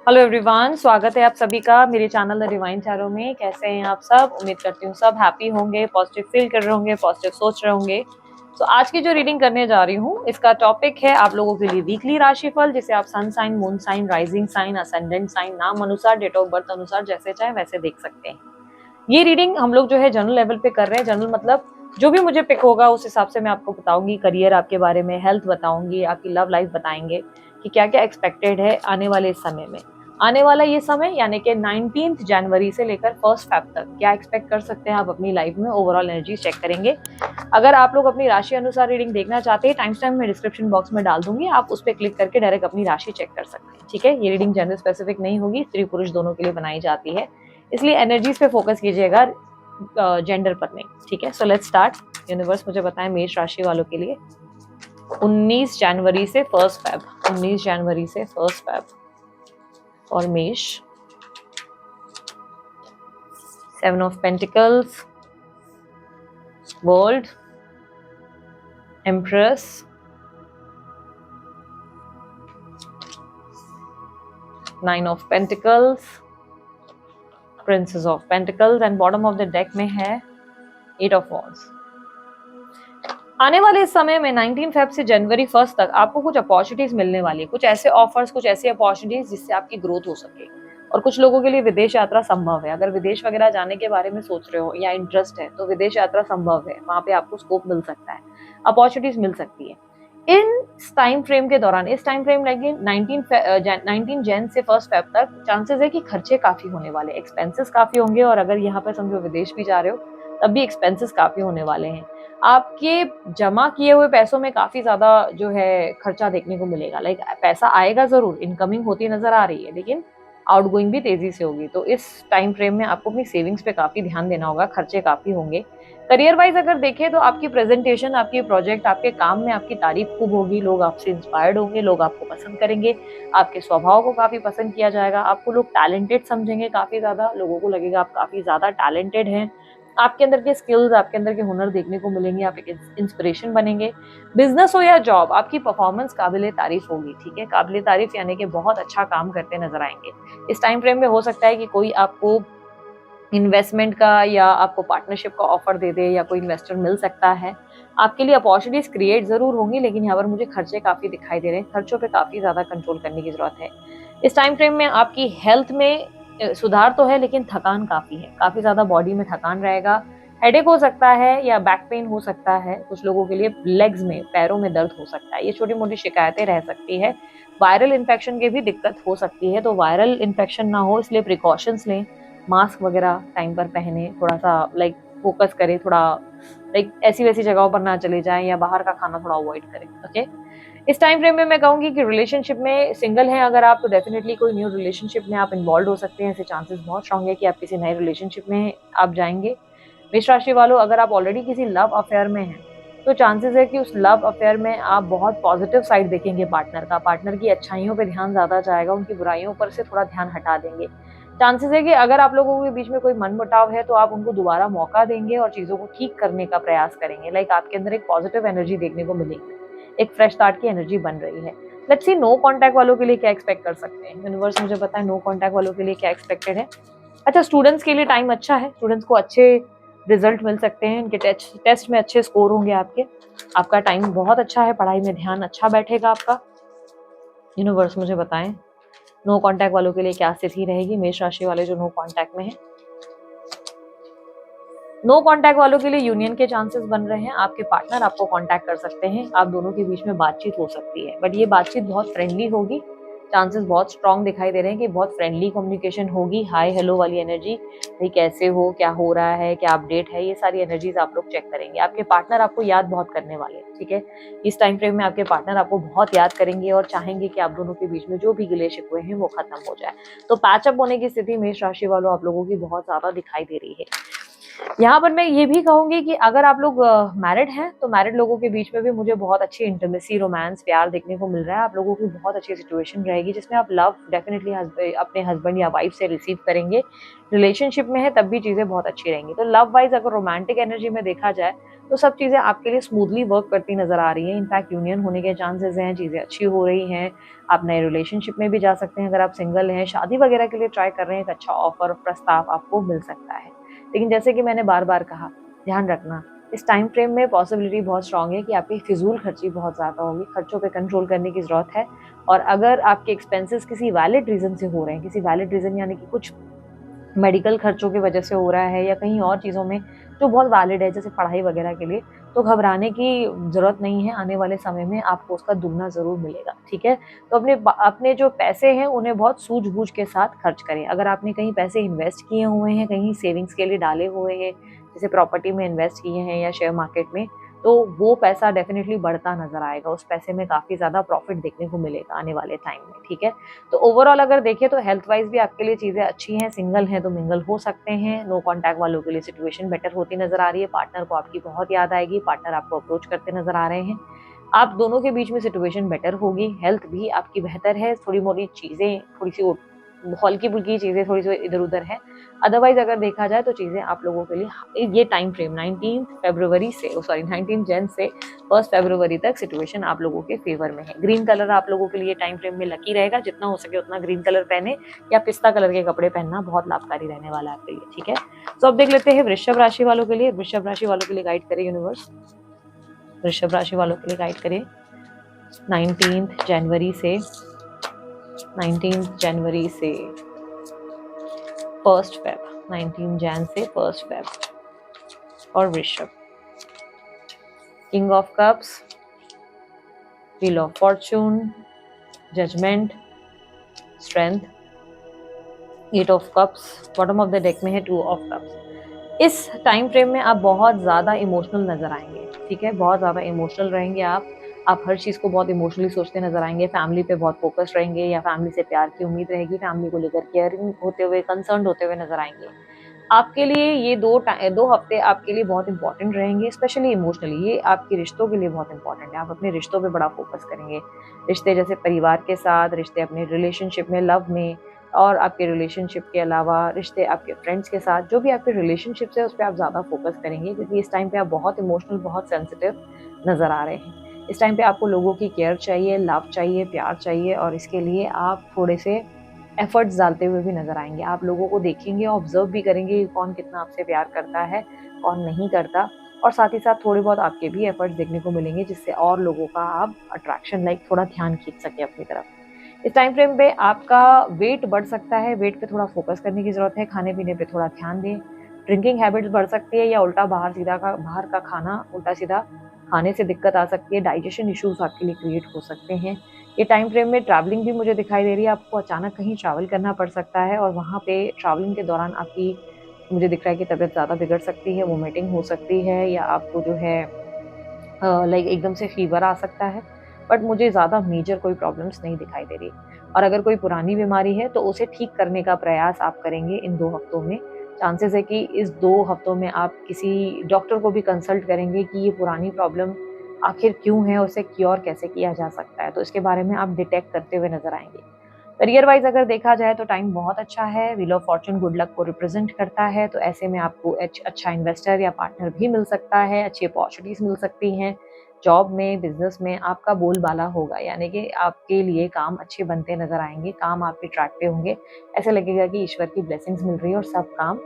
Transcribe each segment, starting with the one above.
Hello everyone, स्वागत है आप सभी का मेरे चैनल द डिवाइन टैरो में। कैसे हैं आप सब? उम्मीद करती हूँ सब हैप्पी होंगे, पॉजिटिव फील कर रहे होंगे, पॉजिटिव सोच रहे होंगे। तो आज की जो रीडिंग करने जा रही हूँ इसका टॉपिक है आप लोगों के लिए वीकली राशिफल, जिसे आप sun sign, moon sign, rising sign, ascendant sign, नाम अनुसार, डेट ऑफ बर्थ अनुसार जैसे चाहे वैसे देख सकते हैं। ये रीडिंग हम लोग जो है जनरल लेवल पे कर रहे हैं। जनरल मतलब जो भी मुझे पिक होगा उस हिसाब से मैं आपको बताऊंगी। करियर आपके बारे में, हेल्थ बताऊंगी, आपकी लव लाइफ बताएंगे कि क्या क्या एक्सपेक्टेड है आने वाले इस समय में। आने वाला ये समय यानी कि 19 जनवरी से लेकर 1 फेब तक क्या एक्सपेक्ट कर सकते हैं आप अपनी लाइफ में, ओवरऑल एनर्जी चेक करेंगे। अगर आप लोग अपनी राशि अनुसार रीडिंग देखना चाहते हैं, टाइम स्टैम्प मैं डिस्क्रिप्शन बॉक्स में डाल दूंगी, आप उस पर क्लिक करके डायरेक्ट अपनी राशि चेक कर सकते हैं। ठीक है, ये रीडिंग जेंडर स्पेसिफिक नहीं होगी, स्त्री पुरुष दोनों के लिए बनाई जाती है, इसलिए एनर्जीज पे फोकस कीजिएगा, जेंडर पर नहीं। ठीक है, सो लेट्स स्टार्ट। यूनिवर्स मुझे बताएं मेष राशि वालों के लिए 19 जनवरी से 1 फेब, 19 जनवरी से 1 फेब और मेष। 7 of pentacles, world, empress, 9 of pentacles, princess of pentacles and bottom of the deck में है 8 ऑफ वॉन्ड्स। आने वाले इस समय में 19 फेब से जनवरी 1 तक आपको कुछ अपॉर्चुनिटीज मिलने वाली है, कुछ ऐसे ऑफर्स, कुछ ऐसी अपॉर्चुनिटीज जिससे आपकी ग्रोथ हो सके। और कुछ लोगों के लिए विदेश यात्रा संभव है। अगर विदेश वगैरह जाने के बारे में सोच रहे हो या इंटरेस्ट है तो विदेश यात्रा संभव है, वहां पे आपको स्कोप मिल सकता है, अपॉर्चुनिटीज मिल सकती है इन टाइम फ्रेम के दौरान। इस टाइम फ्रेम लगे 19 जन से 1 फेब तक चांसेस है कि खर्चे काफी होने वाले, एक्सपेंसेस काफी होंगे। और अगर यहाँ पर समझो विदेश भी जा रहे हो तब भी एक्सपेंसेस काफी होने वाले हैं। आपके जमा किए हुए पैसों में काफी ज्यादा जो है खर्चा देखने को मिलेगा। लाइक पैसा आएगा जरूर, इनकमिंग होती नजर आ रही है, लेकिन आउटगोइंग भी तेजी से होगी। तो इस टाइम फ्रेम में आपको अपनी सेविंग्स पे काफी ध्यान देना होगा, खर्चे काफी होंगे। करियर वाइज अगर देखें तो आपकी प्रेजेंटेशन, आपकी प्रोजेक्ट, आपके काम में आपकी तारीफ खूब होगी, लोग आपसे इंस्पायर्ड होंगे, लोग आपको पसंद करेंगे, आपके स्वभाव को काफी पसंद किया जाएगा, आपको लोग टैलेंटेड समझेंगे काफी ज्यादा, लोगों को लगेगा आप काफी ज्यादा टैलेंटेड हैं, आपके अंदर के स्किल्स, आपके अंदर के हुनर देखने को मिलेंगे, आप एक इंस्पिरेशन बनेंगे। बिजनेस हो या जॉब, आपकी परफॉर्मेंस काबिले तारीफ होगी। ठीक है, काबिले तारीफ यानी कि बहुत अच्छा काम करते नजर आएंगे। इस टाइम फ्रेम में हो सकता है कि कोई आपको इन्वेस्टमेंट का या आपको पार्टनरशिप का ऑफर दे दे, या कोई इन्वेस्टर मिल सकता है। आपके लिए अपॉर्चुनिटीज क्रिएट जरूर होंगी, लेकिन यहाँ पर मुझे खर्चे काफी दिखाई दे रहे हैं, खर्चों पे काफी ज्यादा कंट्रोल करने की जरूरत है। इस टाइम फ्रेम में आपकी हेल्थ में सुधार तो है, लेकिन थकान काफी है, काफी ज्यादा बॉडी में थकान रहेगा। हेडेक हो सकता है या बैक पेन हो सकता है, कुछ लोगों के लिए लेग्स में, पैरों में दर्द हो सकता है, ये छोटी मोटी शिकायतें रह सकती है। वायरल इन्फेक्शन की भी दिक्कत हो सकती है, तो वायरल इन्फेक्शन ना हो इसलिए प्रिकॉशंस लें, मास्क वगैरह टाइम पर पहने, थोड़ा सा लाइक फोकस करें, थोड़ा लाइक ऐसी वैसी जगहों पर ना चले जाएं, या बाहर का खाना थोड़ा अवॉइड करें। ओके, इस टाइम फ्रेम में मैं कहूंगी कि रिलेशनशिप में सिंगल हैं अगर आप, तो डेफिनेटली कोई न्यू रिलेशनशिप में आप इन्वॉल्व हो सकते हैं। ऐसे चांसेस बहुत स्ट्रांग है कि आप किसी नए रिलेशनशिप में आप जाएंगे। मेष राशि वालों, अगर आप ऑलरेडी किसी लव अफेयर में हैं तो चांसेस है कि उस लव अफेयर में आप बहुत पॉजिटिव साइड देखेंगे पार्टनर का, पार्टनर की अच्छाइयों पे ध्यान ज्यादा जाएगा, उनकी बुराइयों पर से थोड़ा ध्यान हटा देंगे। चांसेस है कि अगर आप लोगों के बीच में कोई मनमुटाव है तो आप उनको दोबारा मौका देंगे और चीजों को ठीक करने का प्रयास करेंगे। लाइक आपके अंदर एक पॉजिटिव एनर्जी देखने को मिलेगी, एक फ्रेश स्टार्ट की एनर्जी बन रही है। लेट्स सी नो कांटेक्ट वालों के लिए क्या एक्सपेक्ट कर सकते हैं। यूनिवर्स मुझे पता है नो कांटेक्ट वालों के लिए क्या एक्सपेक्टेड है। अच्छा, स्टूडेंट्स के लिए टाइम अच्छा है, स्टूडेंट्स को अच्छे रिजल्ट मिल सकते हैं, इनके टेस्ट में अच्छे स्कोर होंगे आपके। आपका टाइम बहुत अच्छा है, पढ़ाई में ध्यान अच्छा बैठेगा आपका। यूनिवर्स मुझे बताएं नो कांटेक्ट वालों के लिए क्या स्थिति रहेगी। मेष राशि वाले जो नो कांटेक्ट में है, नो कांटेक्ट वालों के लिए यूनियन के चांसेस बन रहे हैं। आपके पार्टनर आपको कांटेक्ट कर सकते हैं, आप दोनों के बीच में बातचीत हो सकती है, बट ये बातचीत बहुत फ्रेंडली होगी। चांसेस बहुत स्ट्रांग दिखाई दे रहे हैं कि बहुत फ्रेंडली कम्युनिकेशन होगी। हाय हेलो वाली एनर्जी, भाई कैसे हो, क्या हो रहा है, क्या अपडेट है, ये सारी एनर्जीज आप लोग चेक करेंगे। आपके पार्टनर आपको याद बहुत करने वाले हैं। ठीक है, इस टाइम फ्रेम में आपके पार्टनर आपको बहुत याद करेंगे और चाहेंगे कि आप दोनों के बीच में जो भी गिले शिकवे हैं वो खत्म हो जाए। तो पैचअप होने की स्थिति मेष राशि वालों आप लोगों की बहुत ज्यादा दिखाई दे रही है। यहाँ पर मैं ये भी कहूँगी कि अगर आप लोग मैरिड हैं तो मैरिड लोगों के बीच में भी मुझे बहुत अच्छी इंटीमेसी, रोमांस, प्यार देखने को मिल रहा है। आप लोगों की बहुत अच्छी सिचुएशन रहेगी जिसमें आप लव डेफिनेटली अपने हस्बैंड या वाइफ से रिसीव करेंगे। रिलेशनशिप में है तब भी चीज़ें बहुत अच्छी रहेंगी। तो लव वाइज अगर रोमांटिक एनर्जी में देखा जाए तो सब चीज़ें आपके लिए स्मूथली वर्क करती नजर आ रही हैं। इनफैक्ट यूनियन होने के चांसेस हैं, चीज़ें अच्छी हो रही हैं। आप नए रिलेशनशिप में भी जा सकते हैं। अगर आप सिंगल हैं, शादी वगैरह के लिए ट्राई कर रहे हैं, एक अच्छा ऑफर प्रस्ताव आपको मिल सकता है। लेकिन जैसे कि मैंने बार बार कहा, ध्यान रखना इस टाइम फ्रेम में पॉसिबिलिटी बहुत स्ट्रांग है कि आपकी फिजूल खर्ची बहुत ज़्यादा होगी। खर्चों पे कंट्रोल करने की ज़रूरत है। और अगर आपके एक्सपेंसेस किसी वैलिड रीज़न से हो रहे हैं, किसी वैलिड रीज़न यानी कि कुछ मेडिकल खर्चों की वजह से हो रहा है या कहीं और चीज़ों में जो बहुत वैलिड है, जैसे पढ़ाई वगैरह के लिए, तो घबराने की ज़रूरत नहीं है। आने वाले समय में आपको उसका दुगना ज़रूर मिलेगा, ठीक है? तो अपने जो पैसे हैं उन्हें बहुत सूझ-बूझ के साथ खर्च करें। अगर आपने कहीं पैसे इन्वेस्ट किए हुए हैं, कहीं सेविंग्स के लिए डाले हुए हैं, जैसे प्रॉपर्टी में इन्वेस्ट किए हैं या शेयर मार्केट में, तो वो पैसा डेफ़िनिटली बढ़ता नज़र आएगा। उस पैसे में काफ़ी ज़्यादा प्रॉफ़िट देखने को मिलेगा आने वाले टाइम में, ठीक है? तो ओवरऑल अगर देखें तो हेल्थ वाइज भी आपके लिए चीज़ें अच्छी हैं। सिंगल हैं तो मिंगल हो सकते हैं। नो कॉन्टैक्ट वालों के लिए सिचुएशन बेटर होती नज़र आ रही है। पार्टनर को आपकी बहुत याद आएगी, पार्टनर आपको अप्रोच करते नज़र आ रहे हैं। आप दोनों के बीच में सिचुएशन बेटर होगी। हेल्थ भी आपकी बेहतर है। थोड़ी-मोड़ी चीज़ें, थोड़ी-सी वो हल्की-फुल्की चीज़ें थोड़ी-सी इधर-उधर हैं। अदरवाइज़ अगर देखा जाए तो चीज़ें आप लोगों के लिए ये टाइम फ्रेम 19 फरवरी से 19 जन से 1 फरवरी तक सिचुएशन आप लोगों के फेवर में है। ग्रीन कलर आप लोगों के लिए टाइम फ्रेम में लकी रहेगा। जितना हो सके उतना ग्रीन कलर पहने या पिस्ता कलर के कपड़े पहनना बहुत लाभकारी रहने वाला है आपके लिए, ठीक है? तो अब देख लेते हैं वृषभ राशि वालों के लिए। वृषभ राशि वालों के लिए गाइड करे यूनिवर्स। वृषभ राशि वालों के लिए गाइड करे 19 जनवरी से 1 फेब, 19 जैन से 1 फेब। और वृषभ, king of cups, wheel of fortune, judgment, strength, 8 of cups, bottom of the deck में है 2 ऑफ कप्स। इस टाइम फ्रेम में आप बहुत ज़्यादा इमोशनल नजर आएंगे, ठीक है? बहुत ज़्यादा इमोशनल रहेंगे आप हर चीज़ को बहुत इमोशनली सोचते नजर आएंगे। फैमिली पे बहुत फोकस रहेंगे या फैमिली से प्यार की उम्मीद रहेगी। फैमिली को लेकर केयरिंग होते हुए, कंसर्न होते हुए नजर आएंगे। आपके लिए ये 2 हफ्ते आपके लिए बहुत इंपॉर्टेंट रहेंगे, स्पेशली इमोशनली। ये आपके रिश्तों के लिए बहुत इंपॉर्टेंट है। आप अपने रिश्तों पे बड़ा फोकस करेंगे। रिश्ते जैसे परिवार के साथ, रिश्ते अपने रिलेशनशिप में, लव में, और आपके रिलेशनशिप के अलावा रिश्ते आपके फ्रेंड्स के साथ, जो भी आपके रिलेशनशिप्स है उस पर आप ज़्यादा फोकस करेंगे, क्योंकि इस टाइम पे आप बहुत इमोशनल, बहुत सेंसिटिव नज़र आ रहे हैं। इस टाइम पे आपको लोगों की केयर चाहिए, लव चाहिए, प्यार चाहिए, और इसके लिए आप थोड़े से एफर्ट्स डालते हुए भी नजर आएंगे। आप लोगों को देखेंगे, ऑब्जर्व भी करेंगे कि कौन कितना आपसे प्यार करता है, कौन नहीं करता, और साथ ही साथ थोड़े बहुत आपके भी एफर्ट्स देखने को मिलेंगे जिससे और लोगों का आप अट्रैक्शन, लाइक थोड़ा ध्यान खींच सके अपनी तरफ। इस टाइम फ्रेम पे आपका वेट बढ़ सकता है। वेट पे थोड़ा फोकस करने की जरूरत है। खाने पीने पे थोड़ा ध्यान दें। ड्रिंकिंग हैबिट्स बढ़ सकती है, या उल्टा बाहर का खाना उल्टा सीधा खाने से दिक्कत आ सकती है। डाइजेशन इश्यूज आपके लिए क्रिएट हो सकते हैं। ये टाइम फ्रेम में ट्रैवलिंग भी मुझे दिखाई दे रही है। आपको अचानक कहीं ट्रैवल करना पड़ सकता है, और वहाँ पे ट्रैवलिंग के दौरान आपकी, मुझे दिख रहा है कि तबीयत ज़्यादा बिगड़ सकती है, वोमिटिंग हो सकती है, या आपको जो है लाइक एकदम से फीवर आ सकता है। बट मुझे ज़्यादा मेजर कोई प्रॉब्लम्स नहीं दिखाई दे रही। और अगर कोई पुरानी बीमारी है तो उसे ठीक करने का प्रयास आप करेंगे इन 2 हफ्तों में। चांसेस है कि इस 2 हफ्तों में आप किसी डॉक्टर को भी कंसल्ट करेंगे कि ये पुरानी प्रॉब्लम आखिर क्यों है, उसे क्योर कैसे किया जा सकता है, तो इसके बारे में आप डिटेक्ट करते हुए नजर आएंगे। करियर वाइज अगर देखा जाए तो टाइम बहुत अच्छा है। Wheel of Fortune good luck को रिप्रेजेंट करता है, तो ऐसे में आपको अच्छा इन्वेस्टर या पार्टनर भी मिल सकता है। अच्छी अपॉर्चुनिटीज मिल सकती हैं। जॉब में, बिजनेस में आपका बोलबाला होगा, यानी कि आपके लिए काम अच्छे बनते नजर आएंगे। काम आपके ट्रैक पे होंगे। ऐसे लगेगा कि ईश्वर की ब्लेसिंग्स मिल रही है और सब काम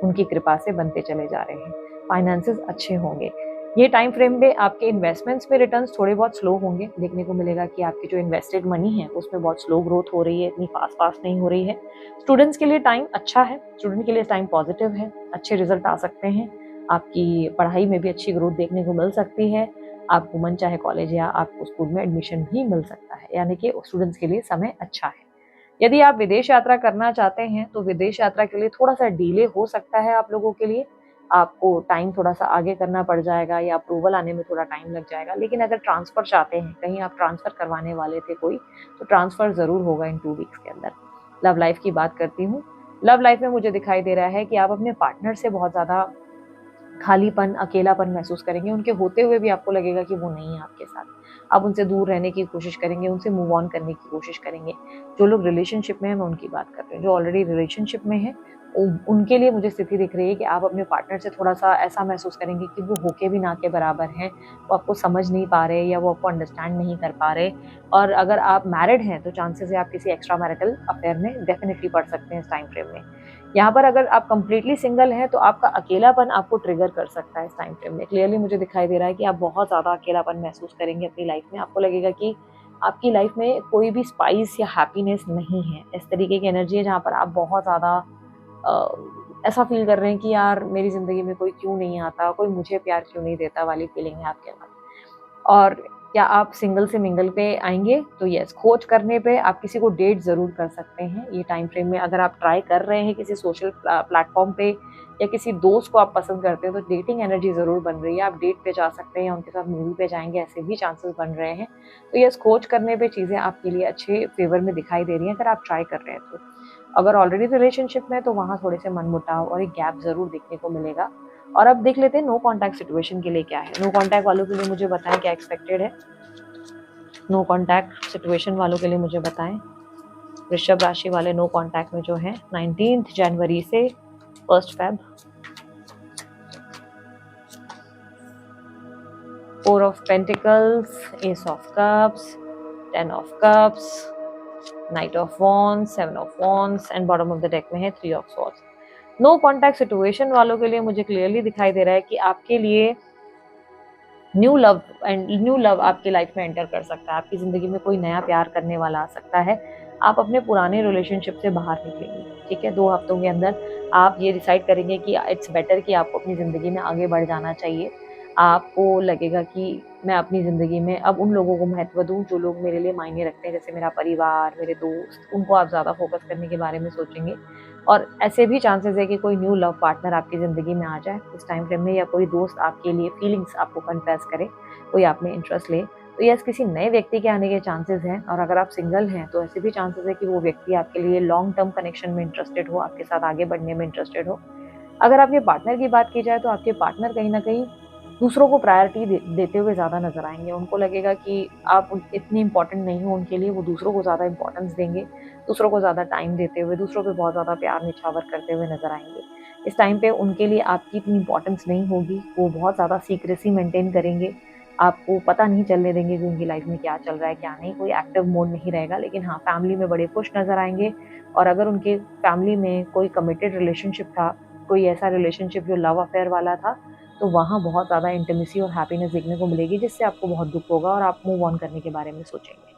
उनकी कृपा से बनते चले जा रहे हैं। फाइनेंसेस अच्छे होंगे। ये टाइम फ्रेम में आपके इन्वेस्टमेंट्स में रिटर्न्स थोड़े बहुत स्लो होंगे। देखने को मिलेगा कि आपकी जो इन्वेस्टेड मनी है उसमें बहुत स्लो ग्रोथ हो रही है, इतनी फास्ट नहीं हो रही है। स्टूडेंट्स के लिए टाइम अच्छा है। स्टूडेंट के लिए टाइम पॉजिटिव है। अच्छे रिजल्ट आ सकते हैं। आपकी पढ़ाई में भी अच्छी ग्रोथ देखने को मिल सकती है। आपको मन चाहे कॉलेज या आपको स्कूल में एडमिशन भी मिल सकता है, यानी कि स्टूडेंट्स के लिए समय अच्छा है। यदि आप विदेश यात्रा करना चाहते हैं तो विदेश यात्रा के लिए थोड़ा सा डिले हो सकता है। आप लोगों के लिए आपको टाइम थोड़ा सा आगे करना पड़ जाएगा, या अप्रूवल आने में थोड़ा टाइम लग जाएगा। लेकिन अगर ट्रांसफर चाहते हैं, कहीं आप ट्रांसफर करवाने वाले थे कोई, तो ट्रांसफर जरूर होगा इन 2 वीक्स के अंदर। लव लाइफ की बात करती हूँ। लव लाइफ में मुझे दिखाई दे रहा है कि आप अपने पार्टनर से बहुत ज्यादा खालीपन, अकेलापन महसूस करेंगे। उनके होते हुए भी आपको लगेगा कि वो नहीं है आपके साथ। आप उनसे दूर रहने की कोशिश करेंगे, उनसे मूव ऑन करने की कोशिश करेंगे। जो लोग रिलेशनशिप में हैं, मैं उनकी बात कर रही हूँ। जो ऑलरेडी रिलेशनशिप में हैं, उनके लिए मुझे स्थिति दिख रही है कि आप अपने पार्टनर से थोड़ा-सा ऐसा महसूस करेंगे कि वो होके भी ना के बराबर हैं। वो आपको समझ नहीं पा रहे या वो आपको अंडरस्टैंड नहीं कर पा रहे। और अगर आप मैरिड हैं, तो चांसेस है आप किसी एक्स्ट्रा मैरिटल अफेयर में डेफिनिटली पड़ सकते हैं इस टाइम फ्रेम में। यहाँ पर अगर आप कंप्लीटली सिंगल हैं, तो आपका अकेलापन आपको ट्रिगर कर सकता है इस टाइम फ्रेम में। क्लियरली मुझे दिखाई दे रहा है कि आप बहुत ज़्यादा अकेलापन महसूस करेंगे अपनी लाइफ में। आपको लगेगा कि आपकी लाइफ में कोई भी स्पाइस या हैप्पीनेस नहीं है। इस तरीके की एनर्जी है जहाँ पर आप बहुत ज़्यादा ऐसा फील कर रहे हैं कि यार मेरी ज़िंदगी में कोई क्यों नहीं आता, कोई मुझे प्यार क्यों नहीं देता वाली फीलिंग है आपके अंदर। और क्या आप सिंगल से मिंगल पे आएँगे? तो येस, खोज करने पे आप किसी को डेट ज़रूर कर सकते हैं ये टाइम फ्रेम में। अगर आप ट्राई कर रहे हैं किसी सोशल प्लेटफ़ॉर्म पे या किसी दोस्त को आप पसंद करते हैं, तो डेटिंग एनर्जी ज़रूर बन रही है। आप डेट पे जा सकते हैं या उनके साथ मूवी पे जाएँगे, ऐसे भी चांसेस बन रहे हैं। तो येस, खोज करने पे चीज़ें आपके लिए अच्छे फ़ेवर में दिखाई दे रही हैं, अगर आप ट्राई कर रहे हैं तो। अगर ऑलरेडी रिलेशनशिप में है, तो वहाँ थोड़े से मनमुटाव और एक गैप ज़रूर देखने को मिलेगा। और अब देख लेते हैं नो कॉन्टैक्ट सिचुएशन के लिए क्या है। नो कॉन्टैक्ट वालों के लिए मुझे बताएँ क्या एक्सपेक्टेड है? नो कॉन्टैक्ट सिचुएशन वालों के लिए मुझे बताएं। वृषभ राशि वाले नो कॉन्टैक्ट में जो है 19 जनवरी से 1 Feb. 4 of pentacles, ace of cups, 10 of cups, knight of wands, 7 of wands and bottom of the deck में है 3 of swords. No contact situation वालों के लिए मुझे क्लियरली दिखाई दे रहा है कि आपके लिए न्यू लव आपकी लाइफ में एंटर कर सकता है। आपकी ज़िंदगी में कोई नया प्यार करने वाला आ सकता है। आप अपने पुराने रिलेशनशिप से बाहर निकलेंगे, ठीक है? 2 हफ्तों के अंदर आप ये डिसाइड करेंगे कि इट्स बेटर कि आपको अपनी ज़िंदगी में आगे बढ़ जाना चाहिए। आपको लगेगा कि मैं अपनी ज़िंदगी में अब उन लोगों को महत्व दूँ जो लोग मेरे लिए मायने रखते हैं, जैसे मेरा परिवार, मेरे दोस्त, उनको आप ज़्यादा फोकस करने के बारे में सोचेंगे। और ऐसे भी चांसेस है कि कोई न्यू लव पार्टनर आपकी ज़िंदगी में आ जाए इस टाइम फ्रेम में, या कोई दोस्त आपके लिए फीलिंग्स आपको कन्फेस करे, कोई आप में इंटरेस्ट ले। तो यस, किसी नए व्यक्ति के आने के चांसेस हैं। और अगर आप सिंगल हैं, तो ऐसे भी चांसेस है कि वो व्यक्ति आपके लिए लॉन्ग टर्म कनेक्शन में इंटरेस्टेड हो, आपके साथ आगे बढ़ने में इंटरेस्टेड हो। अगर आपके पार्टनर की बात की जाए, तो आपके पार्टनर कहीं न कहीं दूसरों को प्रायोरिटी देते हुए ज़्यादा नज़र आएँगे। उनको लगेगा कि आप इतनी इम्पोर्टेंट नहीं हो उनके लिए, वो दूसरों को ज़्यादा इम्पोर्टेंस देंगे, दूसरों को ज़्यादा टाइम देते हुए, दूसरों पे बहुत ज़्यादा प्यार निछावर करते हुए नज़र आएँगे। इस टाइम पे उनके लिए आपकी इतनी इम्पोर्टेंस नहीं होगी, वो बहुत ज़्यादा सीक्रेसी मेंटेन करेंगे, आपको पता नहीं चलने देंगे कि उनकी लाइफ में क्या चल रहा है, क्या नहीं, कोई एक्टिव मोड नहीं रहेगा। लेकिन हाँ, फैमिली में बड़े खुश नज़र आएँगे। और अगर उनके फैमिली में कोई कमिटेड रिलेशनशिप था, कोई ऐसा रिलेशनशिप जो लव अफेयर वाला था, तो वहाँ बहुत ज़्यादा इंटीमेसी और हैप्पीनेस देखने को मिलेगी, जिससे आपको बहुत दुःख होगा और आप मूव ऑन करने के बारे में सोचेंगे।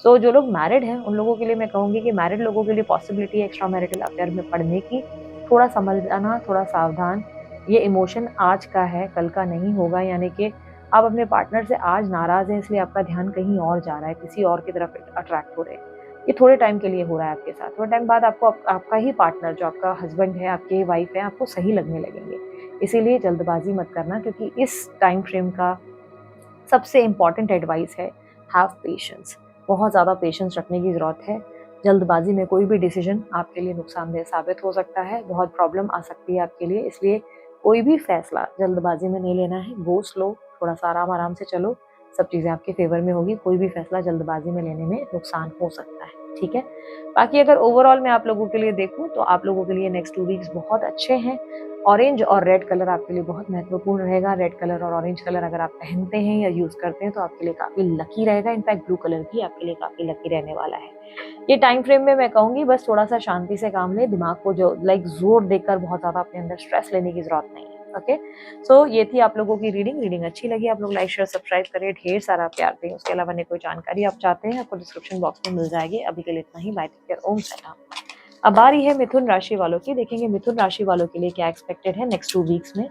सो जो लोग मैरिड हैं, उन लोगों के लिए मैं कहूँगी कि मैरिड लोगों के लिए पॉसिबिलिटी है एक्स्ट्रा मैरिटल अफेयर में पड़ने की। थोड़ा समझ जाना, थोड़ा सावधान। ये इमोशन आज का है, कल का नहीं होगा। यानी कि आप अपने पार्टनर से आज नाराज़ हैं, इसलिए आपका ध्यान कहीं और जा रहा है, किसी और की तरफ अट्रैक्ट हो रहे हैं। ये थोड़े टाइम के लिए हो रहा है आपके साथ। थोड़े टाइम बाद आपको आपका ही पार्टनर, जो आपका हस्बैंड है, आपकी वाइफ है, आपको सही लगने लगेंगे। इसीलिए जल्दबाजी मत करना, क्योंकि इस टाइम फ्रेम का सबसे इम्पॉर्टेंट एडवाइस है हैव पेशेंस। बहुत ज़्यादा पेशेंस रखने की ज़रूरत है। जल्दबाजी में कोई भी डिसीजन आपके लिए नुकसानदेह साबित हो सकता है, बहुत प्रॉब्लम आ सकती है आपके लिए। इसलिए कोई भी फैसला जल्दबाजी में नहीं लेना है, गो स्लो, थोड़ा-सा आराम-आराम से चलो, सब चीज़ें आपके फ़ेवर में होगी। कोई भी फैसला जल्दबाजी में लेने में नुकसान हो सकता है, ठीक है? बाकी अगर ओवरऑल मैं आप लोगों के लिए देखूँ, तो आप लोगों के लिए नेक्स्ट 2 वीक्स बहुत अच्छे हैं। ऑरेंज और रेड कलर आपके लिए बहुत महत्वपूर्ण रहेगा। रेड कलर और ऑरेंज कलर अगर आप पहनते हैं या यूज़ करते हैं, तो आपके लिए काफ़ी लकी रहेगा। इनफैक्ट ब्लू कलर भी आपके लिए काफ़ी लकी रहने वाला है। ये टाइम फ्रेम में मैं कहूँगी बस थोड़ा-सा शांति से काम लें, दिमाग को जो ज़ोर देकर बहुत ज़्यादा अपने अंदर स्ट्रेस लेने की ज़रूरत नहीं है। ओके? सो ये थी आप लोगों की रीडिंग अच्छी लगी आप लोग लाइक, शेयर, सब्सक्राइब करें, ढेर सारा प्यार दें। उसके अलावा कोई जानकारी आप चाहते हैं, आपको डिस्क्रिप्शन बॉक्स में मिल जाएगी। अभी के लिए इतना ही। बाय, टेक केयर, ओम सैनम। अब बारी है मिथुन राशि वालों की। देखेंगे मिथुन राशि वालों के लिए क्या एक्सपेक्टेड है नेक्स्ट 2 वीक्स में,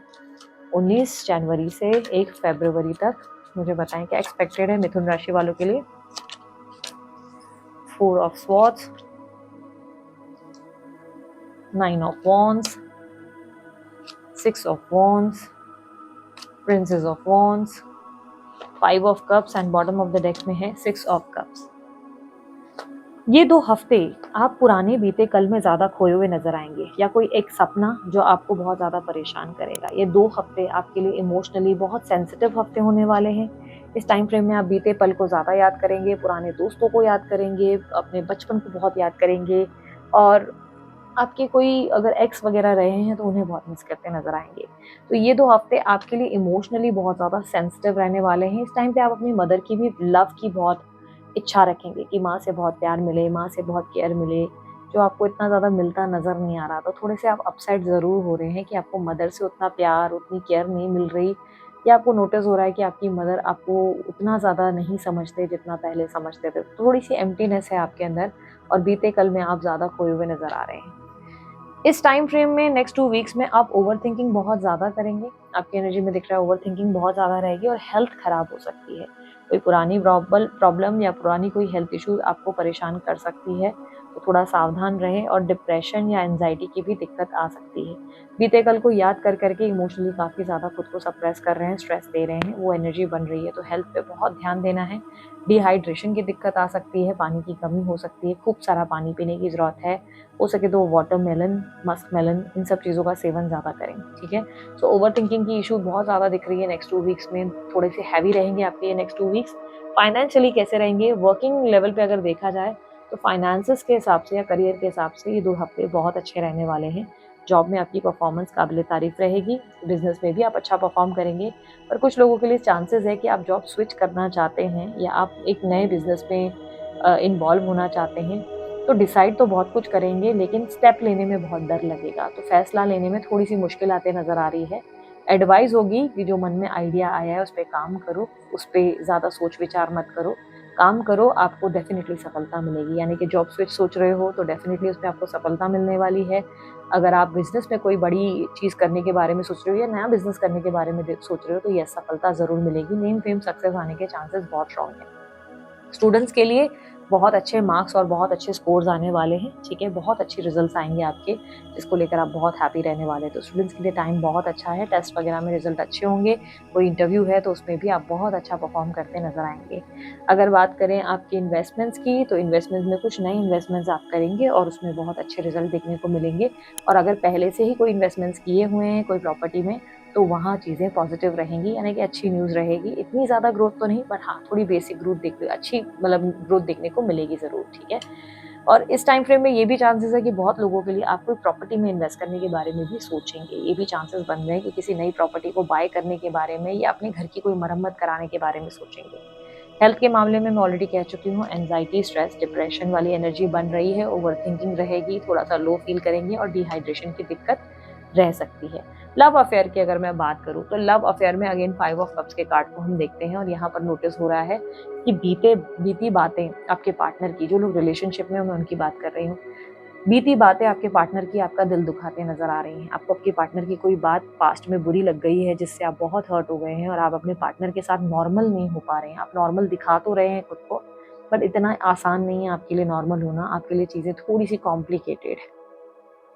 19 जनवरी से 1 फरवरी तक। मुझे बताएं क्या एक्सपेक्टेड है मिथुन राशि वालों के लिए। 4 of swords, 9 of wands, 6 of wands, princess of wands, 5 of cups and bottom of the deck में है 6 ऑफ कप्स। ये 2 हफ्ते आप पुराने बीते कल में ज़्यादा खोए हुए नज़र आएँगे या कोई एक सपना जो आपको बहुत ज़्यादा परेशान करेगा। ये 2 हफ्ते आपके लिए इमोशनली बहुत सेंसिटिव हफ्ते होने वाले हैं। इस टाइम फ्रेम में आप बीते पल को ज़्यादा याद करेंगे, पुराने दोस्तों को याद करेंगे, अपने बचपन को बहुत याद करेंगे और आपके कोई अगर एक्स वगैरह रहे हैं तो उन्हें बहुत मिस करते नज़र आएँगे। तो ये 2 हफ्ते आपके लिए इमोशनली बहुत ज़्यादा सेंसिटिव रहने वाले हैं। इस टाइम पे आप अपनी मदर की भी लव की बहुत इच्छा रखेंगे कि माँ से बहुत प्यार मिले, माँ से बहुत केयर मिले, जो आपको इतना ज़्यादा मिलता नज़र नहीं आ रहा। तो थोड़े से आप अपसेट ज़रूर हो रहे हैं कि आपको मदर से उतना प्यार, उतनी केयर नहीं मिल रही या आपको नोटिस हो रहा है कि आपकी मदर आपको उतना ज़्यादा नहीं समझते जितना पहले समझते थे। थोड़ी-सी एम्प्टीनेस है आपके अंदर और बीते कल में आप ज़्यादा खोए हुए नज़र आ रहे हैं। इस टाइम फ्रेम में नेक्स्ट 2 वीक्स में आप ओवरथिंकिंग बहुत ज़्यादा करेंगे। आपकी एनर्जी में दिख रहा है ओवरथिंकिंग बहुत ज़्यादा रहेगी और हेल्थ खराब हो सकती है। कोई पुरानी प्रॉब्लम या पुरानी कोई हेल्थ इश्यू आपको परेशान कर सकती है, तो थोड़ा सावधान रहें और डिप्रेशन या एंग्जायटी की भी दिक्कत आ सकती है। बीते कल को याद कर के इमोशनली काफ़ी ज़्यादा खुद को सप्रेस कर रहे हैं, स्ट्रेस दे रहे हैं, वो एनर्जी बन रही है, तो हेल्थ पे बहुत ध्यान देना है। डिहाइड्रेशन की दिक्कत आ सकती है, पानी की कमी हो सकती है, खूब सारा पानी पीने की ज़रूरत है। हो सके तो वाटरमेलन, मस्कमेलन इन सब चीज़ों का सेवन ज़्यादा करें, ठीक है? सो ओवरथिंकिंग की इश्यू बहुत ज़्यादा दिख रही है नेक्स्ट 2 वीक्स में, थोड़े से हैवी रहेंगे आपके ये नेक्स्ट 2 वीक्स। फाइनेंशियली कैसे रहेंगे? वर्किंग लेवल पे अगर देखा जाए तो फाइनेंसेस के हिसाब से या करियर के हिसाब से ये 2 हफ्ते बहुत अच्छे रहने वाले हैं। जॉब में आपकी परफॉर्मेंस काबिल-ए-तारीफ़ रहेगी, बिज़नेस में भी आप अच्छा परफॉर्म करेंगे। पर कुछ लोगों के लिए चांसेस है कि आप जॉब स्विच करना चाहते हैं या आप एक नए बिज़नेस में इन्वॉल्व होना चाहते हैं, तो डिसाइड तो बहुत कुछ करेंगे लेकिन स्टेप लेने में बहुत डर लगेगा, तो फैसला लेने में थोड़ी-सी मुश्किल आते नज़र आ रही है। एडवाइस होगी कि जो मन में आइडिया आया है उस पे काम करो, उस पे ज़्यादा सोच-विचार मत करो, काम करो, आपको डेफ़िनिटली सफलता मिलेगी। यानी कि जॉब स्विच सोच रहे हो तो डेफ़िनिटली उसमें आपको सफलता मिलने वाली है। अगर आप बिज़नेस में कोई बड़ी चीज़ करने के बारे में सोच रहे हो या नया बिज़नेस करने के बारे में सोच रहे हो तो यस, सफलता ज़रूर मिलेगी। नेम फेम सक्सेस आने के चांसेस बहुत स्ट्रॉन्ग हैं। स्टूडेंट्स के लिए बहुत अच्छे मार्क्स और बहुत अच्छे स्कोर्स आने वाले हैं, ठीक है? बहुत अच्छे रिजल्ट्स आएँगे आपके, जिसको लेकर आप बहुत हैप्पी रहने वाले हैं। तो स्टूडेंट्स के लिए टाइम बहुत अच्छा है, टेस्ट वगैरह में रिजल्ट अच्छे होंगे, कोई इंटरव्यू है तो उसमें भी आप बहुत अच्छा परफॉर्म करते नज़र आएँगे। अगर बात करें आपकी इन्वेस्टमेंट्स की, तो इन्वेस्टमेंट में कुछ नए इन्वेस्टमेंट्स आप करेंगे और उसमें बहुत अच्छे रिजल्ट देखने को मिलेंगे और अगर पहले से ही कोई इन्वेस्टमेंट्स किए हुए हैं कोई प्रॉपर्टी में, तो वहाँ चीज़ें पॉजिटिव रहेंगी, यानी कि अच्छी न्यूज़ रहेगी। इतनी ज़्यादा ग्रोथ तो नहीं, बट हाँ, थोड़ी बेसिक ग्रोथ अच्छी मतलब ग्रोथ देखने को मिलेगी ज़रूर, ठीक है? और इस टाइम फ्रेम में ये भी चांसेस है कि बहुत लोगों के लिए आप कोई प्रॉपर्टी में इन्वेस्ट करने के बारे में भी सोचेंगे। ये भी चांसेस बन रहे हैं कि किसी नई प्रॉपर्टी को बाय करने के बारे में या अपने घर की कोई मरम्मत कराने के बारे में सोचेंगे। हेल्थ के मामले में मैं ऑलरेडी कह चुकी हूँ, एंग्जायटी, स्ट्रेस, डिप्रेशन वाली एनर्जी बन रही है, ओवरथिंकिंग रहेगी, थोड़ा-सा लो फील करेंगे और डिहाइड्रेशन की दिक्कत रह सकती है। लव अफेयर की अगर मैं बात करूँ तो लव अफेयर में अगेन 5 ऑफ कप्स के कार्ड को हम देखते हैं और यहाँ पर नोटिस हो रहा है कि बीती बातें आपके पार्टनर की, जो लोग रिलेशनशिप में, मैं उनकी बात कर रही हूँ, बीती बातें आपके पार्टनर की आपका दिल दुखाते नज़र आ रही हैं। आपको आपके पार्टनर की कोई बात पास्ट में बुरी लग गई है जिससे आप बहुत हर्ट हो गए हैं और आप अपने पार्टनर के साथ नॉर्मल नहीं हो पा रहे हैं। आप नॉर्मल दिखा तो रहे हैं खुद को, बट इतना आसान नहीं है आपके लिए नॉर्मल होना, आपके लिए चीज़ें थोड़ी-सी कॉम्प्लिकेटेड है।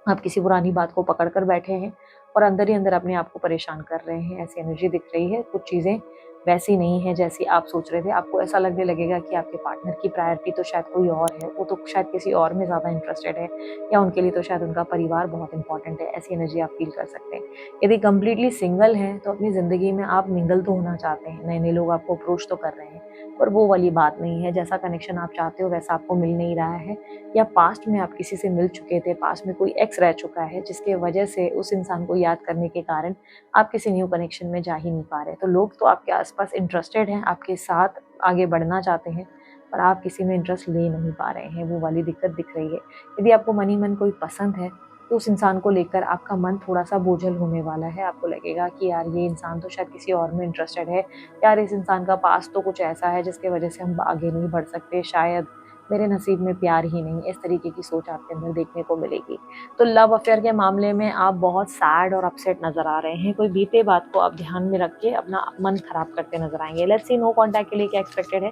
आप किसी पुरानी बात को पकड़ कर बैठे हैं और अंदर ही अंदर अपने आप को परेशान कर रहे हैं, ऐसी एनर्जी दिख रही है। कुछ चीज़ें वैसी नहीं है जैसी आप सोच रहे थे। आपको ऐसा लगने लगेगा कि आपके पार्टनर की प्रायोरिटी तो शायद कोई और है, वो तो शायद किसी और में ज़्यादा इंटरेस्टेड है या उनके लिए तो शायद उनका परिवार बहुत इंपॉर्टेंट है। ऐसी एनर्जी आप फील कर सकते हैं। यदि कंप्लीटली सिंगल हैं तो अपनी ज़िंदगी में आप मिंगल तो होना चाहते हैं, नए-नए लोग आपको अप्रोच तो कर रहे हैं, पर वो वाली बात नहीं है। जैसा कनेक्शन आप चाहते हो वैसा आपको मिल नहीं रहा है या पास्ट में आप किसी से मिल चुके थे, पास्ट में कोई एक्स रह चुका है जिसके वजह से उस इंसान को याद करने के कारण आप किसी न्यू कनेक्शन में जा ही नहीं पा रहे। तो लोग तो आपके आसपास इंटरेस्टेड हैं, आपके साथ आगे बढ़ना चाहते हैं, पर आप किसी में इंटरेस्ट ले नहीं पा रहे हैं, वो वाली दिक्कत दिख रही है। यदि आपको मन ही मन कोई पसंद है, तो उस इंसान को लेकर आपका मन थोड़ा-सा बोझल होने वाला है। आपको लगेगा कि यार ये इंसान तो शायद किसी और में इंटरेस्टेड है, यार इस इंसान का पास्ट तो कुछ ऐसा है जिसकी वजह से हम आगे नहीं बढ़ सकते, शायद मेरे नसीब में प्यार ही नहीं, इस तरीके की सोच आपके अंदर देखने को मिलेगी। तो लव अफेयर के मामले में आप बहुत सैड और अपसेट नज़र आ रहे हैं। कोई बीते बात को आप ध्यान में रख के अपना मन खराब करते नज़र आएँगे। लेट्स सी नो कॉन्टैक्ट के लिए क्या एक्सपेक्टेड है?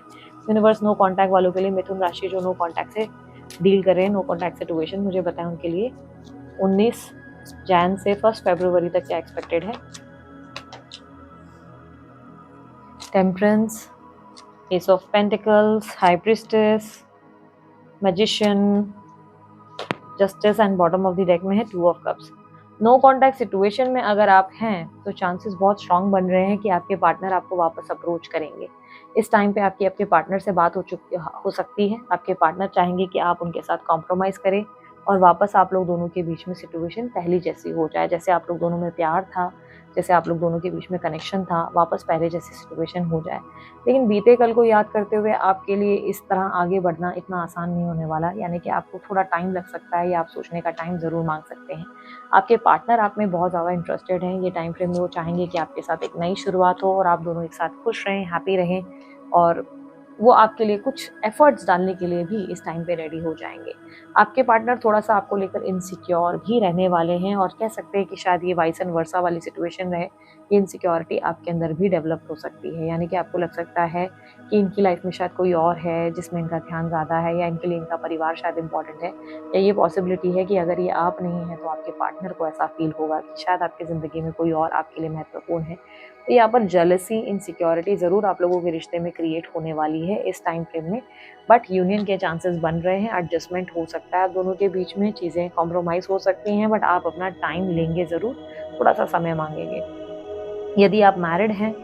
यूनिवर्स नो कॉन्टैक्ट वालों के लिए, मिथुन राशि जो नो कॉन्टैक्ट से डील कर रहे हैं, नो कॉन्टैक्ट सिचुएशन, मुझे बताएँ उनके लिए 19 जैन से 1 फरवरी तक क्या एक्सपेक्टेड है? Temperance, ace of pentacles, high priestess, magician, justice and bottom of the deck में है 2 of cups. No contact situation में अगर आप हैं तो चांसेस बहुत स्ट्रांग बन रहे हैं कि आपके पार्टनर आपको वापस अप्रोच करेंगे। इस टाइम पे आपकी आपके पार्टनर से बात हो सकती है। आपके पार्टनर चाहेंगे कि आप उनके साथ कॉम्प्रोमाइज़ करें और वापस आप लोग दोनों के बीच में सिचुएशन पहली जैसी हो जाए। जैसे आप लोग दोनों में प्यार था, जैसे आप लोग दोनों के बीच में कनेक्शन था, वापस पहले जैसी सिचुएशन हो जाए। लेकिन बीते कल को याद करते हुए आपके लिए इस तरह आगे बढ़ना इतना आसान नहीं होने वाला, यानी कि आपको थोड़ा टाइम लग सकता है या आप सोचने का टाइम ज़रूर मांग सकते हैं। आपके पार्टनर आप में बहुत ज़्यादा इंटरेस्टेड हैं। ये टाइम फ्रेम में वो चाहेंगे कि आपके साथ एक नई शुरुआत हो और आप दोनों एक साथ खुश रहें, हैप्पी रहें, और वो आपके लिए कुछ एफर्ट्स डालने के लिए भी इस टाइम पे रेडी हो जाएंगे। आपके पार्टनर थोड़ा-सा आपको लेकर इनसिक्योर भी रहने वाले हैं और कह सकते हैं कि शायद ये वाइस एंड वर्सा वाली सिचुएशन रहे। ये इनसिक्योरिटी आपके अंदर भी डेवलप हो सकती है, यानी कि आपको लग सकता है कि इनकी लाइफ में शायद कोई और है जिसमें इनका ध्यान ज़्यादा है, या इनके लिए इनका परिवार शायद इम्पोर्टेंट है, या ये पॉसिबिलिटी है कि अगर ये आप नहीं हैं तो आपके पार्टनर को ऐसा फील होगा कि शायद आपकी ज़िंदगी में कोई और आपके लिए महत्वपूर्ण है। तो यहाँ पर जेलसी, इनसिक्योरिटी ज़रूर आप लोगों के रिश्ते में क्रिएट होने वाली है इस टाइम फ्रेम में, बट यूनियन के चांसेस बन रहे हैं। एडजस्टमेंट हो सकता है आप दोनों के बीच में, चीज़ें कॉम्प्रोमाइज़ हो सकती हैं, बट आप अपना टाइम लेंगे ज़रूर, थोड़ा-सा समय माँगेंगे। यदि आप मैरिड हैं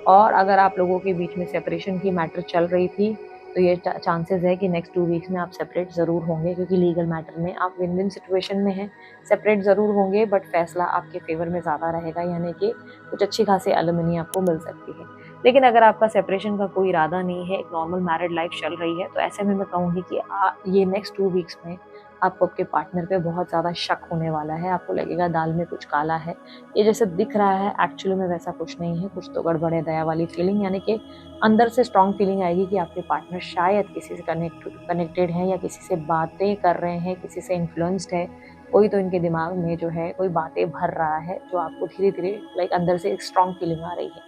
और अगर आप लोगों के बीच में सेपरेशन की मैटर चल रही थी, तो ये चांसेस है कि नेक्स्ट 2 वीक्स में आप सेपरेट ज़रूर होंगे, क्योंकि लीगल मैटर में आप विन-विन सिचुएशन में हैं। सेपरेट ज़रूर होंगे, बट फैसला आपके फेवर में ज़्यादा रहेगा, यानी कि कुछ अच्छी खासी एलिमनी आपको मिल सकती है। लेकिन अगर आपका सेपरेशन का कोई इरादा नहीं है, एक नॉर्मल मैरिड लाइफ चल रही है, तो ऐसे में मैं कहूँगी कि ये नेक्स्ट 2 वीक्स में आपको आपके पार्टनर पे बहुत ज़्यादा शक होने वाला है। आपको लगेगा दाल में कुछ काला है। ये जैसे दिख रहा है, एक्चुअली में वैसा कुछ नहीं है, कुछ तो गड़बड़ है, दया वाली फीलिंग, यानी कि अंदर से स्ट्रॉन्ग फीलिंग आएगी कि आपके पार्टनर शायद किसी से कनेक्टेड हैं, या किसी से बातें कर रहे हैं, किसी से इन्फ्लुएंस्ड है। कोई तो इनके दिमाग में जो है कोई बातें भर रहा है, जो आपको धीरे-धीरे लाइक अंदर से एक स्ट्रॉन्ग फीलिंग आ रही है।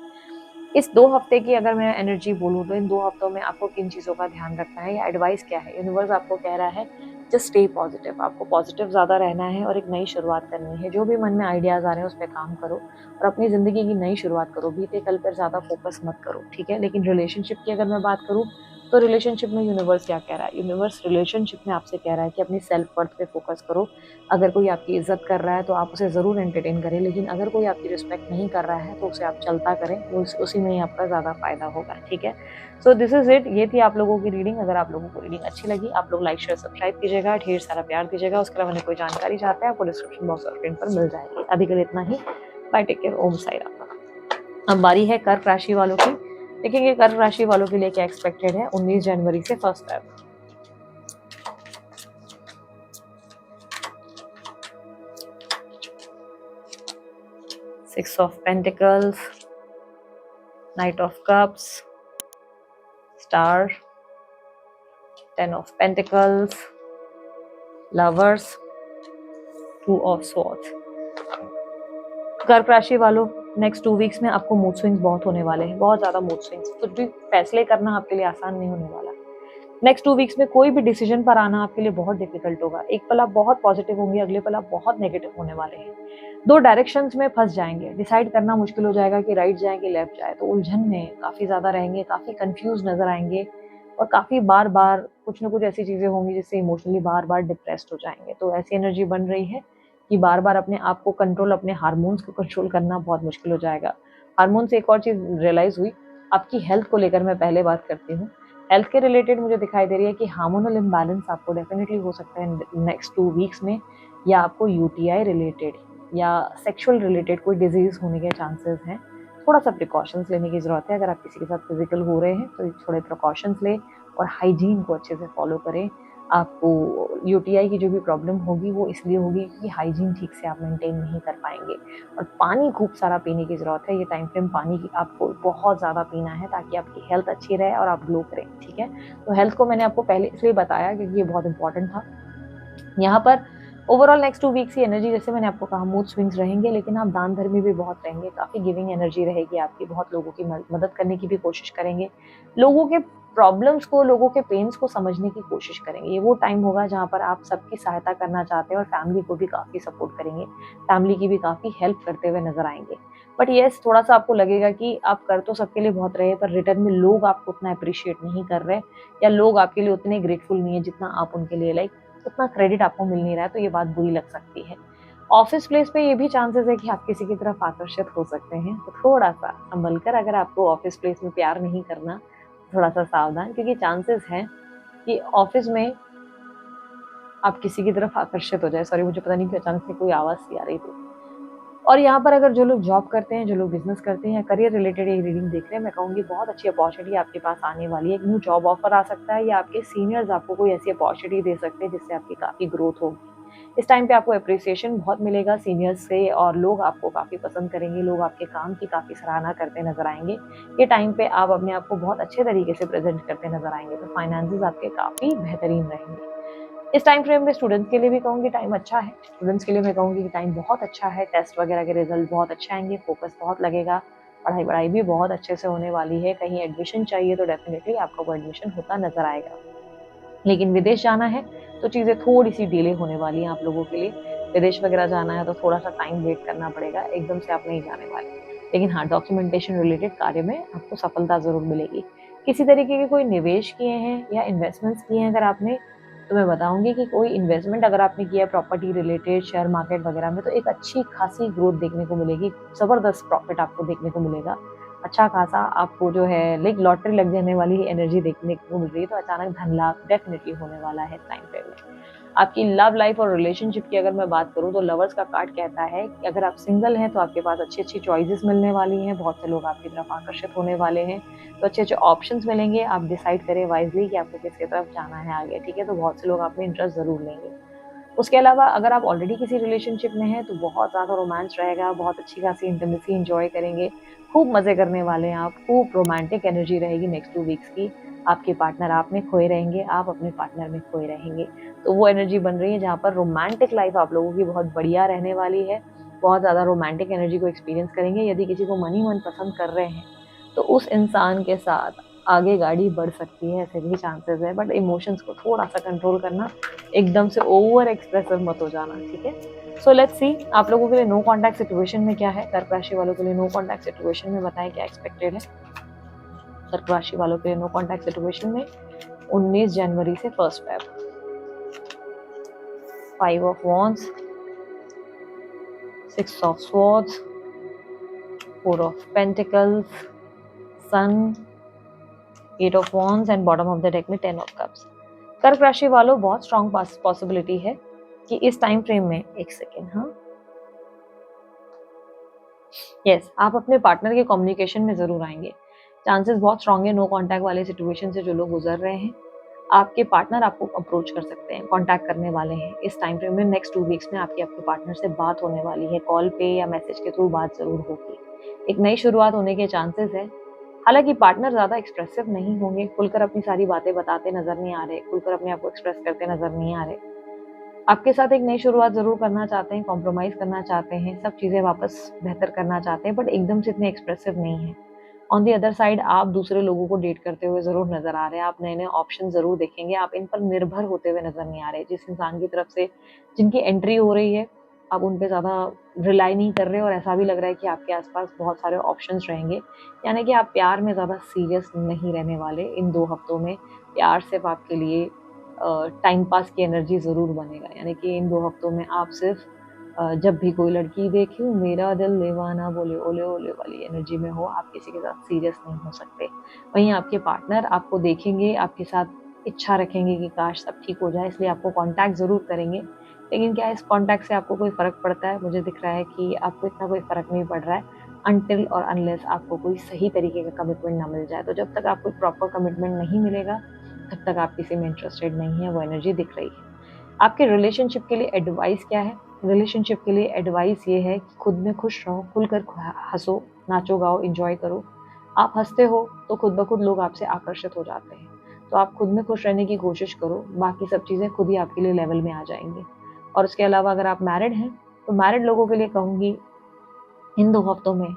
इस 2 हफ्ते की अगर मैं एनर्जी बोलूँ तो इन 2 हफ्तों में आपको किन चीज़ों का ध्यान रखना है या एडवाइस क्या है? यूनिवर्स आपको कह रहा है जस्ट स्टे पॉजिटिव। आपको पॉजिटिव ज़्यादा रहना है और एक नई शुरुआत करनी है। जो भी मन में आइडियाज़ आ रहे हैं उस पे काम करो और अपनी ज़िंदगी की नई शुरुआत करो। बीते कल पर ज़्यादा फोकस मत करो, ठीक है? लेकिन रिलेशनशिप की अगर मैं बात करूँ तो रिलेशनशिप में यूनिवर्स क्या कह रहा है? यूनिवर्स रिलेशनशिप में आपसे कह रहा है कि अपनी सेल्फ वर्थ पे फोकस करो। अगर कोई आपकी इज़्ज़त कर रहा है तो आप उसे ज़रूर एंटरटेन करें, लेकिन अगर कोई आपकी रिस्पेक्ट नहीं कर रहा है तो उसे आप चलता करें, उसी में ही आपका ज़्यादा फ़ायदा होगा, ठीक है? सो दिस इज़ इट। ये थी आप लोगों की रीडिंग। अगर आप लोगों को रीडिंग अच्छी लगी, आप लोग लाइक शेयर सब्सक्राइब कीजिएगा, ढेर सारा प्यार दीजिएगा। उसके अलावा कोई जानकारी चाहते हैं आपको डिस्क्रिप्शन बॉक्स और स्क्रीन पर मिल जाएगी। अभी के लिए इतना ही। बाय, टेक केयर, ओम साई राम। अब बारी है कर्क राशि वालों की। देखेंगे कर्क राशि वालों के लिए क्या एक्सपेक्टेड है 19 जनवरी से 1 Feb. 6 of Pentacles, Knight of Cups, Star, 10 of Pentacles, Lovers, 2 of Swords। कर्क राशि वालों, नेक्स्ट 2 वीक्स में आपको मूड स्विंग्स बहुत होने वाले हैं, बहुत ज़्यादा मूड स्विंग्स। कुछ भी फैसले करना आपके लिए आसान नहीं होने वाला। नेक्स्ट 2 वीक्स में कोई भी डिसीजन पर आना आपके लिए बहुत डिफिकल्ट होगा। एक पल आप बहुत पॉजिटिव होंगे, अगले पल आप बहुत नेगेटिव होने वाले हैं। 2 डायरेक्शंस में फंस जाएंगे, डिसाइड करना मुश्किल हो जाएगा कि राइट जाए कि लेफ्ट जाए। तो उलझन में काफ़ी ज़्यादा रहेंगे, काफ़ी कंफ्यूज नजर आएंगे और काफ़ी बार बार कुछ ना कुछ ऐसी चीज़ें होंगी जिससे इमोशनली बार बार डिप्रेस्ड हो जाएंगे। तो ऐसी एनर्जी बन रही है कि बार बार अपने आप को कंट्रोल, अपने हार्मोन्स को कंट्रोल करना बहुत मुश्किल हो जाएगा। हार्मोन से एक और चीज़ रियलाइज हुई, आपकी हेल्थ को लेकर मैं पहले बात करती हूँ। हेल्थ के रिलेटेड मुझे दिखाई दे रही है कि हार्मोनल इम्बैलेंस आपको डेफिनेटली हो सकता है नेक्स्ट 2 वीक्स में, या आपको यूटीआई रिलेटेड या सेक्सुअल रिलेटेड कोई डिजीज होने के चांसेस हैं। थोड़ा सा प्रिकॉशंस लेने की ज़रूरत है। अगर आप किसी के साथ फिजिकल हो रहे हैं तो थोड़े प्रिकॉशंस लें और हाइजीन को अच्छे से फॉलो करें। आपको यूटीआई की जो भी प्रॉब्लम होगी वो इसलिए होगी कि हाइजीन ठीक से आप मेंटेन नहीं कर पाएंगे। और पानी खूब सारा पीने की ज़रूरत है। ये टाइम फ्रेम पानी की आपको बहुत ज़्यादा पीना है ताकि आपकी हेल्थ अच्छी रहे और आप ग्लो करें, ठीक है? तो हेल्थ को मैंने आपको पहले इसलिए बताया क्योंकि ये बहुत इंपॉर्टेंट था। यहाँ पर ओवरऑल नेक्स्ट 2 वीक्स की एनर्जी, जैसे मैंने आपको कहा, मूड स्विंग्स रहेंगे, लेकिन आप दान धर्मी भी बहुत रहेंगे। काफ़ी गिविंग एनर्जी रहेगी आपकी, बहुत लोगों की मदद करने की भी कोशिश करेंगे। लोगों के प्रॉब्लम्स को, लोगों के पेन्स को समझने की कोशिश करेंगे। ये वो टाइम होगा जहाँ पर आप सबकी सहायता करना चाहते हैं और फैमिली को भी काफ़ी सपोर्ट करेंगे, फैमिली की भी काफ़ी हेल्प करते हुए नजर आएंगे। बट येस, थोड़ा सा आपको लगेगा कि आप कर तो सबके लिए बहुत रहे, पर रिटर्न में लोग आपको उतना अप्रिशिएट नहीं कर रहे, या लोग आपके लिए उतने ग्रेटफुल नहीं है जितना आप उनके लिए, लाइक उतना क्रेडिट आपको मिल नहीं रहा है, तो ये बात बुरी लग सकती है। ऑफिस प्लेस पे ये भी चांसेस है कि आप किसी की तरफ आकर्षित हो सकते हैं, तो थोड़ा सा संभल कर, अगर आपको ऑफिस प्लेस में प्यार नहीं करना, थोड़ा सा सावधान, क्योंकि चांसेस हैं कि ऑफिस में आप किसी की तरफ आकर्षित हो जाए। सॉरी, मुझे पता नहीं कि अचानक से कोई आवाज़ सी आ रही थी। और यहाँ पर अगर जो लोग जॉब करते हैं, जो लोग बिजनेस करते हैं या करियर रिलेटेड ये रीडिंग देख रहे हैं, मैं कहूँगी बहुत अच्छी अपॉर्चुनिटी आपके पास आने वाली है। एक न्यू जॉब ऑफर आ सकता है, या आपके सीनियर्स आपको कोई ऐसी अपॉर्चुनिटी दे सकते हैं जिससे आपकी काफ़ी ग्रोथ होगी। इस टाइम पे आपको अप्रिसिएशन बहुत मिलेगा सीनियर्स से, और लोग आपको काफ़ी पसंद करेंगे, लोग आपके काम की काफ़ी सराहना करते नजर आएंगे। ये टाइम पे आप अपने आप को बहुत अच्छे तरीके से प्रेजेंट करते नजर आएंगे, तो फाइनेंसेस आपके काफ़ी बेहतरीन रहेंगे। इस टाइम फ्रेम में स्टूडेंट्स के लिए भी कहूँगी टाइम अच्छा है। स्टूडेंट्स के लिए मैं कहूँगी कि टाइम बहुत अच्छा है, टेस्ट वगैरह के रिजल्ट बहुत अच्छे आएंगे, फोकस बहुत लगेगा, पढ़ाई भी बहुत अच्छे से होने वाली है। कहीं एडमिशन चाहिए तो डेफिनेटली आपका वो एडमिशन होता नजर आएगा। लेकिन विदेश जाना है तो चीज़ें थोड़ी सी डिले होने वाली हैं आप लोगों के लिए। विदेश वगैरह जाना है तो थोड़ा सा टाइम वेट करना पड़ेगा, एकदम से आप नहीं जाने वाले। लेकिन हाँ, डॉक्यूमेंटेशन रिलेटेड कार्य में आपको सफलता ज़रूर मिलेगी। किसी तरीके के कोई निवेश किए हैं या इन्वेस्टमेंट्स किए हैं अगर आपने, तो मैं बताऊंगी कि कोई इन्वेस्टमेंट अगर आपने किया है प्रॉपर्टी रिलेटेड, शेयर मार्केट वगैरह में, तो एक अच्छी खासी ग्रोथ देखने को मिलेगी, ज़बरदस्त प्रॉफिट आपको देखने को मिलेगा। अच्छा खासा आपको जो है लाइक लॉटरी लग जाने वाली एनर्जी देखने को मिल रही है, तो अचानक धन लाभ डेफिनेटली होने वाला है टाइम फ्रेम में। आपकी लव लाइफ और रिलेशनशिप की अगर मैं बात करूं, तो लवर्स का कार्ड कहता है कि अगर आप सिंगल हैं तो आपके पास अच्छी अच्छी चॉइसेस मिलने वाली हैं, बहुत से लोग आपकी तरफ आकर्षित होने वाले हैं, तो अच्छे अच्छे ऑप्शंस मिलेंगे। आप डिसाइड करें वाइजली कि आपको किसकी तरफ जाना है आगे, ठीक है। तो बहुत से लोग आप में इंटरेस्ट जरूर लेंगे। उसके अलावा अगर आप ऑलरेडी किसी रिलेशनशिप में हैं तो बहुत ज़्यादा रोमांस रहेगा, बहुत अच्छी खासी इंटीमेसी एंजॉय करेंगे, खूब मज़े करने वाले हैं आप, खूब रोमांटिक एनर्जी रहेगी नेक्स्ट 2 वीक्स की। आपके पार्टनर आप में खोए रहेंगे, आप अपने पार्टनर में खोए रहेंगे। तो वो एनर्जी बन रही है जहाँ पर रोमांटिक लाइफ आप लोगों की बहुत बढ़िया रहने वाली है, बहुत ज़्यादा रोमांटिक एनर्जी को एक्सपीरियंस करेंगे। यदि किसी को मन ही मन पसंद कर रहे हैं तो उस इंसान के साथ आगे गाड़ी बढ़ सकती है, ऐसे भी चांसेस है। बट इमोशंस को थोड़ा सा कंट्रोल करना, एकदम से ओवर एक्सप्रेसिव मत हो जाना, ठीक है। सो लेट्स सी आप लोगों के लिए नो कॉन्टैक्ट सिचुएशन में क्या है। कर्क राशि वालों के लिए नो कॉन्टैक्ट सिचुएशन में बताएं क्या एक्सपेक्टेड है। कर्क राशि वालों के लिए नो कॉन्टैक्ट सिचुएशन में 19 जनवरी से 1 Feb. 5 of wands, 6 of swords, 4 of pentacles, sun, 8 of wands and bottom of the deck में 10 ऑफ कप्स। कर्क राशि वालों, बहुत स्ट्रॉन्ग पॉसिबिलिटी है कि इस टाइम फ्रेम में, एक सेकेंड, हाँ, यस, आप अपने पार्टनर के कम्युनिकेशन में जरूर आएंगे। चांसेस बहुत स्ट्रॉन्ग है नो कॉन्टैक्ट वाले सिचुएशन से जो लोग गुजर रहे हैं, आपके पार्टनर आपको अप्रोच कर सकते हैं, कांटेक्ट करने वाले हैं इस टाइम फ्रेम में। नेक्स्ट 2 वीक्स में आपके पार्टनर से बात होने वाली है, कॉल पे या मैसेज के थ्रू बात जरूर होगी। एक नई शुरुआत होने के चांसेस है। हालांकि पार्टनर ज्यादा एक्सप्रेसिव नहीं होंगे, खुलकर अपनी सारी बातें बताते नजर नहीं आ रहे, खुलकर अपने आप को एक्सप्रेस करते नजर नहीं आ रहे। आपके साथ एक नई शुरुआत जरूर करना चाहते हैं, कॉम्प्रोमाइज करना चाहते हैं, सब चीजें वापस बेहतर करना चाहते हैं, बट एकदम से इतने एक्सप्रेसिव नहीं है। ऑन दी अदर साइड आप दूसरे लोगों को डेट करते हुए जरूर नजर आ रहे हैं, आप नए नए ऑप्शन जरूर देखेंगे, आप इन पर निर्भर होते हुए नजर नहीं आ रहे। जिस इंसान की तरफ से जिनकी एंट्री हो रही है, आप उन पे ज्यादा रिलाई नहीं कर रहे, और ऐसा भी लग रहा है कि आपके आसपास बहुत सारे ऑप्शंस रहेंगे। यानी कि आप प्यार में ज्यादा सीरियस नहीं रहने वाले इन 2 हफ्तों में। प्यार सिर्फ आपके लिए टाइम पास की एनर्जी जरूर बनेगा। यानी कि इन 2 हफ्तों में आप सिर्फ जब भी कोई लड़की देखी मेरा दिल दीवाना बोले ओले ओले वाली एनर्जी में हो, आप किसी के साथ सीरियस नहीं हो सकते। वहीं आपके पार्टनर आपको देखेंगे, आपके साथ इच्छा रखेंगे कि काश सब ठीक हो जाए, इसलिए आपको कांटेक्ट ज़रूर करेंगे। लेकिन क्या इस कांटेक्ट से आपको कोई फ़र्क पड़ता है? मुझे दिख रहा है कि आपको इतना कोई फ़र्क नहीं पड़ रहा है, अनटिल और अनलेस आपको कोई सही तरीके का कमिटमेंट ना मिल जाए। तो जब तक आपको प्रॉपर कमिटमेंट नहीं मिलेगा, तब तक आप किसी में इंटरेस्टेड नहीं है, वो एनर्जी दिख रही है। आपके रिलेशनशिप के लिए एडवाइस क्या है? रिलेशनशिप के लिए एडवाइस ये है कि खुद में खुश रहो, खुलकर हंसो, नाचो गाओ, एंजॉय करो। आप हंसते हो तो खुद ब खुद लोग आपसे आकर्षित हो जाते हैं। तो आप खुद में खुश रहने की कोशिश करो, बाकी सब चीज़ें खुद ही आपके लिए लेवल में आ जाएंगी। और उसके अलावा अगर आप मैरिड हैं तो मैरिड लोगों के लिए कहूँगी इन 2 हफ्तों में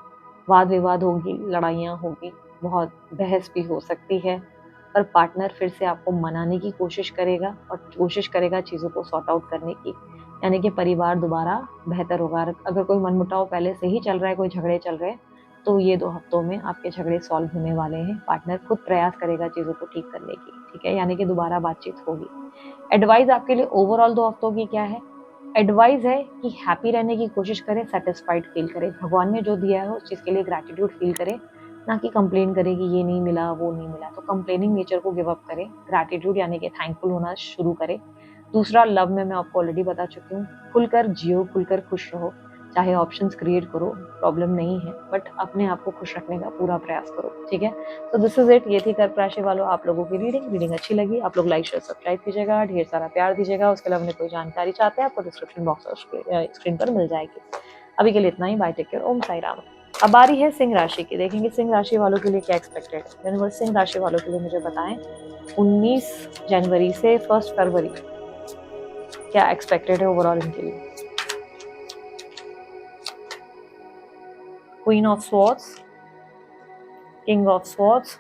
वाद विवाद होगी, लड़ाइयाँ होगी, बहुत बहस भी हो सकती है, पर पार्टनर फिर से आपको मनाने की कोशिश करेगा और कोशिश करेगा चीज़ों को सॉर्ट आउट करने की। यानी कि परिवार दोबारा बेहतर होगा। अगर कोई मनमुटाव पहले से ही चल रहा है, कोई झगड़े चल रहे हैं, तो ये 2 हफ्तों में आपके झगड़े सॉल्व होने वाले हैं। पार्टनर खुद प्रयास करेगा चीज़ों को ठीक करने की, ठीक है, यानी कि दोबारा बातचीत होगी। एडवाइस आपके लिए ओवरऑल 2 हफ्तों की क्या है? एडवाइस है कि हैप्पी रहने की कोशिश करें, सैटिस्फाइड फील करें, भगवान ने जो दिया है उस चीज़ के लिए ग्रैटिट्यूड फील करें, ना कि कंप्लेन करें कि ये नहीं मिला, वो नहीं मिला। तो कंप्लेनिंग नेचर को गिव अप करें, ग्रैटिट्यूड यानी कि थैंकफुल होना शुरू करें। दूसरा, लव में मैं आपको ऑलरेडी बता चुकी हूँ, खुलकर जियो, खुलकर खुश रहो, चाहे ऑप्शंस क्रिएट करो, प्रॉब्लम नहीं है, बट अपने आप को खुश रखने का पूरा प्रयास करो, ठीक है। तो दिस इज इट, ये थी कर्क राशि वालों आप लोगों की रीडिंग अच्छी लगी आप लोग लाइक शेयर सब्सक्राइब कीजिएगा, ढेर सारा प्यार दीजिएगा। उसके अलावा कोई जानकारी चाहते हैं आपको डिस्क्रिप्शन बॉक्स और स्क्रीन पर मिल जाएगी। अभी के लिए इतना ही, बाय, टेक केयर, ओम साई राम। अब बारी है सिंह राशि की, देखेंगे सिंह राशि वालों के लिए क्या एक्सपेक्टेड है। यूनिवर्स सिंह राशि वालों के लिए मुझे बताएं 19 जनवरी से 1 फरवरी क्या एक्सपेक्टेड है ओवरऑल इनके लिए। Queen of swords, king of swords,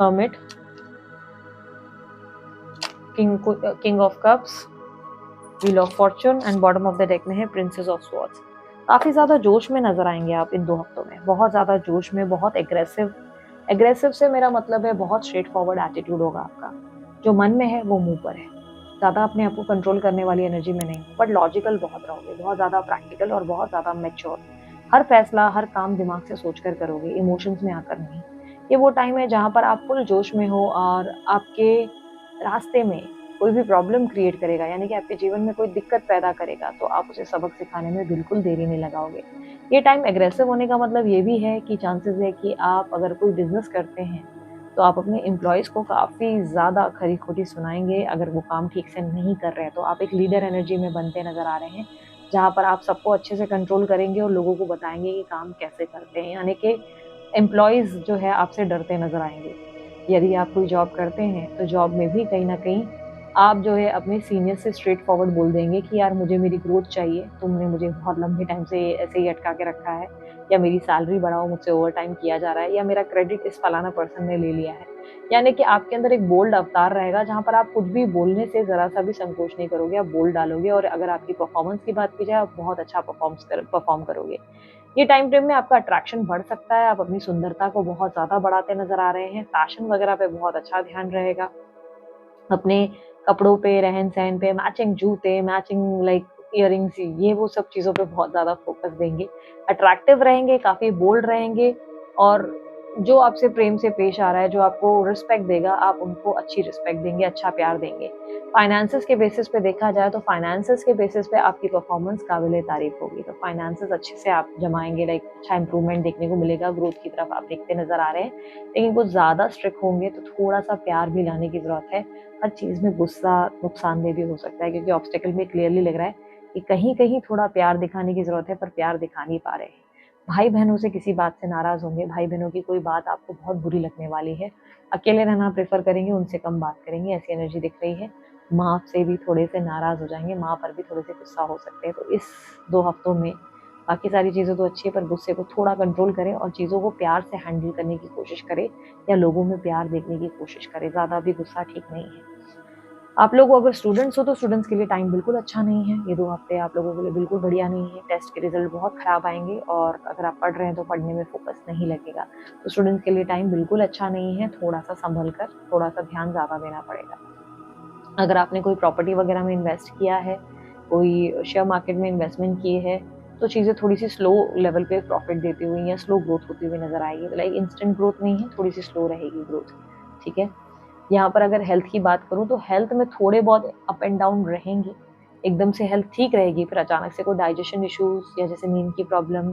hermit, king of cups, wheel of Fortune and bottom of the deck में है प्रिंसेस ऑफ स्वॉर्ड्स। काफी ज्यादा जोश में नजर आएंगे आप इन 2 हफ्तों में, बहुत ज्यादा जोश में, बहुत एग्रेसिव से मेरा मतलब है बहुत स्ट्रेट फॉरवर्ड एटीट्यूड होगा आपका। जो मन में है वो मुंह पर है, ज्यादा अपने आप को कंट्रोल करने वाली एनर्जी में नहीं, बट लॉजिकल बहुत रहोगे, बहुत ज्यादा प्रैक्टिकल और बहुत ज्यादा मैच्योर। हर फैसला, हर काम दिमाग से सोचकर करोगे, इमोशंस में आकर नहीं। ये वो टाइम है जहां पर आप फुल जोश में हो और आपके रास्ते में कोई भी प्रॉब्लम क्रिएट करेगा, यानी कि आपके जीवन में कोई दिक्कत पैदा करेगा, तो आप उसे सबक सिखाने में बिल्कुल देरी नहीं लगाओगे। ये टाइम एग्रेसिव होने का मतलब ये भी है कि चांसेस है कि आप अगर कोई बिजनेस करते हैं तो आप अपने एम्प्लॉयज़ को काफ़ी ज़्यादा खरी खोटी सुनाएंगे। अगर वो काम ठीक से नहीं कर रहे हैं तो आप एक लीडर एनर्जी में बनते नजर आ रहे हैं, जहाँ पर आप सबको अच्छे से कंट्रोल करेंगे और लोगों को बताएंगे कि काम कैसे करते हैं, यानी कि एम्प्लॉयज़ जो है आपसे डरते नजर आएंगे। यदि आप कोई जॉब करते हैं तो जॉब में भी कहीं ना कहीं आप जो है अपने सीनियर से स्ट्रेट फॉरवर्ड बोल देंगे कि यार मुझे मेरी ग्रोथ चाहिए, तुमने मुझे बहुत लंबे टाइम से ऐसे ही अटका के रखा है, या मेरी सैलरी बढ़ाओ, मुझसे ओवर टाइम किया जा रहा है, या मेरा क्रेडिट इस फलाना पर्सन ने ले लिया है। यानी कि आपके अंदर एक बोल्ड अवतार रहेगा जहाँ पर आप कुछ भी बोलने से जरा सा भी संकोच नहीं करोगे, आप बोल डालोगे। और अगर आपकी परफॉर्मेंस की बात की जाए, आप बहुत अच्छा परफॉर्म करोगे। ये टाइम फ्रेम में आपका अट्रैक्शन बढ़ सकता है, आप अपनी सुंदरता को बहुत ज्यादा बढ़ाते नजर आ रहे हैं, फैशन वगैरह पे बहुत अच्छा ध्यान रहेगा, अपने कपड़ों पे, रहन सहन पे, मैचिंग जूते, मैचिंग लाइक इयररिंग्स, ये वो सब चीज़ों पे बहुत ज़्यादा फोकस देंगे। अट्रैक्टिव रहेंगे, काफ़ी बोल्ड रहेंगे, और जो आपसे प्रेम से पेश आ रहा है, जो आपको रिस्पेक्ट देगा, आप उनको अच्छी रिस्पेक्ट देंगे, अच्छा प्यार देंगे। फाइनेंसेस के बेसिस पे देखा जाए तो फाइनेंसेस के बेसिस पे आपकी परफॉर्मेंस काबिल तारीफ होगी। तो फाइनेंसेस अच्छे से आप जमाएंगे, लाइक अच्छा इंप्रूवमेंट देखने को मिलेगा, ग्रोथ की तरफ आप देखते नजर आ रहे हैं। लेकिन कुछ ज़्यादा स्ट्रिक्ट होंगे तो थोड़ा सा प्यार भी लाने की ज़रूरत है। हर चीज़ में गुस्सा नुकसानदेह भी हो सकता है, क्योंकि ऑब्स्टेकल में क्लियरली लग रहा है कि कहीं कहीं थोड़ा प्यार दिखाने की ज़रूरत है, पर प्यार दिखा नहीं पा रहे हैं। भाई बहनों से किसी बात से नाराज़ होंगे, भाई बहनों की कोई बात आपको बहुत बुरी लगने वाली है, अकेले रहना प्रेफर करेंगे, उनसे कम बात करेंगे, ऐसी एनर्जी दिख रही है। माँ से भी थोड़े से नाराज़ हो जाएंगे, माँ पर भी थोड़े से गुस्सा हो सकते हैं। तो इस 2 हफ्तों में बाकी सारी चीज़ें तो अच्छी है, पर गुस्से को थोड़ा कंट्रोल करें और चीज़ों को प्यार से हैंडल करने की कोशिश करें, या लोगों में प्यार देखने की कोशिश करें। ज़्यादा भी गुस्सा ठीक नहीं है। आप लोग अगर स्टूडेंट्स हो तो स्टूडेंट्स के लिए टाइम बिल्कुल अच्छा नहीं है। ये 2 हफ्ते आप लोगों के लिए बिल्कुल बढ़िया नहीं है। टेस्ट के रिजल्ट बहुत खराब आएंगे, और अगर आप पढ़ रहे हैं तो पढ़ने में फोकस नहीं लगेगा। तो स्टूडेंट्स के लिए टाइम बिल्कुल अच्छा नहीं है, थोड़ा सा संभल कर, थोड़ा सा ध्यान ज़्यादा देना पड़ेगा। अगर आपने कोई प्रॉपर्टी वगैरह में इन्वेस्ट किया है, कोई शेयर मार्केट में इन्वेस्टमेंट किए है, तो चीज़ें थोड़ी सी स्लो लेवल पे प्रॉफिट देती हुई या स्लो ग्रोथ होती हुई नजर आएगी। लाइक इंस्टेंट ग्रोथ नहीं है, थोड़ी सी स्लो रहेगी ग्रोथ, ठीक है। यहाँ पर अगर हेल्थ की बात करूँ तो हेल्थ में थोड़े बहुत अप एंड डाउन रहेंगे। एकदम से हेल्थ ठीक रहेगी, फिर अचानक से कोई डाइजेशन इश्यूज, या जैसे नींद की प्रॉब्लम,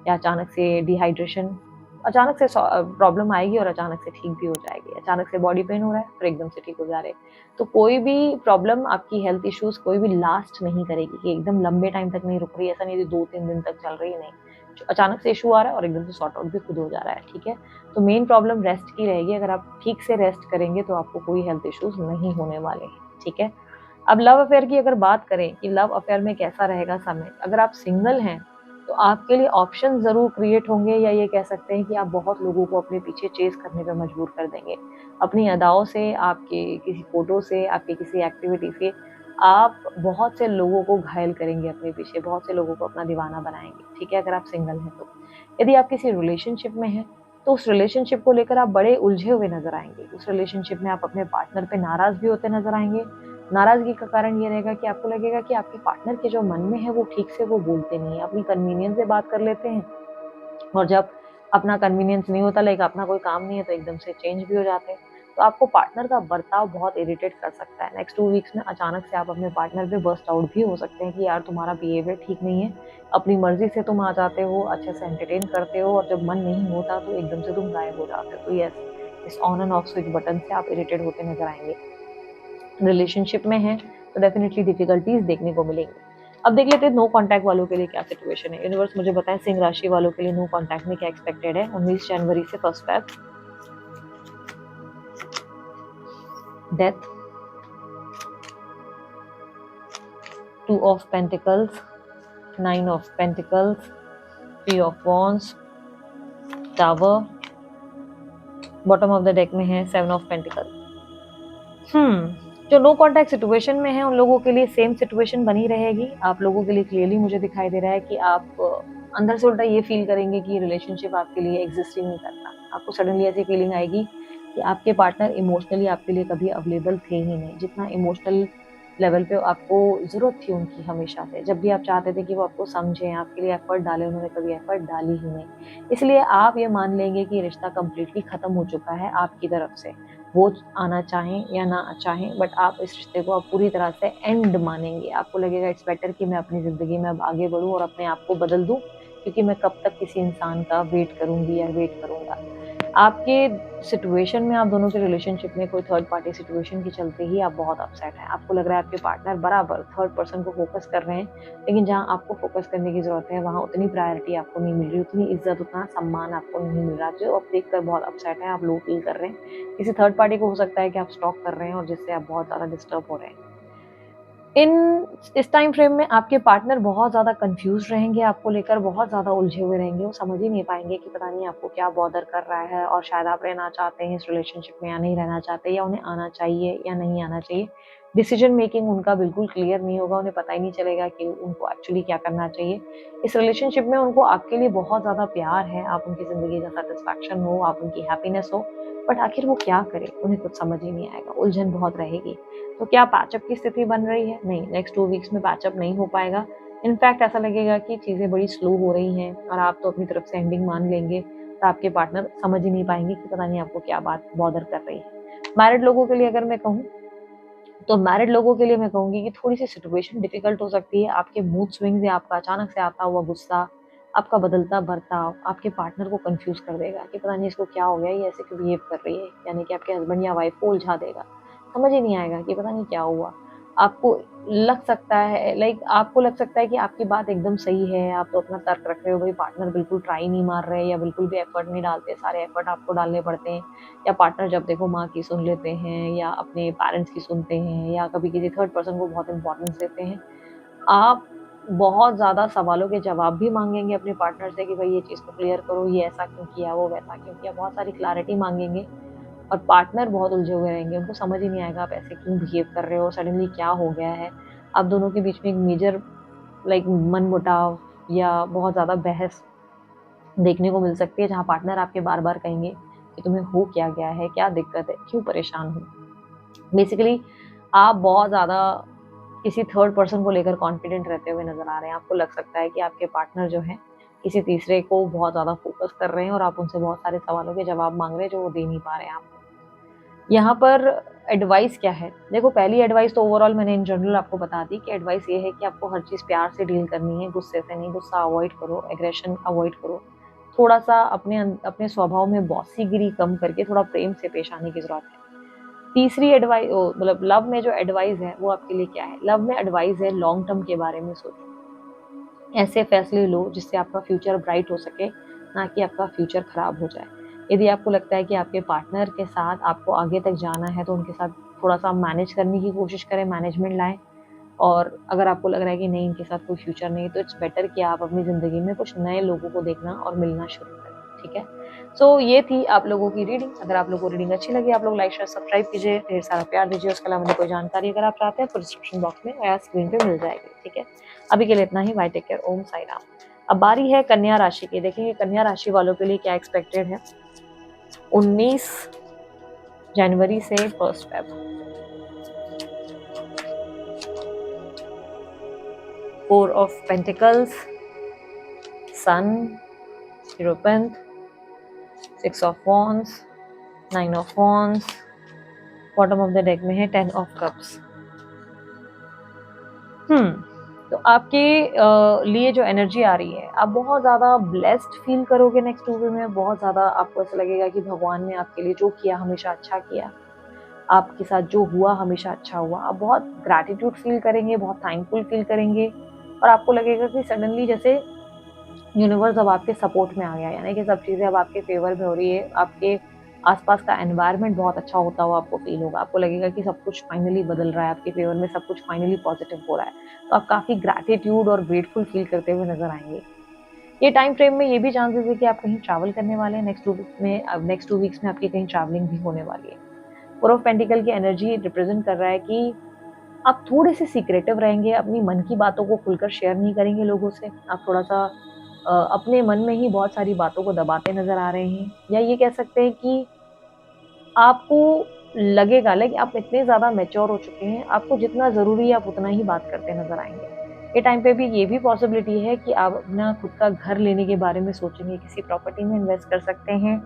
या अचानक से डिहाइड्रेशन, अचानक से प्रॉब्लम आएगी और अचानक से ठीक भी हो जाएगी। अचानक से बॉडी पेन हो रहा है, फिर एकदम से ठीक हो जा रहे हैं। तो कोई भी प्रॉब्लम, आपकी हेल्थ इश्यूज कोई भी लास्ट नहीं करेगी, कि एकदम लंबे टाइम तक नहीं रुक रही, ऐसा नहीं 2-3 दिन तक चल रही है, नहीं। अचानक से इशू आ रहा है और एकदम से सॉर्ट आउट भी खुद हो जा रहा है, ठीक है। तो मेन प्रॉब्लम रेस्ट की रहेगी। अगर आप ठीक से रेस्ट करेंगे तो आपको कोई हेल्थ इश्यूज नहीं होने वाले हैं, ठीक है। अब लव अफेयर की अगर बात करें कि लव अफेयर में कैसा रहेगा समय, अगर आप सिंगल हैं तो आपके लिए ऑप्शन जरूर क्रिएट होंगे, या ये कह सकते हैं कि आप बहुत लोगों को अपने पीछे चेस करने पर मजबूर कर देंगे। अपनी अदाओं से, आपके किसी फोटो से, आपके किसी एक्टिविटी से आप बहुत से लोगों को घायल करेंगे अपने पीछे, बहुत से लोगों को अपना दीवाना बनाएंगे, ठीक है, अगर आप सिंगल हैं तो। यदि आप किसी रिलेशनशिप में हैं तो उस रिलेशनशिप को लेकर आप बड़े उलझे हुए नजर आएंगे। उस रिलेशनशिप में आप अपने पार्टनर पे नाराज भी होते नजर आएंगे। नाराजगी का कारण ये रहेगा कि आपको लगेगा कि आपके पार्टनर के जो मन में है वो ठीक से वो बोलते नहीं है, अपनी कन्वीनियंस से बात कर लेते हैं, और जब अपना कन्वीनियंस नहीं होता, लाइक अपना कोई काम नहीं है, तो एकदम से चेंज भी हो जाते हैं। तो आपको पार्टनर का बर्ताव बहुत इरिटेट कर सकता है। नेक्स्ट 2 वीक्स में अचानक से आप अपने पार्टनर पे बर्स्ट आउट भी हो सकते हैं कि यार तुम्हारा बिहेवियर ठीक नहीं है, अपनी मर्जी से तुम आ जाते हो, अच्छे से एंटरटेन करते हो, और जब मन नहीं होता तो एकदम से तुम गायब हो जाते हो। तो यस, इस on end off switch button से आप इरिटेट होते नजर आएंगे। रिलेशनशिप में है तो डेफिनेटली डिफिकल्टीज देखने को मिलेंगी। अब देख लेते हैं नो कांटेक्ट वालों के लिए क्या सिचुएशन है। यूनिवर्स मुझे बताएं सिंह राशि वालों के लिए नो कांटेक्ट में क्या एक्सपेक्टेड है 19 जनवरी से 1 Feb. Death, 2 of pentacles, 9 of pentacles, 3 of wands, tower, bottom of the deck में है 7 ऑफ पेंटिकल। जो नो कांटेक्ट सिचुएशन में है उन लोगों के लिए सेम सिचुएशन बनी रहेगी। आप लोगों के लिए क्लियरली मुझे दिखाई दे रहा है कि आप अंदर से उल्टा ये फील करेंगे कि रिलेशनशिप आपके लिए एग्जिस्ट ही नहीं करता। आपको सडनली ऐसी फीलिंग आएगी कि आपके पार्टनर इमोशनली आपके लिए कभी अवेलेबल थे ही नहीं, जितना इमोशनल लेवल पे आपको जरूरत थी उनकी हमेशा से। जब भी आप चाहते थे कि वो आपको समझें, आपके लिए एफर्ट डालें, उन्होंने कभी एफर्ट डाली ही नहीं। इसलिए आप ये मान लेंगे कि रिश्ता कंप्लीटली खत्म हो चुका है आपकी तरफ से। वो आना चाहें या ना चाहें, बट आप इस रिश्ते को आप पूरी तरह से एंड मानेंगे। आपको लगेगा इट्स बेटर कि मैं अपनी ज़िंदगी में अब आगे बढ़ूं और अपने आप को बदल दूं, क्योंकि मैं कब तक किसी इंसान का वेट करूंगी या वेट करूंगा। आपके सिचुएशन में, आप दोनों के रिलेशनशिप में कोई थर्ड पार्टी सिचुएशन के चलते ही आप बहुत अपसेट हैं। आपको लग रहा है आपके पार्टनर बराबर थर्ड पर्सन को फोकस कर रहे हैं, लेकिन जहां आपको फोकस करने की जरूरत है वहां उतनी प्रायोरिटी आपको नहीं मिल रही, उतनी इज्जत, उतना सम्मान आपको नहीं मिल रहा, जो आप देखकर बहुत अपसेट है, आप लो फील कर रहे हैं। किसी थर्ड पार्टी को हो सकता है कि आप स्टॉक कर रहे हैं और जिससे आप बहुत ज़्यादा डिस्टर्ब हो रहे हैं। इस टाइम फ्रेम में आपके पार्टनर बहुत ज़्यादा कंफ्यूज रहेंगे, आपको लेकर बहुत ज़्यादा उलझे हुए रहेंगे। वो समझ ही नहीं पाएंगे कि पता नहीं आपको क्या बॉदर कर रहा है, और शायद आप रहना चाहते हैं इस रिलेशनशिप में या नहीं रहना चाहते, या उन्हें आना चाहिए या नहीं आना चाहिए। डिसीजन मेकिंग उनका बिल्कुल क्लियर नहीं होगा, उन्हें पता ही नहीं चलेगा कि उनको एक्चुअली क्या करना चाहिए। इस रिलेशनशिप में उनको आपके लिए बहुत ज़्यादा प्यार है, आप उनकी ज़िंदगी का सेटिस्फैक्शन हो, आप उनकी हैप्पीनेस हो, बट आखिर वो क्या करें उन्हें कुछ समझ ही नहीं आएगा, उलझन बहुत रहेगी। तो क्या पैचअप की स्थिति बन रही है? नहीं, नेक्स्ट 2 वीक्स में पैचअप नहीं हो पाएगा। इनफैक्ट ऐसा लगेगा कि चीज़ें बड़ी स्लो हो रही हैं और आप तो अपनी तरफ से एंडिंग मान लेंगे, तो आपके पार्टनर समझ ही नहीं पाएंगे कि पता नहीं आपको क्या बात बॉदर कर रही है। मैरिड लोगों के लिए अगर मैं कहूँ, तो मैरिड लोगों के लिए मैं कहूँगी कि थोड़ी सी सिचुएशन डिफिकल्ट हो सकती है। आपके मूड स्विंग्स या आपका अचानक से आता हुआ गुस्सा, आपका बदलता बर्ताव आपके पार्टनर को कंफ्यूज कर देगा कि पता नहीं इसको क्या हो गया, ये ऐसे क्यों बिहेव कर रही है, यानी कि आपके हस्बैंड या वाइफ को उलझा देगा। समझ ही नहीं आएगा कि पता नहीं क्या हुआ। आपको लग सकता है, आपको लग सकता है कि आपकी बात एकदम सही है, आप तो अपना तर्क रख रहे हो, भाई पार्टनर बिल्कुल ट्राई नहीं मार रहे या बिल्कुल भी एफर्ट नहीं डालते, सारे एफर्ट आपको डालने पड़ते हैं। या पार्टनर जब देखो माँ की सुन लेते हैं या अपने पेरेंट्स की सुनते हैं या कभी किसी थर्ड पर्सन को बहुत इंपॉर्टेंस देते हैं। आप बहुत ज़्यादा सवालों के जवाब भी मांगेंगे अपने पार्टनर से कि भाई ये चीज़ को क्लियर करो, ये ऐसा क्यों किया, वो वैसा क्यों किया, बहुत सारी क्लैरिटी मांगेंगे। और पार्टनर बहुत उलझे हुए रहेंगे, उनको समझ ही नहीं आएगा आप ऐसे क्यों बिहेव कर रहे हो, सडनली क्या हो गया है। आप दोनों के बीच में एक मेजर मनमुटाव या बहुत ज़्यादा बहस देखने को मिल सकती है, जहाँ पार्टनर आपके बार बार कहेंगे कि तुम्हें हो क्या गया है, क्या दिक्कत है, क्यों परेशान हो। बेसिकली आप बहुत ज़्यादा किसी थर्ड पर्सन को लेकर कॉन्फिडेंट रहते हुए नजर आ रहे हैं। आपको लग सकता है कि आपके पार्टनर जो है किसी तीसरे को बहुत ज़्यादा फोकस कर रहे हैं और आप उनसे बहुत सारे सवालों के जवाब मांग रहे हैं जो वो दे नहीं पा रहे हैं आपको। यहाँ पर एडवाइस क्या है? देखो, पहली एडवाइस तो ओवरऑल मैंने इन जनरल आपको बता दी कि एडवाइस ये है कि आपको हर चीज़ प्यार से डील करनी है, गुस्से से नहीं। गुस्सा अवॉइड करो, एग्रेशन अवॉइड करो। थोड़ा-सा अपने स्वभाव में बॉसीगिरी कम करके थोड़ा प्रेम से पेश आने की ज़रूरत है। तीसरी लव में जो एडवाइस है वो आपके लिए क्या है? लव में एडवाइस है लॉन्ग टर्म के बारे में सोचो। ऐसे फैसले लो जिससे आपका फ्यूचर ब्राइट हो सके, ना कि आपका फ्यूचर खराब हो जाए। यदि आपको लगता है कि आपके पार्टनर के साथ आपको आगे तक जाना है तो उनके साथ थोड़ा-सा मैनेज करने की कोशिश करें, मैनेजमेंट लाएँ। और अगर आपको लग रहा है कि नहीं, इनके साथ कोई फ्यूचर नहीं, तो इट्स बेटर कि आप अपनी ज़िंदगी में कुछ नए लोगों को देखना और मिलना शुरू करें, ठीक है? सो ये थी आप लोगों की रीडिंग। अगर आप लोगों को रीडिंग अच्छी लगी, आप लोग लाइक शेयर सब्सक्राइब कीजिए, ढेर सारा प्यार दीजिए। उसके अलावा मुझे कोई जानकारी अगर आप चाहते हैं तो डिस्क्रिप्शन बॉक्स में या स्क्रीन पे मिल जाएगी, ठीक है। अभी के लिए इतना ही। बाय, टेक केयर, ओम साई राम। अब बारी है कन्या राशि की। देखेंगे कन्या राशि वालों के लिए क्या एक्सपेक्टेड है 19 जनवरी से 1 फेब। 4 ऑफ पेंटिकल्स, सन, यूरोपेंट, 6 of wands, 9 of wands, bottom of the deck में है 10 ऑफ कप्स। तो आपके लिए जो एनर्जी आ रही है, आप बहुत ज़्यादा ब्लेस्ड फील करोगे नेक्स्ट 2 वीक में। बहुत ज़्यादा आपको ऐसा लगेगा कि भगवान ने आपके लिए जो किया हमेशा अच्छा किया, आपके साथ जो हुआ हमेशा अच्छा हुआ। आप बहुत ग्रैटिट्यूड फील करेंगे, बहुत थैंकफुल फील करेंगे, और आपको लगेगा कि सडनली जैसे यूनिवर्स अब आपके सपोर्ट में आ गया, यानी कि सब चीज़ें अब आपके फेवर में हो रही है। आपके आसपास का एनवायरनमेंट बहुत अच्छा होता हुआ आपको फील होगा। आपको लगेगा कि सब कुछ फाइनली बदल रहा है आपके फेवर में, सब कुछ फाइनली पॉजिटिव हो रहा है। तो आप काफ़ी ग्रैटिट्यूड और ग्रेटफुल फील करते हुए नजर आएंगे। ये टाइम फ्रेम में ये भी चांसेस है कि आप कहीं ट्रैवल करने वाले हैं नेक्स्ट 2 वीक्स में। अब नेक्स्ट 2 वीक्स में आपकी कहीं ट्रैवलिंग भी होने वाली है। फोर ऑफ पेंटिकल की एनर्जी रिप्रेजेंट कर रहा है कि आप थोड़े से सीक्रेटिव रहेंगे, अपनी मन की बातों को खुलकर शेयर नहीं करेंगे लोगों से। आप थोड़ा सा अपने मन में ही बहुत सारी बातों को दबाते नजर आ रहे हैं, या ये कह सकते हैं कि आपको लगेगा लाइक आप इतने ज़्यादा मैच्योर हो चुके हैं, आपको जितना ज़रूरी है आप उतना ही बात करते नज़र आएँगे। ये टाइम पे भी ये भी पॉसिबिलिटी है कि आप अपना खुद का घर लेने के बारे में सोचेंगे, किसी प्रॉपर्टी में इन्वेस्ट कर सकते हैं,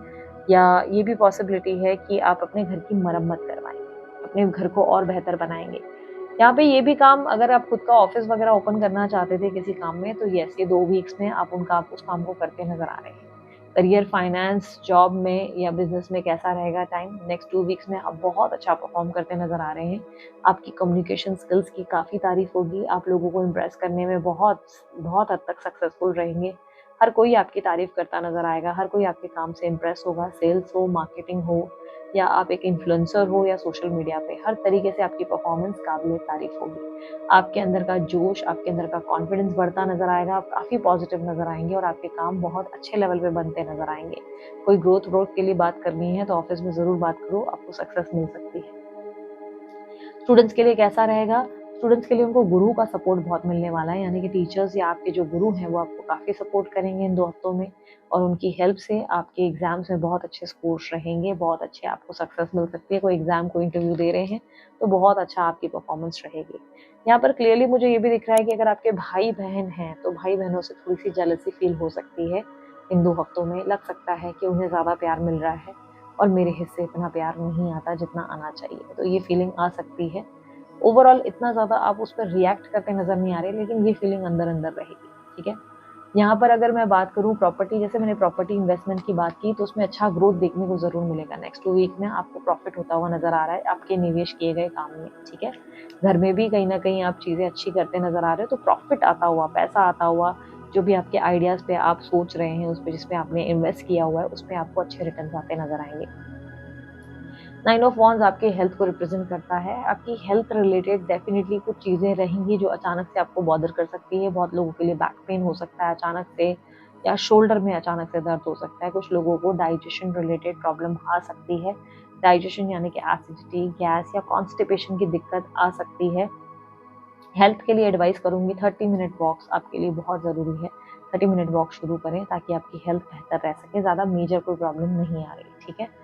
या ये भी पॉसिबिलिटी है कि आप अपने घर की मरम्मत करवाएँगे, अपने घर को और बेहतर बनाएँगे। यहाँ पे ये भी काम, अगर आप खुद का ऑफिस वगैरह ओपन करना चाहते थे किसी काम में, तो यस, ये 2 वीक्स में आप उस काम को करते नज़र आ रहे हैं। करियर, फाइनेंस, जॉब में या बिज़नेस में कैसा रहेगा टाइम? नेक्स्ट 2 वीक्स में आप बहुत अच्छा परफ़ॉर्म करते नज़र आ रहे हैं। आपकी कम्युनिकेशन स्किल्स की काफ़ी तारीफ़ होगी। आप लोगों को इम्प्रेस करने में बहुत बहुत हद तक सक्सेसफुल रहेंगे। हर कोई आपकी तारीफ़ करता नज़र आएगा, हर कोई आपके काम से इम्प्रेस होगा। सेल्स हो, मार्केटिंग हो, या आप एक इन्फ्लुएंसर हो, या सोशल मीडिया पे, हर तरीके से आपकी परफ़ॉर्मेंस काबिल तारीफ़ होगी। आपके अंदर का जोश, आपके अंदर का कॉन्फिडेंस बढ़ता नज़र आएगा। आप काफ़ी पॉजिटिव नज़र आएँगे और आपके काम बहुत अच्छे लेवल पे बनते नज़र आएँगे। कोई ग्रोथ व्रोथ के लिए बात करनी है तो ऑफिस में ज़रूर बात करो, आपको सक्सेस मिल सकती है। स्टूडेंट्स के लिए कैसा रहेगा? स्टूडेंट्स के लिए उनको गुरु का सपोर्ट बहुत मिलने वाला है, यानी कि टीचर्स या आपके जो गुरु हैं वो आपको काफ़ी सपोर्ट करेंगे इन 2 हफ्तों में, और उनकी हेल्प से आपके एग्जाम्स में बहुत अच्छे स्कोर्स रहेंगे, बहुत अच्छे आपको सक्सेस मिल सकती है। कोई एग्जाम, कोई इंटरव्यू दे रहे हैं तो बहुत अच्छा आपकी परफॉर्मेंस रहेगी। यहाँ पर क्लियरली मुझे ये भी दिख रहा है कि अगर आपके भाई बहन हैं तो भाई बहनों से थोड़ी सी जेलसी फील हो सकती है इन 2 हफ्तों में। लग सकता है कि उन्हें ज़्यादा प्यार मिल रहा है और मेरे हिस्से इतना प्यार नहीं आता जितना आना चाहिए, तो ये फीलिंग आ सकती है। ओवरऑल इतना ज़्यादा आप उस पर रिएक्ट करते नज़र नहीं आ रहे, लेकिन ये फीलिंग अंदर अंदर रहेगी, ठीक है। यहाँ पर अगर मैं बात करूँ प्रॉपर्टी, जैसे मैंने प्रॉपर्टी इन्वेस्टमेंट की बात की, तो उसमें अच्छा ग्रोथ देखने को ज़रूर मिलेगा। नेक्स्ट 2 वीक में आपको प्रॉफिट होता हुआ नज़र आ रहा है आपके निवेश किए गए काम में, ठीक है। घर में भी कहीं ना कहीं आप चीज़ें अच्छी करते नज़र आ रहे हो, तो प्रॉफिट आता हुआ, पैसा आता हुआ, जो भी आपके आइडियाज़ पे आप सोच रहे हैं, उस पर जिसमें आपने इन्वेस्ट किया हुआ है, उसमें आपको अच्छे रिटर्न आते नजर आएंगे। 9 ऑफ वॉन्ड्स आपके हेल्थ को रिप्रेजेंट करता है। आपकी हेल्थ रिलेटेड डेफिनेटली कुछ चीज़ें रहेंगी जो अचानक से आपको बॉदर कर सकती है। बहुत लोगों के लिए बैक पेन हो सकता है अचानक से, या शोल्डर में अचानक से दर्द हो सकता है। कुछ लोगों को डाइजेशन रिलेटेड प्रॉब्लम आ सकती है। डाइजेशन यानी कि एसिडिटी, गैस या कॉन्स्टिपेशन की दिक्कत आ सकती है। हेल्थ के लिए एडवाइस करूंगी 30 मिनट वॉक्स आपके लिए बहुत ज़रूरी है। 30 मिनट वॉक शुरू करें ताकि आपकी हेल्थ बेहतर रह सके। ज़्यादा मेजर कोई प्रॉब्लम नहीं आ रही, ठीक है।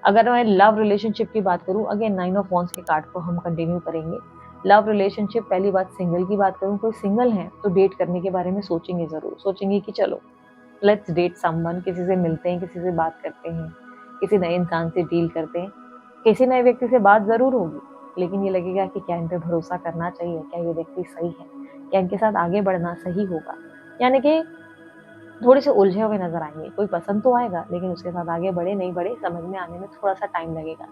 अगर मैं लव रिलेशनशिप की बात करूं, अगेन 9 ऑफ वॉन्ड्स के कार्ड को हम कंटिन्यू करेंगे। लव रिलेशनशिप, पहली बात सिंगल की बात करूं, कोई सिंगल है तो डेट करने के बारे में सोचेंगे ज़रूर। सोचेंगे कि चलो लेट्स डेट समवन, किसी से मिलते हैं, किसी से बात करते हैं, किसी नए इंसान से डील करते हैं। किसी नए व्यक्ति से बात ज़रूर होगी, लेकिन ये लगेगा कि क्या इन पे भरोसा करना चाहिए, क्या ये व्यक्ति सही है, क्या इनके साथ आगे बढ़ना सही होगा। यानी कि थोड़े से उलझे हुए नज़र आएँगे। कोई पसंद तो आएगा, लेकिन उसके साथ आगे बढ़े नहीं बढ़े समझ में आने में थोड़ा-सा टाइम लगेगा।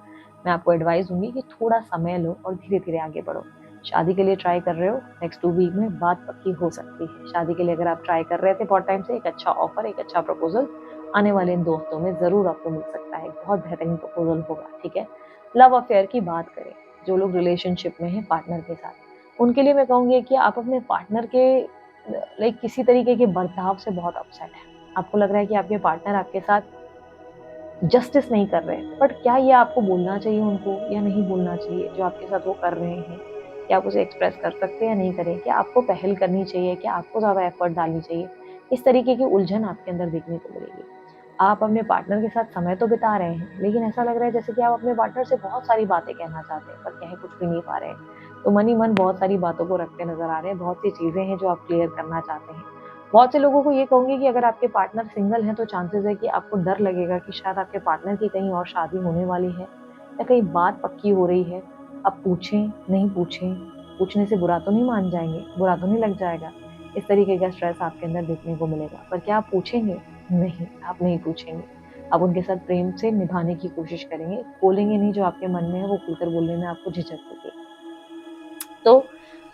मैं आपको एडवाइस दूँगी कि थोड़ा समय लो और धीरे-धीरे आगे बढ़ो। शादी के लिए ट्राई कर रहे हो, नेक्स्ट 2 वीक में बात पक्की हो सकती है। शादी के लिए अगर आप ट्राई कर रहे थे बहुत टाइम से, एक अच्छा ऑफर, एक अच्छा प्रपोज़ल आने वाले इन 2 हफ्तों में ज़रूर आपको मिल सकता है। बहुत बेहतरीन प्रपोज़ल होगा, ठीक है। लव अफेयर की बात करें, जो लोग रिलेशनशिप में हैं पार्टनर के साथ, उनके लिए मैं कहूँगी कि आप अपने पार्टनर के किसी तरीके के बर्ताव से बहुत अपसेट है। आपको लग रहा है कि आपके पार्टनर आपके साथ जस्टिस नहीं कर रहे हैं। बट क्या ये आपको बोलना चाहिए उनको या नहीं बोलना चाहिए जो आपके साथ वो कर रहे हैं? क्या आप उसे एक्सप्रेस कर सकते हैं या नहीं करें? क्या आपको पहल करनी चाहिए? क्या आपको ज़्यादा एफर्ट डालनी चाहिए? इस तरीके की उलझन आपके अंदर देखने को मिलेगी। आप अपने पार्टनर के साथ समय तो बिता रहे हैं, लेकिन ऐसा लग रहा है जैसे कि आप अपने पार्टनर से बहुत सारी बातें कहना चाहते हैं, पर कह कुछ भी नहीं पा रहे हैं। तो मन ही मन बहुत सारी बातों को रखते नज़र आ रहे हैं, बहुत सी चीज़ें हैं जो आप क्लियर करना चाहते हैं। बहुत से लोगों को ये कहूँगी कि अगर आपके पार्टनर सिंगल हैं, तो चांसेस है कि आपको डर लगेगा कि शायद आपके पार्टनर की कहीं और शादी होने वाली है या कहीं बात पक्की हो रही है। अब पूछें, नहीं पूछें, पूछने से बुरा तो नहीं मान जाएँगे, बुरा तो नहीं लग जाएगा। इस तरीके का स्ट्रेस आपके अंदर देखने को मिलेगा। पर क्या आप पूछेंगे? नहीं, आप नहीं पूछेंगे। आप उनके साथ प्रेम से निभाने की कोशिश करेंगे, बोलेंगे नहीं जो आपके मन में है, वो खुलकर बोलने में आपको झिझक होगी। तो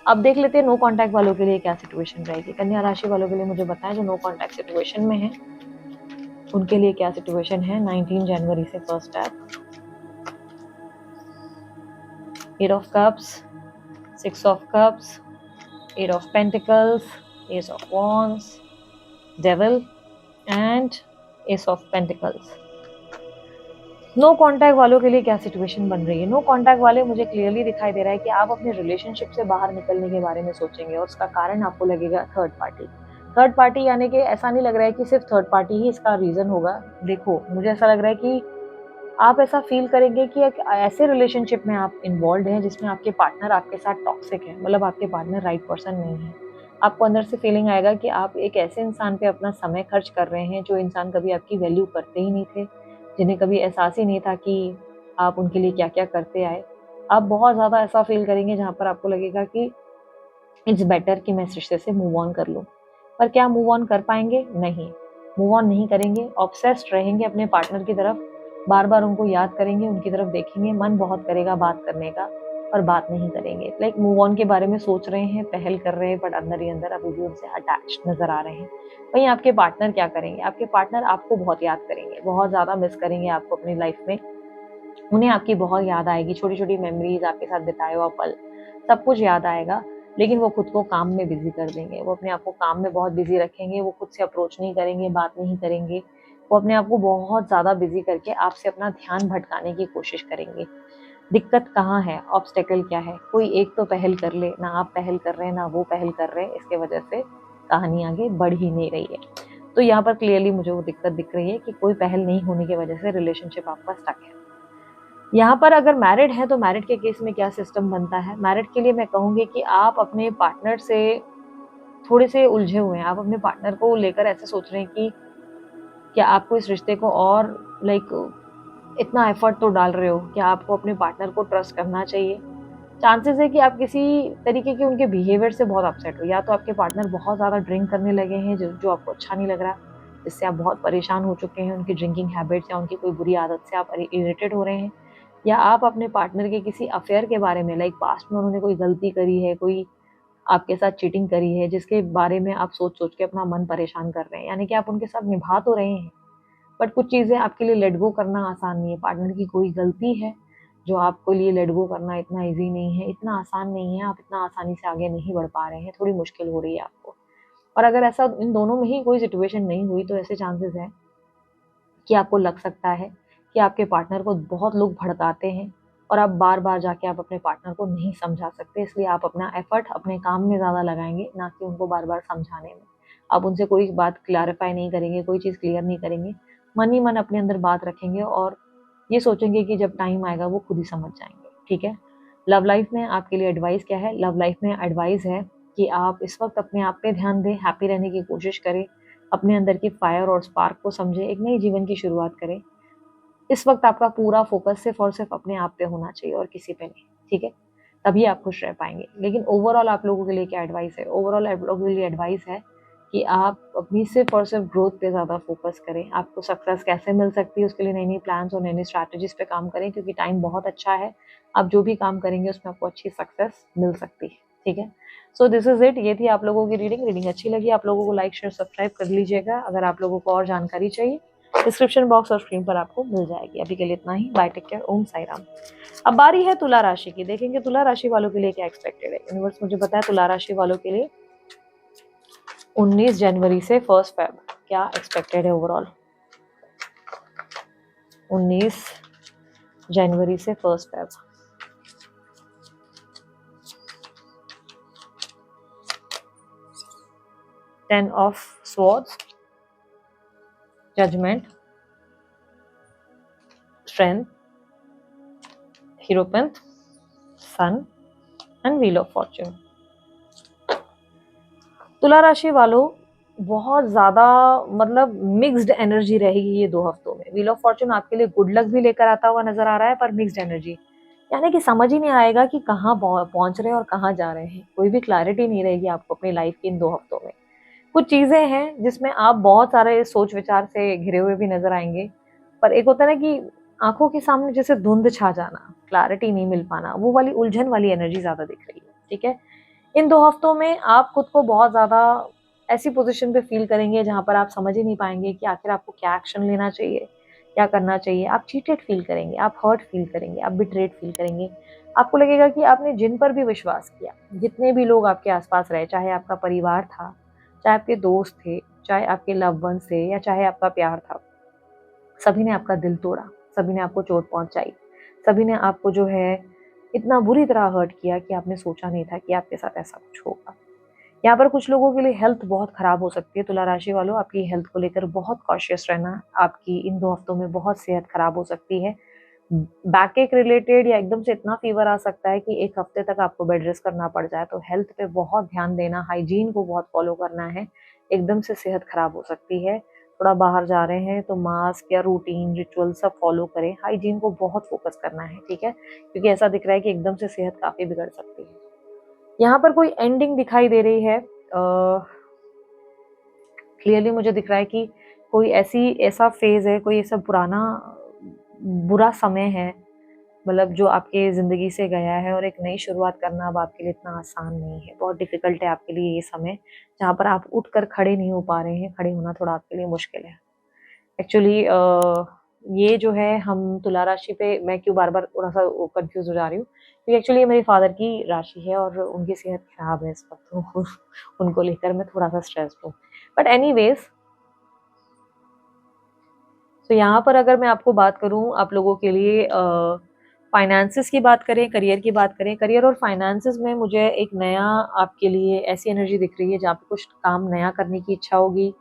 अब देख लेते हैं नो कॉन्टैक्ट वालों के लिए क्या सिचुएशन रहेगी। कन्या राशि वालों के लिए मुझे बताएं जो नो कॉन्टैक्ट सिचुएशन में है, उनके लिए क्या सिचुएशन है 19 जनवरी से first step. Eight of cups, 6 of cups, 8 of pentacles, ace of wands, devil and ace of pentacles. No contact वालों के लिए क्या सिचुएशन बन रही है? नो कॉन्टैक्ट वाले मुझे क्लियरली दिखाई दे रहा है कि आप अपने रिलेशनशिप से बाहर निकलने के बारे में सोचेंगे और उसका कारण आपको लगेगा थर्ड पार्टी। थर्ड पार्टी यानी कि ऐसा नहीं लग रहा है कि सिर्फ थर्ड पार्टी ही इसका रीजन होगा। देखो, मुझे ऐसा लग रहा है कि आप ऐसा फील करेंगे कि एक ऐसे रिलेशनशिप में आप इन्वॉल्व हैं जिसमें आपके पार्टनर आपके साथ टॉक्सिक है, मतलब आपके पार्टनर राइट पर्सन नहीं है। आपको अंदर से फीलिंग आएगा कि आप एक ऐसे इंसान पे अपना समय खर्च कर रहे हैं जो इंसान कभी आपकी वैल्यू करते ही नहीं थे, जिन्हें कभी एहसास ही नहीं था कि आप उनके लिए क्या क्या करते आए। आप बहुत ज़्यादा ऐसा फील करेंगे जहाँ पर आपको लगेगा कि इट्स बेटर कि मैं इस रिश्ते से मूव ऑन कर लूँ। पर क्या मूव ऑन कर पाएंगे? नहीं, मूव ऑन नहीं करेंगे, ऑब्सेस्ड रहेंगे अपने पार्टनर की तरफ, बार बार उनको याद करेंगे, उनकी तरफ देखेंगे, मन बहुत करेगा बात करने का, पर बात नहीं करेंगे। लाइक मूव ऑन के बारे में सोच रहे हैं, पहल कर रहे हैं, बट अंदर ही अंदर अभी भी उनसे अटैच नजर आ रहे हैं। वहीं आपके पार्टनर क्या करेंगे? आपके पार्टनर आपको बहुत याद करेंगे, बहुत ज़्यादा मिस करेंगे आपको अपनी लाइफ में। उन्हें आपकी बहुत याद आएगी, छोटी छोटी मेमोरीज, आपके साथ बिताए हुआ पल, सब कुछ याद आएगा। लेकिन वो खुद को काम में बिजी कर देंगे, वो अपने आप को काम में बहुत बिजी रखेंगे, वो खुद से अप्रोच नहीं करेंगे, बात नहीं करेंगे। वो अपने आप को बहुत ज़्यादा बिजी करके आपसे अपना ध्यान भटकाने की कोशिश करेंगे। दिक्कत कहाँ है? ऑब्स्टेकल क्या है? कोई एक तो पहल कर ले, ना आप पहल कर रहे हैं ना वो पहल कर रहे हैं, इसके वजह से कहानी आगे बढ़ ही नहीं रही है। तो यहाँ पर क्लियरली मुझे वो दिक्कत दिख रही है कि कोई पहल नहीं होने की वजह से रिलेशनशिप आपका स्टक है। यहाँ पर अगर मैरिड है तो मैरिड के केस में क्या सिस्टम बनता है? मैरिड के लिए मैं कहूँगी कि आप अपने पार्टनर से थोड़े से उलझे हुए हैं। आप अपने पार्टनर को लेकर ऐसे सोच रहे हैं कि क्या आपको इस रिश्ते को और लाइक इतना एफर्ट तो डाल रहे हो, क्या आपको अपने पार्टनर को ट्रस्ट करना चाहिए? चांसेस है कि आप किसी तरीके के उनके बिहेवियर से बहुत अपसेट हो, या तो आपके पार्टनर बहुत ज़्यादा ड्रिंक करने लगे हैं जो आपको अच्छा नहीं लग रहा, जिससे आप बहुत परेशान हो चुके हैं, उनकी ड्रिंकिंग हैबिट्स या उनकी कोई बुरी आदत से आप इरिटेट हो रहे हैं, या आप अपने पार्टनर के किसी अफेयर के बारे में, लाइक पास्ट में उन्होंने कोई गलती करी है, कोई आपके साथ चीटिंग करी है, जिसके बारे में आप सोच-सोच के अपना मन परेशान कर रहे हैं। यानी कि आप उनके साथ निभा तो रहे हैं, बट कुछ चीज़ें आपके लिए लेट गो करना आसान नहीं है। पार्टनर की कोई गलती है, जो आपके लिए लेट गो करना इतना ईज़ी नहीं है, इतना आसान नहीं है, आप इतना आसानी से आगे नहीं बढ़ पा रहे हैं, थोड़ी मुश्किल हो रही है आपको। और अगर ऐसा इन दोनों में ही कोई सिचुएशन नहीं हुई, तो ऐसे चांसेस हैं कि आपको लग सकता है कि आपके पार्टनर को बहुत लोग भड़काते हैं और आप बार-बार जाके आप अपने पार्टनर को नहीं समझा सकते, इसलिए आप अपना एफर्ट अपने काम में ज़्यादा लगाएँगे, ना कि उनको बार-बार समझाने में। आप उनसे कोई बात क्लैरिफ़ाई नहीं करेंगे, कोई चीज़ क्लियर नहीं करेंगे, मन ही मन अपने अंदर बात रखेंगे और ये सोचेंगे कि जब टाइम आएगा वो खुद ही समझ जाएँगे, ठीक है? लव लाइफ़ में आपके लिए एडवाइस क्या है? लव लाइफ़ में एडवाइस है कि आप इस वक़्त अपने आप पे ध्यान दें, हैप्पी रहने की कोशिश करें, अपने अंदर की फायर और स्पार्क को समझें, एक नए जीवन की शुरुआत करें। इस वक़्त आपका पूरा फ़ोकस सिर्फ़ और सिर्फ़ अपने आप पे होना चाहिए और किसी पे नहीं, ठीक है? तभी आप खुश रह पाएँगे। लेकिन ओवरऑल आप लोगों के लिए क्या एडवाइस है? ओवरऑल आप लोगों के लिए एडवाइस है कि आप अपनी सिर्फ़ और सिर्फ़ ग्रोथ पे ज़्यादा फ़ोकस करें। आपको सक्सेस कैसे मिल सकती है, उसके लिए नई-नई प्लान्स और नई-नई स्ट्रैटेजीज़ पे काम करें, क्योंकि टाइम बहुत अच्छा है। आप जो भी काम करेंगे उसमें आपको अच्छी सक्सेस मिल सकती है, ठीक है? सो दिस इज़ इट। ये थी आप लोगों की रीडिंग। रीडिंग अच्छी लगी आप लोगों को लाइक, शेयर, सब्सक्राइब कर लीजिएगा। अगर आप लोगों को और जानकारी चाहिए, डिस्क्रिप्शन बॉक्स और स्क्रीन पर आपको मिल जाएगी। अभी के लिए इतना ही। बाय, टेक केयर, ओम साई राम। अब बारी है तुला राशि की। देखेंगे तुला राशि वालों के लिए क्या एक्सपेक्टेड है। यूनिवर्स मुझे बताया तुला राशि वालों के लिए 19 जनवरी से 1 फेब क्या एक्सपेक्टेड है ओवरऑल। 19 जनवरी से 1 Feb. Ten of swords, judgement, strength, hierophant, sun and wheel of fortune. तुला राशि वालों बहुत ज्यादा मतलब मिक्स्ड एनर्जी रहेगी ये 2 हफ्तों में। व्हील ऑफ फॉर्च्यून आपके लिए गुड लक भी लेकर आता हुआ नजर आ रहा है, पर मिक्स्ड एनर्जी, यानी कि समझ ही नहीं आएगा कि कहाँ पहुंच रहे हैं और कहाँ जा रहे हैं। कोई भी क्लैरिटी नहीं रहेगी आपको अपनी लाइफ की इन 2 हफ्तों में। कुछ चीजें हैं जिसमें आप बहुत सारे सोच विचार से घिरे हुए भी नजर आएंगे, पर एक होता है ना कि आंखों के सामने जैसे धुंध छा जाना, क्लैरिटी नहीं मिल पाना, वो वाली उलझन वाली एनर्जी ज्यादा दिख रही है। ठीक है, इन 2 हफ्तों में आप खुद को बहुत ज्यादा ऐसी पोजीशन पे फील करेंगे जहां पर आप समझ ही नहीं पाएंगे कि आखिर आपको क्या एक्शन लेना चाहिए, क्या करना चाहिए। आप चीटेड फील करेंगे, आप हर्ट फील करेंगे, आप बिट्रेड फील करेंगे। आपको लगेगा कि आपने जिन पर भी विश्वास किया, जितने भी लोग आपके आसपास रहे, चाहे आपका परिवार था, चाहे आपके दोस्त थे, चाहे आपके लव वंस थे, या चाहे आपका प्यार था, सभी ने आपका दिल तोड़ा, सभी ने आपको चोट पहुंचाई, सभी ने आपको जो है इतना बुरी तरह हर्ट किया कि आपने सोचा नहीं था कि आपके साथ ऐसा कुछ होगा। यहाँ पर कुछ लोगों के लिए हेल्थ बहुत खराब हो सकती है। तुला राशि वालों, आपकी हेल्थ को लेकर बहुत कॉशियस रहना। आपकी इन 2 हफ्तों में बहुत सेहत खराब हो सकती है। बैक एक रिलेटेड या एकदम से इतना फीवर आ सकता है कि 1 हफ्ते तक आपको बेड रेस्ट करना पड़ जाए। तो हेल्थ पे बहुत ध्यान देना, हाइजीन को बहुत फॉलो करना है। एकदम से सेहत खराब हो सकती है। थोड़ा बाहर जा रहे हैं तो मास्क या रूटीन रिचुअल सब फॉलो करें। हाइजीन को बहुत फोकस करना है, ठीक है, क्योंकि ऐसा दिख रहा है कि एकदम से सेहत काफी बिगड़ सकती है। यहाँ पर कोई एंडिंग दिखाई दे रही है। क्लियरली मुझे दिख रहा है कि कोई ऐसा फेज है, कोई ऐसा पुराना बुरा समय है, मतलब जो आपके ज़िंदगी से गया है, और एक नई शुरुआत करना अब आपके लिए इतना आसान नहीं है। बहुत डिफ़िकल्ट है आपके लिए ये समय, जहाँ पर आप उठकर खड़े नहीं हो पा रहे हैं। खड़े होना थोड़ा आपके लिए मुश्किल है। एक्चुअली ये जो है, हम तुला राशि पे मैं क्यों बार-बार थोड़ा-सा कन्फ्यूज़ हो जा रही हूँ, क्योंकि एक्चुअली ये मेरे फादर की राशि है और उनकी सेहत खराब है इस वक़्त, तो उनको लेकर मैं थोड़ा-सा स्ट्रेस्ड हूँ। बट एनीवेज़, तो यहाँ पर अगर मैं आपको बात करूँ आप लोगों के लिए, फाइनेंसेस की बात करें, करियर की बात करें, करियर और फाइनेंसेस में मुझे एक नया आपके लिए ऐसी एनर्जी दिख रही है जहाँ पे कुछ काम नया करने की इच्छा होगी,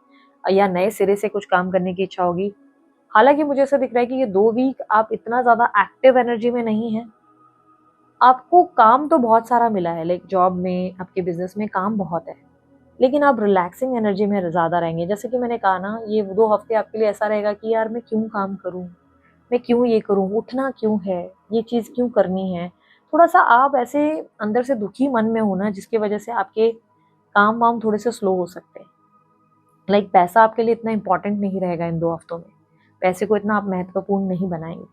या नए सिरे से कुछ काम करने की इच्छा होगी। हालाँकि मुझे ऐसा दिख रहा है कि ये 2 वीक आप इतना ज़्यादा एक्टिव एनर्जी में नहीं हैं। आपको काम तो बहुत सारा मिला है, लाइक जॉब में, आपके बिज़नेस में काम बहुत है। लेकिन आप रिलैक्सिंग एनर्जी में ज़्यादा रहेंगे। जैसे कि मैंने कहा ना, ये 2 हफ्ते आपके लिए ऐसा रहेगा कि यार मैं क्यों काम करूँ? मैं क्यों ये करूँ? उठना क्यों है? ये चीज़ क्यों करनी है? थोड़ा-सा आप ऐसे अंदर से दुखी मन में हो ना, जिसकी वजह से आपके काम-वाम थोड़े से स्लो हो सकते हैं। लाइक पैसा आपके लिए इतना इम्पोर्टेंट नहीं रहेगा इन 2 हफ्तों में। पैसे को इतना आप महत्वपूर्ण नहीं बनाएँगे।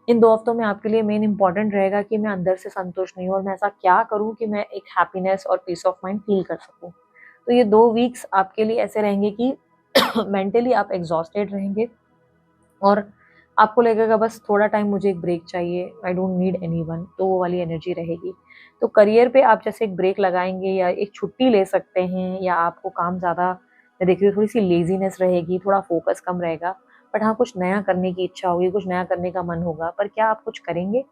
इन 2 हफ्तों में आपके लिए मेन इम्पोर्टेंट रहेगा कि मैं अंदर से संतुष्ट नहीं हूँ, और मैं ऐसा क्या करूँ कि मैं एक हैप्पीनेस और पीस ऑफ माइंड फ़ील कर सकूँ। तो ये 2 वीक्स आपके लिए ऐसे रहेंगे कि मेंटली आप एग्ज़ॉस्टेड रहेंगे, और आपको लगेगा बस थोड़ा टाइम मुझे एक ब्रेक चाहिए, आई डोंट नीड एनीवन, तो वो वाली एनर्जी रहेगी। तो करियर पे आप जैसे एक ब्रेक लगाएँगे या एक छुट्टी ले सकते हैं, या आपको काम ज़्यादा, मैं देख रही हूँ थोड़ी-सी लेज़ीनेस रहेगी, थोड़ा फ़ोकस कम रहेगा। बट हाँ, कुछ नया करने की इच्छा होगी, कुछ नया करने का मन होगा, पर क्या आप कुछ करेंगे?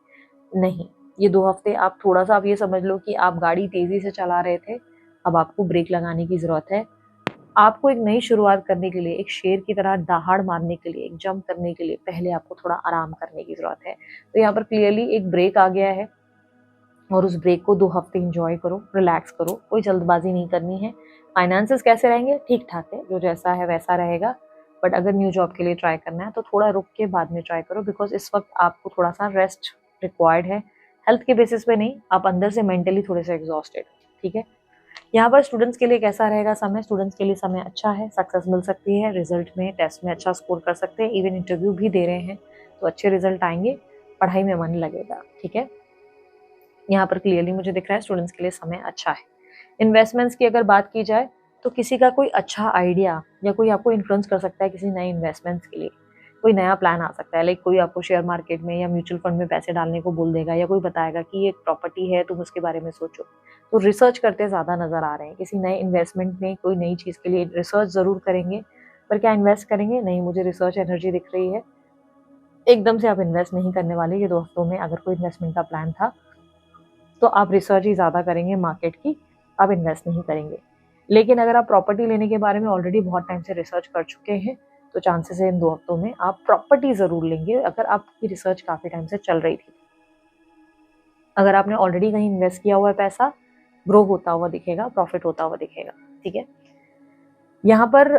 नहीं। ये 2 हफ्ते आप थोड़ा-सा, आप ये समझ लो कि आप गाड़ी तेज़ी से चला रहे थे, अब आपको ब्रेक लगाने की ज़रूरत है। आपको एक नई शुरुआत करने के लिए, एक शेर की तरह दहाड़ मारने के लिए, एक जंप करने के लिए पहले आपको थोड़ा आराम करने की ज़रूरत है। तो यहाँ पर क्लियरली एक ब्रेक आ गया है, और उस ब्रेक को 2 हफ्ते एन्जॉय करो, रिलैक्स करो, कोई जल्दबाज़ी नहीं करनी है। फाइनेंसेस कैसे रहेंगे? ठीक-ठाक है, जो जैसा है वैसा रहेगा। बट अगर न्यू जॉब के लिए ट्राई करना है तो थोड़ा रुक के बाद में ट्राई करो, बिकॉज़ इस वक़्त आपको थोड़ा-सा रेस्ट रिक्वायर्ड है। हेल्थ के बेसिस पे नहीं, आप अंदर से मेंटली थोड़े से एग्ज़ॉस्टेड, ठीक है? यहाँ पर स्टूडेंट्स के लिए कैसा रहेगा समय? स्टूडेंट्स के लिए समय अच्छा है, सक्सेस मिल सकती है, रिजल्ट में, टेस्ट में अच्छा स्कोर कर सकते हैं, इवन इंटरव्यू भी दे रहे हैं तो अच्छे रिजल्ट आएंगे, पढ़ाई में मन लगेगा, ठीक है। यहाँ पर क्लियरली मुझे दिख रहा है स्टूडेंट्स के लिए समय अच्छा है। इन्वेस्टमेंट्स की अगर बात की जाए तो किसी का कोई अच्छा आइडिया या कोई आपको इन्फ्लुएंस कर सकता है किसी नए इन्वेस्टमेंट्स के लिए। कोई नया प्लान आ सकता है, लाइक कोई आपको शेयर मार्केट में या म्यूचुअल फंड में पैसे डालने को बोल देगा, या कोई बताएगा कि ये एक प्रॉपर्टी है, तुम उसके बारे में सोचो। तो रिसर्च करते ज़्यादा नज़र आ रहे हैं। किसी नए इन्वेस्टमेंट में, कोई नई चीज़ के लिए रिसर्च ज़रूर करेंगे, पर क्या इन्वेस्ट करेंगे? नहीं, मुझे रिसर्च एनर्जी दिख रही है। एकदम से आप इन्वेस्ट नहीं करने वाले ये 2 हफ्तों में। अगर कोई इन्वेस्टमेंट का प्लान था तो आप रिसर्च ही ज़्यादा करेंगे मार्केट की, आप इन्वेस्ट नहीं करेंगे। लेकिन अगर आप प्रॉपर्टी लेने के बारे में ऑलरेडी बहुत टाइम से रिसर्च कर चुके हैं तो चांसेस है इन 2 हफ्तों में आप प्रॉपर्टी ज़रूर लेंगे, अगर आपकी रिसर्च काफ़ी टाइम से चल रही थी। अगर आपने ऑलरेडी कहीं इन्वेस्ट किया हुआ है पैसा, ग्रो होता हुआ दिखेगा, प्रॉफिट होता हुआ दिखेगा, ठीक है। यहाँ पर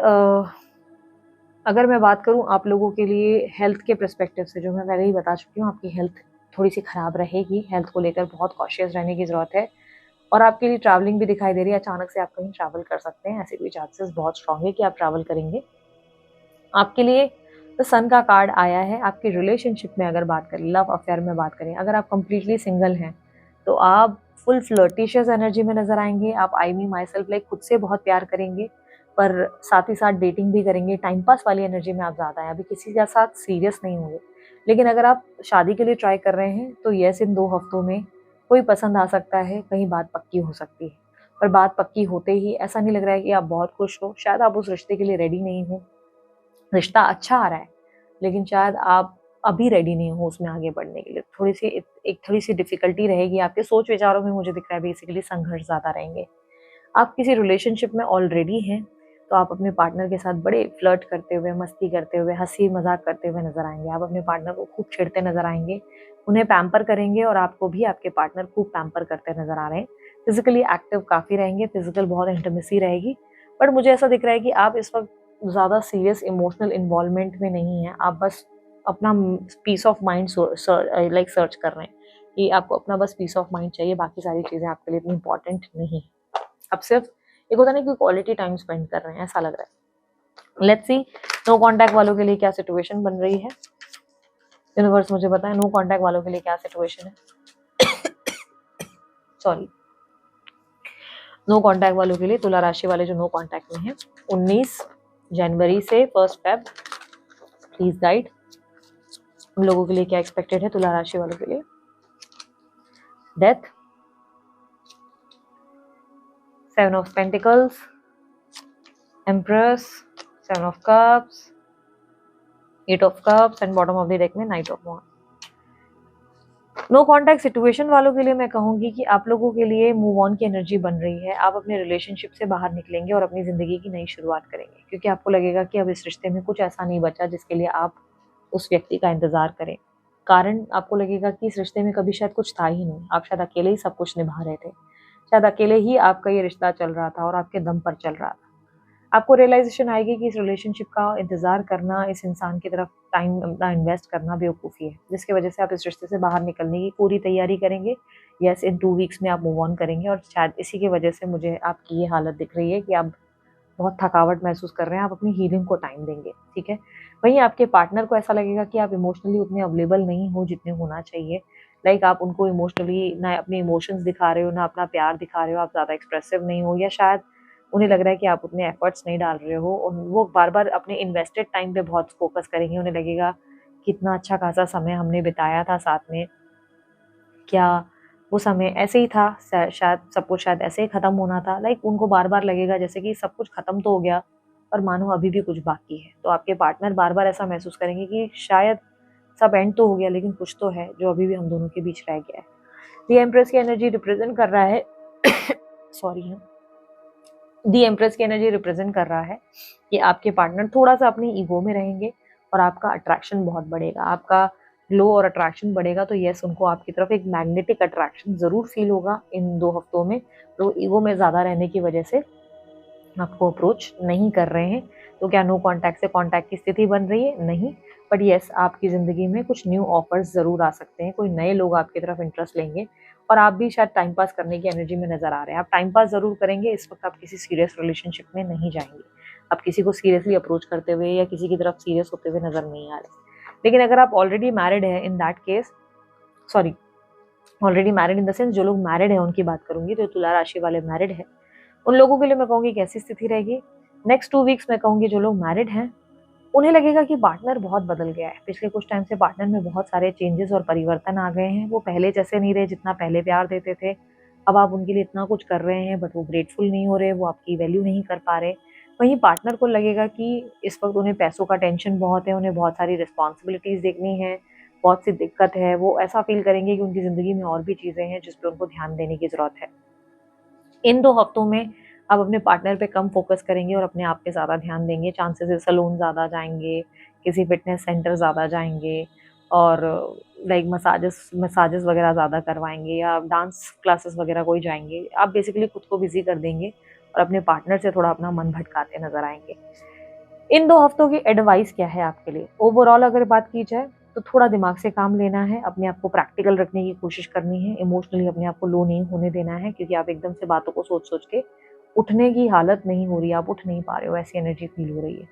अगर मैं बात करूँ आप लोगों के लिए हेल्थ के पर्सपेक्टिव से, जो मैं पहले ही बता चुकी हूँ, आपकी हेल्थ थोड़ी सी ख़राब रहेगी। हेल्थ को लेकर बहुत कॉशियस रहने की ज़रूरत है। और आपके लिए ट्रैवलिंग भी दिखाई दे रही है, अचानक से आप कहीं ट्रैवल कर सकते हैं, ऐसे कोई चांसेस बहुत स्ट्रॉन्ग है कि आप ट्रैवल करेंगे। आपके लिए द सन का कार्ड आया है। आपकी रिलेशनशिप में अगर बात करें, लव अफेयर में बात करें, अगर आप कंप्लीटली सिंगल हैं तो आप फुल फ्लर्टिशियस एनर्जी में नजर आएंगे। आप आई मी माई सेल्फ लाइक खुद से बहुत प्यार करेंगे, पर साथ ही साथ डेटिंग भी करेंगे। टाइम पास वाली एनर्जी में आप ज़्यादा हैं, अभी किसी के साथ सीरियस नहीं होंगे। लेकिन अगर आप शादी के लिए ट्राई कर रहे हैं तो यस, इन 2 हफ्तों में कोई पसंद आ सकता है, कहीं बात पक्की हो सकती है। पर बात पक्की होते ही ऐसा नहीं लग रहा है कि आप बहुत खुश हो, शायद आप उस रिश्ते के लिए रेडी नहीं हो। रिश्ता अच्छा आ रहा है लेकिन शायद आप अभी रेडी नहीं हो उसमें आगे बढ़ने के लिए। थोड़ी सी डिफिकल्टी रहेगी आपके सोच विचारों में, मुझे दिख रहा है बेसिकली संघर्ष ज़्यादा रहेंगे। आप किसी रिलेशनशिप में ऑलरेडी हैं तो आप अपने पार्टनर के साथ बड़े फ्लर्ट करते हुए, मस्ती करते हुए, हंसी मजाक करते हुए नजर आएंगे। आप अपने पार्टनर को खूब छेड़ते नजर आएंगे, उन्हें पैम्पर करेंगे और आपको भी आपके पार्टनर खूब पैम्पर करते नजर आ रहे हैं। फिजिकली एक्टिव काफ़ी रहेंगे, फिजिकल बहुत इंटीमेसी रहेगी। बट मुझे ऐसा दिख रहा है कि आप इस वक्त ज़्यादा सीरियस इमोशनल इन्वॉल्वमेंट में नहीं है। आप बस अपना peace of mind like search कर रहे हैं कि आपको अपना बस पीस ऑफ माइंड चाहिए, बाकी सारी चीज़ें आपके लिए इतनी इंपॉर्टेंट नहीं है। अब सिर्फ एक होता नहीं कि क्वालिटी टाइम स्पेंड कर रहे हैं, ऐसा लग रहा है। लेट्स सी नो कांटेक्ट वालों के लिए क्या सिचुएशन बन रही है। यूनिवर्स मुझे बताएं नो कांटेक्ट वालों के लिए क्या सिचुएशन है। सॉरी, नो कांटेक्ट वालों के लिए, तुला राशि वाले जो नो कांटेक्ट में हैं, 19 जनवरी से 1 फेब, प्लीज गाइड उन लोगों के लिए क्या एक्सपेक्टेड है तुला राशि वालों के लिए। Death, 7 of pentacles, empress, 7 of cups, 8 of cups and bottom of the deck में knight of wand. No contact situation वालों के लिए मैं कहूंगी कि आप लोगों के लिए मूव ऑन की एनर्जी बन रही है। आप अपने रिलेशनशिप से बाहर निकलेंगे और अपनी जिंदगी की नई शुरुआत करेंगे, क्योंकि आपको लगेगा कि अब इस रिश्ते में कुछ ऐसा नहीं बचा जिसके लिए आप उस व्यक्ति का इंतजार करें। कारण आपको लगेगा कि इस रिश्ते में कभी शायद कुछ था ही नहीं, आप शायद अकेले ही सब कुछ निभा रहे थे, शायद अकेले ही आपका ये रिश्ता चल रहा था और आपके दम पर चल रहा था। आपको रियलाइजेशन आएगी कि इस रिलेशनशिप का इंतजार करना, इस इंसान की तरफ टाइम अपना इन्वेस्ट करना बेवकूफ़ी है, जिसकी वजह से आप इस रिश्ते से बाहर निकलने की पूरी तैयारी करेंगे। यस, इन 2 वीक्स में आप मूव ऑन करेंगे और शायद इसी की वजह से मुझे आपकी ये हालत दिख रही है कि आप बहुत थकावट महसूस कर रहे हैं। आप अपनी हीलिंग को टाइम देंगे, ठीक है। वहीं आपके पार्टनर को ऐसा लगेगा कि आप इमोशनली उतने अवेलेबल नहीं हो जितने होना चाहिए। लाइक आप उनको इमोशनली ना अपने इमोशंस दिखा रहे हो, ना अपना प्यार दिखा रहे हो, आप ज़्यादा एक्सप्रेसिव नहीं हो, या शायद उन्हें लग रहा है कि आप उतने एफर्ट्स नहीं डाल रहे हो और वो बार बार अपने इन्वेस्टेड टाइम पे बहुत फोकस करेंगे। उन्हें लगेगा कितना अच्छा खासा समय हमने बिताया था साथ में, क्या वो समय ऐसे ही था, शायद सब कुछ शायद ऐसे ही ख़त्म होना था। लाइक उनको बार बार लगेगा जैसे कि सब कुछ ख़त्म तो हो गया पर मानो अभी भी कुछ बाकी है। तो आपके पार्टनर बार बार ऐसा महसूस करेंगे कि शायद सब एंड तो हो गया लेकिन कुछ तो है जो अभी भी हम दोनों के बीच रह गया है। दी एम्प्रेस की एनर्जी रिप्रेजेंट कर रहा है सॉरी है दी एम्प्रेस की एनर्जी रिप्रेजेंट कर रहा है कि आपके पार्टनर थोड़ा सा अपनी ईगो में रहेंगे और आपका अट्रैक्शन बहुत बढ़ेगा, आपका ग्लो और अट्रैक्शन बढ़ेगा। तो यस, उनको आपकी तरफ एक मैग्नेटिक अट्रैक्शन ज़रूर फील होगा इन 2 हफ्तों में। तो ईगो में ज़्यादा रहने की वजह से आपको अप्रोच नहीं कर रहे हैं। तो क्या नो कांटेक्ट से कांटेक्ट की स्थिति बन रही है? नहीं। बट यस, आपकी ज़िंदगी में कुछ न्यू ऑफर्स ज़रूर आ सकते हैं, कोई नए लोग आपकी तरफ इंटरेस्ट लेंगे और आप भी शायद टाइम पास करने की एनर्जी में नज़र आ रहे हैं। आप टाइम पास ज़रूर करेंगे, इस वक्त आप किसी सीरियस रिलेशनशिप में नहीं जाएंगे। आप किसी को सीरियसली अप्रोच करते हुए या किसी की तरफ सीरियस होते हुए नज़र नहीं आ रहे। लेकिन अगर आप ऑलरेडी मैरिड हैं, in that case sorry already married in the sense जो लोग मैरिड हैं उनकी बात करूंगी, तो तुला राशि वाले मैरिड हैं, उन लोगों के लिए मैं कहूँगी कैसी स्थिति रहेगी नेक्स्ट 2 वीक्स में। कहूँगी जो लोग मैरिड हैं उन्हें लगेगा कि पार्टनर बहुत बदल गया है। पिछले कुछ टाइम से पार्टनर में बहुत सारे चेंजेस और परिवर्तन आ गए हैं। वो पहले जैसे नहीं रहे, जितना पहले प्यार देते थे अब आप उनके लिए इतना कुछ कर रहे हैं बट वो ग्रेटफुल नहीं हो रहे, वो आपकी वैल्यू नहीं कर पा रहे। वहीं पार्टनर को लगेगा कि इस वक्त उन्हें पैसों का टेंशन बहुत है, उन्हें बहुत सारी रिस्पॉन्सिबिलिटीज़ देखनी है, बहुत सी दिक्कत है। वो ऐसा फील करेंगे कि उनकी ज़िंदगी में और भी चीज़ें हैं जिस पे उनको ध्यान देने की ज़रूरत है। इन 2 हफ्तों में आप अपने पार्टनर पे कम फ़ोकस करेंगे और अपने आप पे ज़्यादा ध्यान देंगे। चांसेस है सैलून ज़्यादा जाएँगे, किसी फ़िटनेस सेंटर ज़्यादा जाएँगे और लाइक मसाजेस वगैरह ज़्यादा करवाएँगे या डांस क्लासेस वगैरह कोई जाएँगे। आप बेसिकली खुद को बिज़ी कर देंगे और अपने पार्टनर से थोड़ा अपना मन भटकाते नज़र आएँगे। इन 2 हफ्तों की एडवाइस क्या है आपके लिए? ओवरऑल अगर बात की जाए तो थोड़ा दिमाग से काम लेना है, अपने आप को प्रैक्टिकल रखने की कोशिश करनी है, इमोशनली अपने आप को लो नहीं होने देना है क्योंकि आप एकदम से बातों को सोच-सोच के उठने की हालत नहीं हो रही है, आप उठ नहीं पा रहे हो, ऐसी एनर्जी फ़ील हो रही है।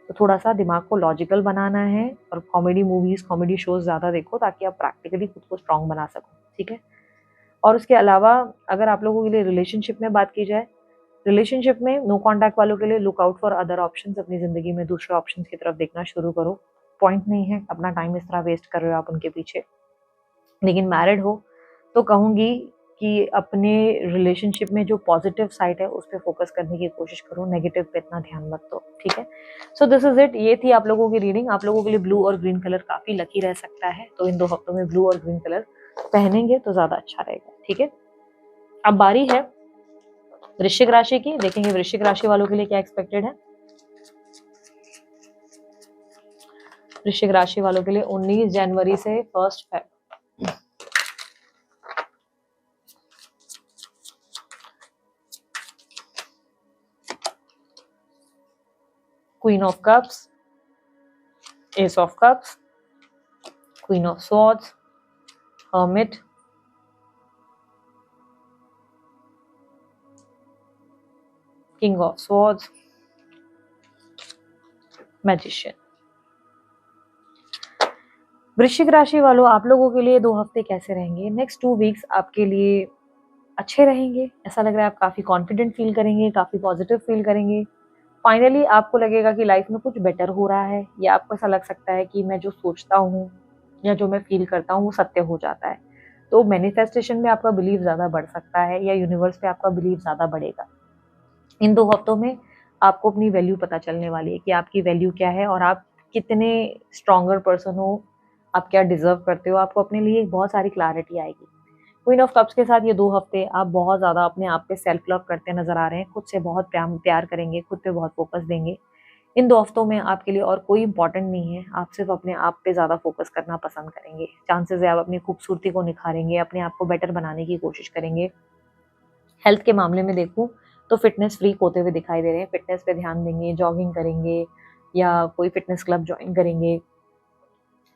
तो थोड़ा-सा दिमाग को लॉजिकल बनाना है और कॉमेडी मूवीज़, कॉमेडी शोज़ ज़्यादा देखो ताकि आप प्रैक्टिकली खुद को स्ट्रॉन्ग बना सको, ठीक है? और उसके अलावा अगर आप लोगों के लिए रिलेशनशिप में बात की जाए, रिलेशनशिप में नो कॉन्टैक्ट वालों के लिए look out for other options, अपनी ज़िंदगी में दूसरे ऑप्शंस की तरफ देखना शुरू करो। पॉइंट नहीं है अपना टाइम इस तरह वेस्ट कर रहे हो आप उनके पीछे। लेकिन मैरिड हो तो कहूँगी कि अपने रिलेशनशिप में जो पॉजिटिव साइड है उस पे फोकस करने की कोशिश करो, नेगेटिव पे इतना ध्यान मत दो, ठीक है? सो दिस इज़ इट। ये थी आप लोगों की रीडिंग। आप लोगों के लिए ब्लू और ग्रीन कलर काफ़ी लकी रह सकता है, तो इन 2 हफ्तों में ब्लू और ग्रीन कलर पहनेंगे तो ज़्यादा अच्छा रहेगा, ठीक है? अब बारी है वृश्चिक राशि की। देखेंगे वृश्चिक राशि वालों के लिए क्या एक्सपेक्टेड है। वृश्चिक राशि वालों के लिए 19 जनवरी से 1 Feb. Queen of cups, S of cups, queen of swords, hermit, king of swords, magician. वृश्चिक राशि वालों, आप लोगों के लिए 2 हफ्ते कैसे रहेंगे? नेक्स्ट 2 वीक्स आपके लिए अच्छे रहेंगे। ऐसा लग रहा है आप काफ़ी कॉन्फिडेंट फील करेंगे, काफ़ी पॉजिटिव फील करेंगे। फाइनली आपको लगेगा कि लाइफ में कुछ बेटर हो रहा है या आपको ऐसा लग सकता है कि मैं जो सोचता हूँ या जो मैं फील करता हूँ वो सत्य हो जाता है। तो मैनिफेस्टेशन में आपका बिलीव ज़्यादा बढ़ सकता है या यूनिवर्स पे आपका बिलीव ज़्यादा बढ़ेगा। इन 2 हफ्तों में आपको अपनी वैल्यू पता चलने वाली है कि आपकी वैल्यू क्या है और आप कितने स्ट्रॉन्गर पर्सन हो, आप क्या डिज़र्व करते हो। आपको अपने लिए बहुत सारी क्लैरिटी आएगी। क्वीन ऑफ कप्स के साथ ये 2 हफ्ते आप बहुत ज़्यादा अपने आप पे सेल्फ लव करते नज़र आ रहे हैं। खुद से बहुत प्यार करेंगे, खुद पे बहुत फोकस देंगे। इन 2 हफ्तों में आपके लिए और कोई इम्पोर्टेंट नहीं है, आप सिर्फ अपने आप पे ज़्यादा फोकस करना पसंद करेंगे। चांसेस है आप अपनी खूबसूरती को निखारेंगे, अपने आप को बेटर बनाने की कोशिश करेंगे। हेल्थ के मामले में देखूँ तो फिटनेस फ्रीक होते हुए दिखाई दे रहे हैं। फिटनेस पे ध्यान देंगे, जॉगिंग करेंगे या कोई फिटनेस क्लब जॉइन करेंगे।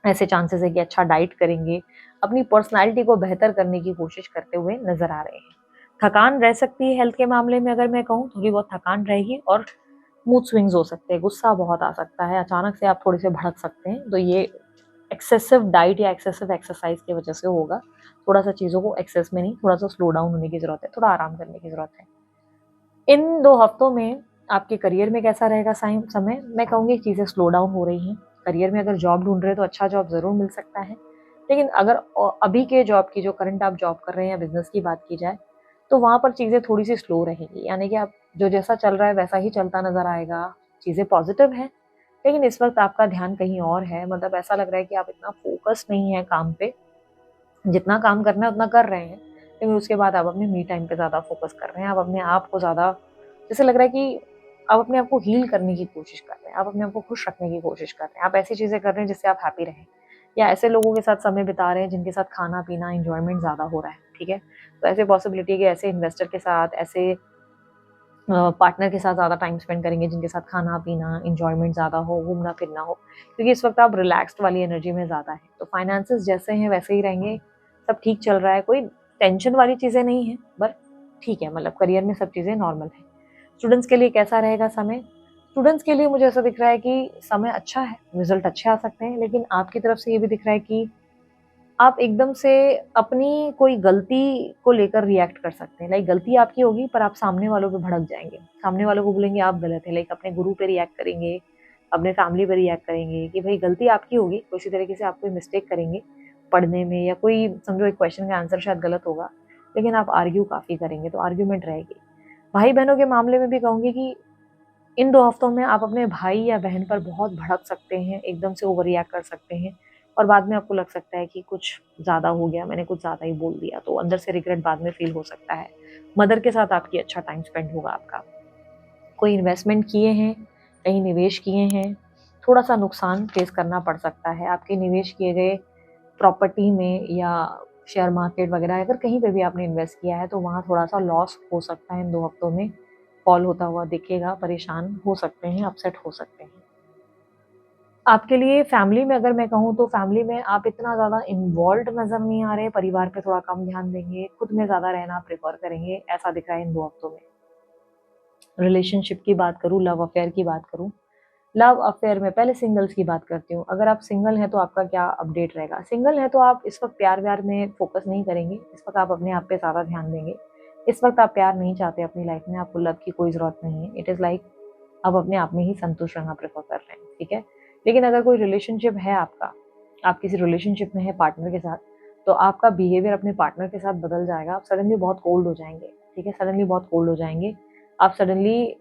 ऐसे चांसेस है कि अच्छा डाइट करेंगे, अपनी पर्सनैलिटी को बेहतर करने की कोशिश करते हुए नज़र आ रहे हैं। थकान रह सकती है हेल्थ के मामले में, अगर मैं कहूँ थोड़ी बहुत थकान रहेगी और मूड स्विंग्स हो सकते हैं, गुस्सा बहुत आ सकता है, अचानक से आप थोड़े से भड़क सकते हैं। तो ये एक्सेसिव डाइट या एक्सेसिव एक्सरसाइज की वजह से होगा। थोड़ा सा चीज़ों को एक्सेस में नहीं, थोड़ा सा स्लो डाउन होने की ज़रूरत है, थोड़ा आराम करने की ज़रूरत है। इन 2 हफ्तों में आपके करियर में कैसा रहेगा समय? मैं कहूँगी चीज़ें स्लो डाउन हो रही हैं। करियर में अगर जॉब ढूँढ रहे हैं तो अच्छा जॉब ज़रूर मिल सकता है। लेकिन अगर अभी के जॉब की, जो करंट आप जॉब कर रहे हैं या बिज़नेस की बात की जाए, तो वहाँ पर चीज़ें थोड़ी-सी स्लो रहेंगी। यानी कि आप जो जैसा चल रहा है वैसा ही चलता नज़र आएगा। चीज़ें पॉज़िटिव हैं, लेकिन इस वक़्त आपका ध्यान कहीं और है। मतलब ऐसा लग रहा है कि आप इतना फ़ोकस नहीं है काम पे, जितना काम करना है उतना कर रहे हैं, लेकिन उसके बाद आप अपने मी टाइम पे ज़्यादा फ़ोकस कर रहे हैं। आप अपने आप को ज़्यादा, जैसे लग रहा है कि आप अपने आप को हील करने की कोशिश कर रहे हैं, आप अपने आप को खुश रखने की कोशिश कर रहे हैं, आप ऐसी चीज़ें कर रहे हैं जिससे आप हैप्पी रहें, या ऐसे लोगों के साथ समय बिता रहे हैं जिनके साथ खाना-पीना, एन्जॉयमेंट ज़्यादा हो रहा है, ठीक है? तो ऐसे पॉसिबिलिटी है कि ऐसे इन्वेस्टर के साथ, ऐसे पार्टनर के साथ ज़्यादा टाइम स्पेंड करेंगे जिनके साथ खाना-पीना, एन्जॉयमेंट ज़्यादा हो, घूमना-फिरना हो, क्योंकि इस वक़्त आप रिलैक्स्ड वाली एनर्जी में ज़्यादा हैं। तो फाइनेंसेस जैसे हैं वैसे ही रहेंगे, सब ठीक चल रहा है, कोई टेंशन वाली चीज़ें नहीं हैं, बट ठीक है, मतलब करियर में सब चीज़ें नॉर्मल हैं। स्टूडेंट्स के लिए कैसा रहेगा समय? स्टूडेंट्स के लिए मुझे ऐसा दिख रहा है कि समय अच्छा है, रिज़ल्ट अच्छे आ सकते हैं, लेकिन आपकी तरफ से ये भी दिख रहा है कि आप एकदम से अपनी कोई गलती को लेकर रिएक्ट कर सकते हैं। लाइक गलती आपकी होगी पर आप सामने वालों पे भड़क जाएँगे। सामने वालों को बोलेंगे आप गलत हैं, लाइक अपने गुरु पे रिएक्ट करेंगे, अपने फैमिली पे रिएक्ट करेंगे कि भाई गलती आपकी होगी, किसी तरीके से आप कोई मिस्टेक करेंगे पढ़ने में, या कोई समझो एक क्वेश्चन का आंसर शायद गलत होगा, लेकिन आप आर्ग्यू काफ़ी करेंगे, तो आर्ग्यूमेंट रहेगी। भाई-बहनों के मामले में भी कहूँगी कि इन 2 हफ्तों में आप अपने भाई या बहन पर बहुत भड़क सकते हैं, एकदम से ओवर रिएक्ट कर सकते हैं और बाद में आपको लग सकता है कि कुछ ज़्यादा हो गया, मैंने कुछ ज़्यादा ही बोल दिया, तो अंदर से रिग्रेट बाद में फ़ील हो सकता है। मदर के साथ आपकी अच्छा टाइम स्पेंड होगा आपका। कोई इन्वेस्टमेंट किए हैं, कहीं निवेश किए हैं, थोड़ा-सा नुकसान फ़ेस करना पड़ सकता है। आपके निवेश किए गए प्रॉपर्टी में या शेयर मार्केट वगैरह अगर कहीं पे भी आपने इन्वेस्ट किया है, तो वहाँ थोड़ा-सा लॉस हो सकता है इन 2 हफ्तों में। फॉल होता हुआ दिखेगा, परेशान हो सकते हैं, अपसेट हो सकते हैं। आपके लिए फैमिली में अगर मैं कहूँ तो फैमिली में आप इतना ज़्यादा इन्वॉल्व्ड नज़र नहीं आ रहे, परिवार पे थोड़ा कम ध्यान देंगे, खुद में ज़्यादा रहना प्रेफ़र करेंगे, ऐसा दिख रहा है इन 2 हफ्तों में। रिलेशनशिप की बात करूँ, लव अफ़ेयर की बात करूँ, लव अफ़ेयर में पहले सिंगल्स की बात करती हूँ। अगर आप सिंगल हैं तो आपका क्या अपडेट रहेगा? सिंगल हैं तो आप इस वक़्त प्यार-व्यार में फ़ोकस नहीं करेंगे, इस वक़्त आप अपने आप पे ज़्यादा ध्यान देंगे। इस वक़्त आप प्यार नहीं चाहते अपनी लाइफ़ में, आपको लव की कोई ज़रूरत नहीं है। इट इज़ लाइक आप अपने आप में ही संतुष्ट रहना प्रेफ़र कर रहे हैं, ठीक है? लेकिन अगर कोई रिलेशनशिप है आपका, आप किसी रिलेशनशिप में हैं पार्टनर के साथ, तो आपका बिहेवियर अपने पार्टनर के साथ बदल जाएगा। आप सडनली बहुत कोल्ड हो जाएँगे, ठीक है? सडनली बहुत कोल्ड हो जाएँगे। आप सडनली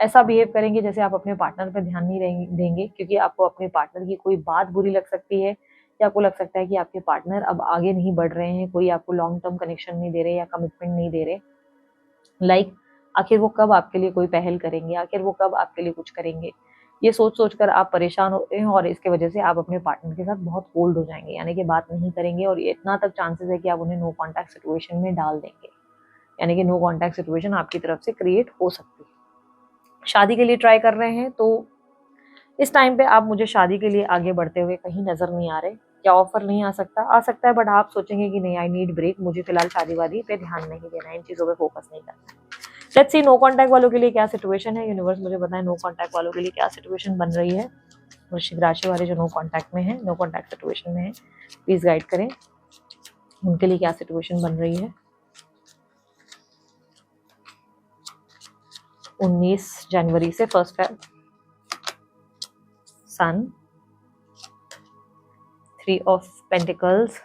ऐसा बिहेव करेंगे जैसे आप अपने पार्टनर पे ध्यान नहीं देंगे क्योंकि आपको अपने पार्टनर की कोई बात बुरी लग सकती है या आपको लग सकता है कि आपके पार्टनर अब आगे नहीं बढ़ रहे हैं, कोई आपको लॉन्ग टर्म कनेक्शन नहीं दे रहे या कमिटमेंट नहीं दे रहे। आखिर वो कब आपके लिए कोई पहल करेंगे, आखिर वो कब आपके लिए कुछ करेंगे। ये सोच-सोच कर आप परेशान होते हैं और इसकी वजह से आप अपने पार्टनर के साथ बहुत कोल्ड हो जाएँगे, यानी कि बात नहीं करेंगे और ये इतना तक चांसेस है कि आप उन्हें नो कॉन्टैक्ट सिचुएशन में डाल देंगे। यानी कि नो कॉन्टैक्ट सिचुएशन आपकी तरफ से क्रिएट हो सकती है। शादी के लिए ट्राई कर रहे हैं तो इस टाइम पे आप मुझे शादी के लिए आगे बढ़ते हुए कहीं नज़र नहीं आ रहे। क्या ऑफ़र नहीं आ सकता? आ सकता है बट आप सोचेंगे कि नहीं आई नीड ब्रेक, मुझे फ़िलहाल शादी-वादी पे ध्यान नहीं देना है, इन चीज़ों पे फ़ोकस नहीं करना है। लेट्स सी नो कॉन्टैक्ट वालों के लिए क्या सिचुएशन है, यूनिवर्स मुझे बताएं नो कॉन्टैक्ट वालों के लिए क्या सिचुएशन बन रही है। वृश्चिक राशि वाले जो नो कॉन्टैक्ट में हैं, नो कॉन्टैक्ट सिचुएशन में हैं, प्लीज़ गाइड करें, उनके लिए क्या सिचुएशन बन रही है। 19 जनवरी से 1 Feb, sun, 3 of pentacles,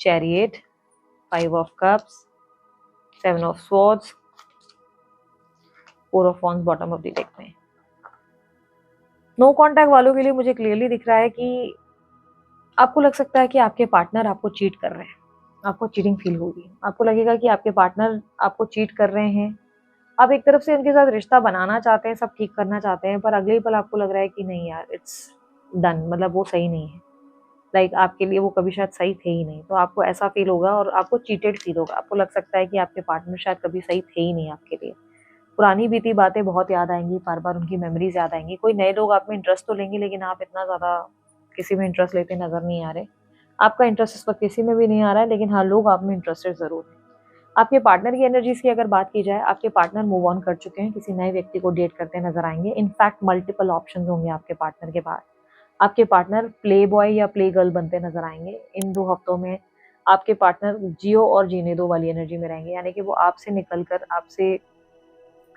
chariot, 5 of cups, 7 of swords, 4 of wands bottom of the deck में। नो कॉन्टैक्ट वालों के लिए मुझे क्लियरली दिख रहा है कि आपको लग सकता है कि आपके पार्टनर आपको चीट कर रहे हैं, आपको चीटिंग फील होगी, आपको लगेगा कि आपके पार्टनर आपको चीट कर रहे हैं। आप एक तरफ से उनके साथ रिश्ता बनाना चाहते हैं, सब ठीक करना चाहते हैं, पर अगले ही पल आपको लग रहा है कि नहीं यार इट्स डन, मतलब वो सही नहीं है। लाइक आपके लिए वो कभी शायद सही थे ही नहीं, तो आपको ऐसा फील होगा और आपको चीटेड फील होगा। आपको लग सकता है कि आपके पार्टनर शायद कभी सही थे ही नहीं आपके लिए। पुरानी बीती बातें बहुत याद आएँगी, बार-बार उनकी मेमोरीज़ याद आएँगी। कोई नए लोग आप में इंटरेस्ट तो लेंगे लेकिन आप इतना ज़्यादा किसी में इंटरेस्ट लेते नज़र नहीं आ रहे। आपका इंटरेस्ट इस वक़्त किसी में भी नहीं आ रहा है, लेकिन हाँ, लोग आप में इंटरेस्टेड ज़रूर हैं। आपके पार्टनर की एनर्जीज़ की अगर बात की जाए, आपके पार्टनर मूव ऑन कर चुके हैं, किसी नए व्यक्ति को डेट करते नज़र आएँगे। इनफैक्ट मल्टीपल ऑप्शंस होंगे आपके पार्टनर के पास। आपके पार्टनर प्ले बॉय या प्ले गर्ल बनते नज़र आएँगे। इन 2 हफ्तों में आपके पार्टनर जियो और जीने दो वाली एनर्जी में रहेंगे, यानी कि वो आपसे निकल कर आपसे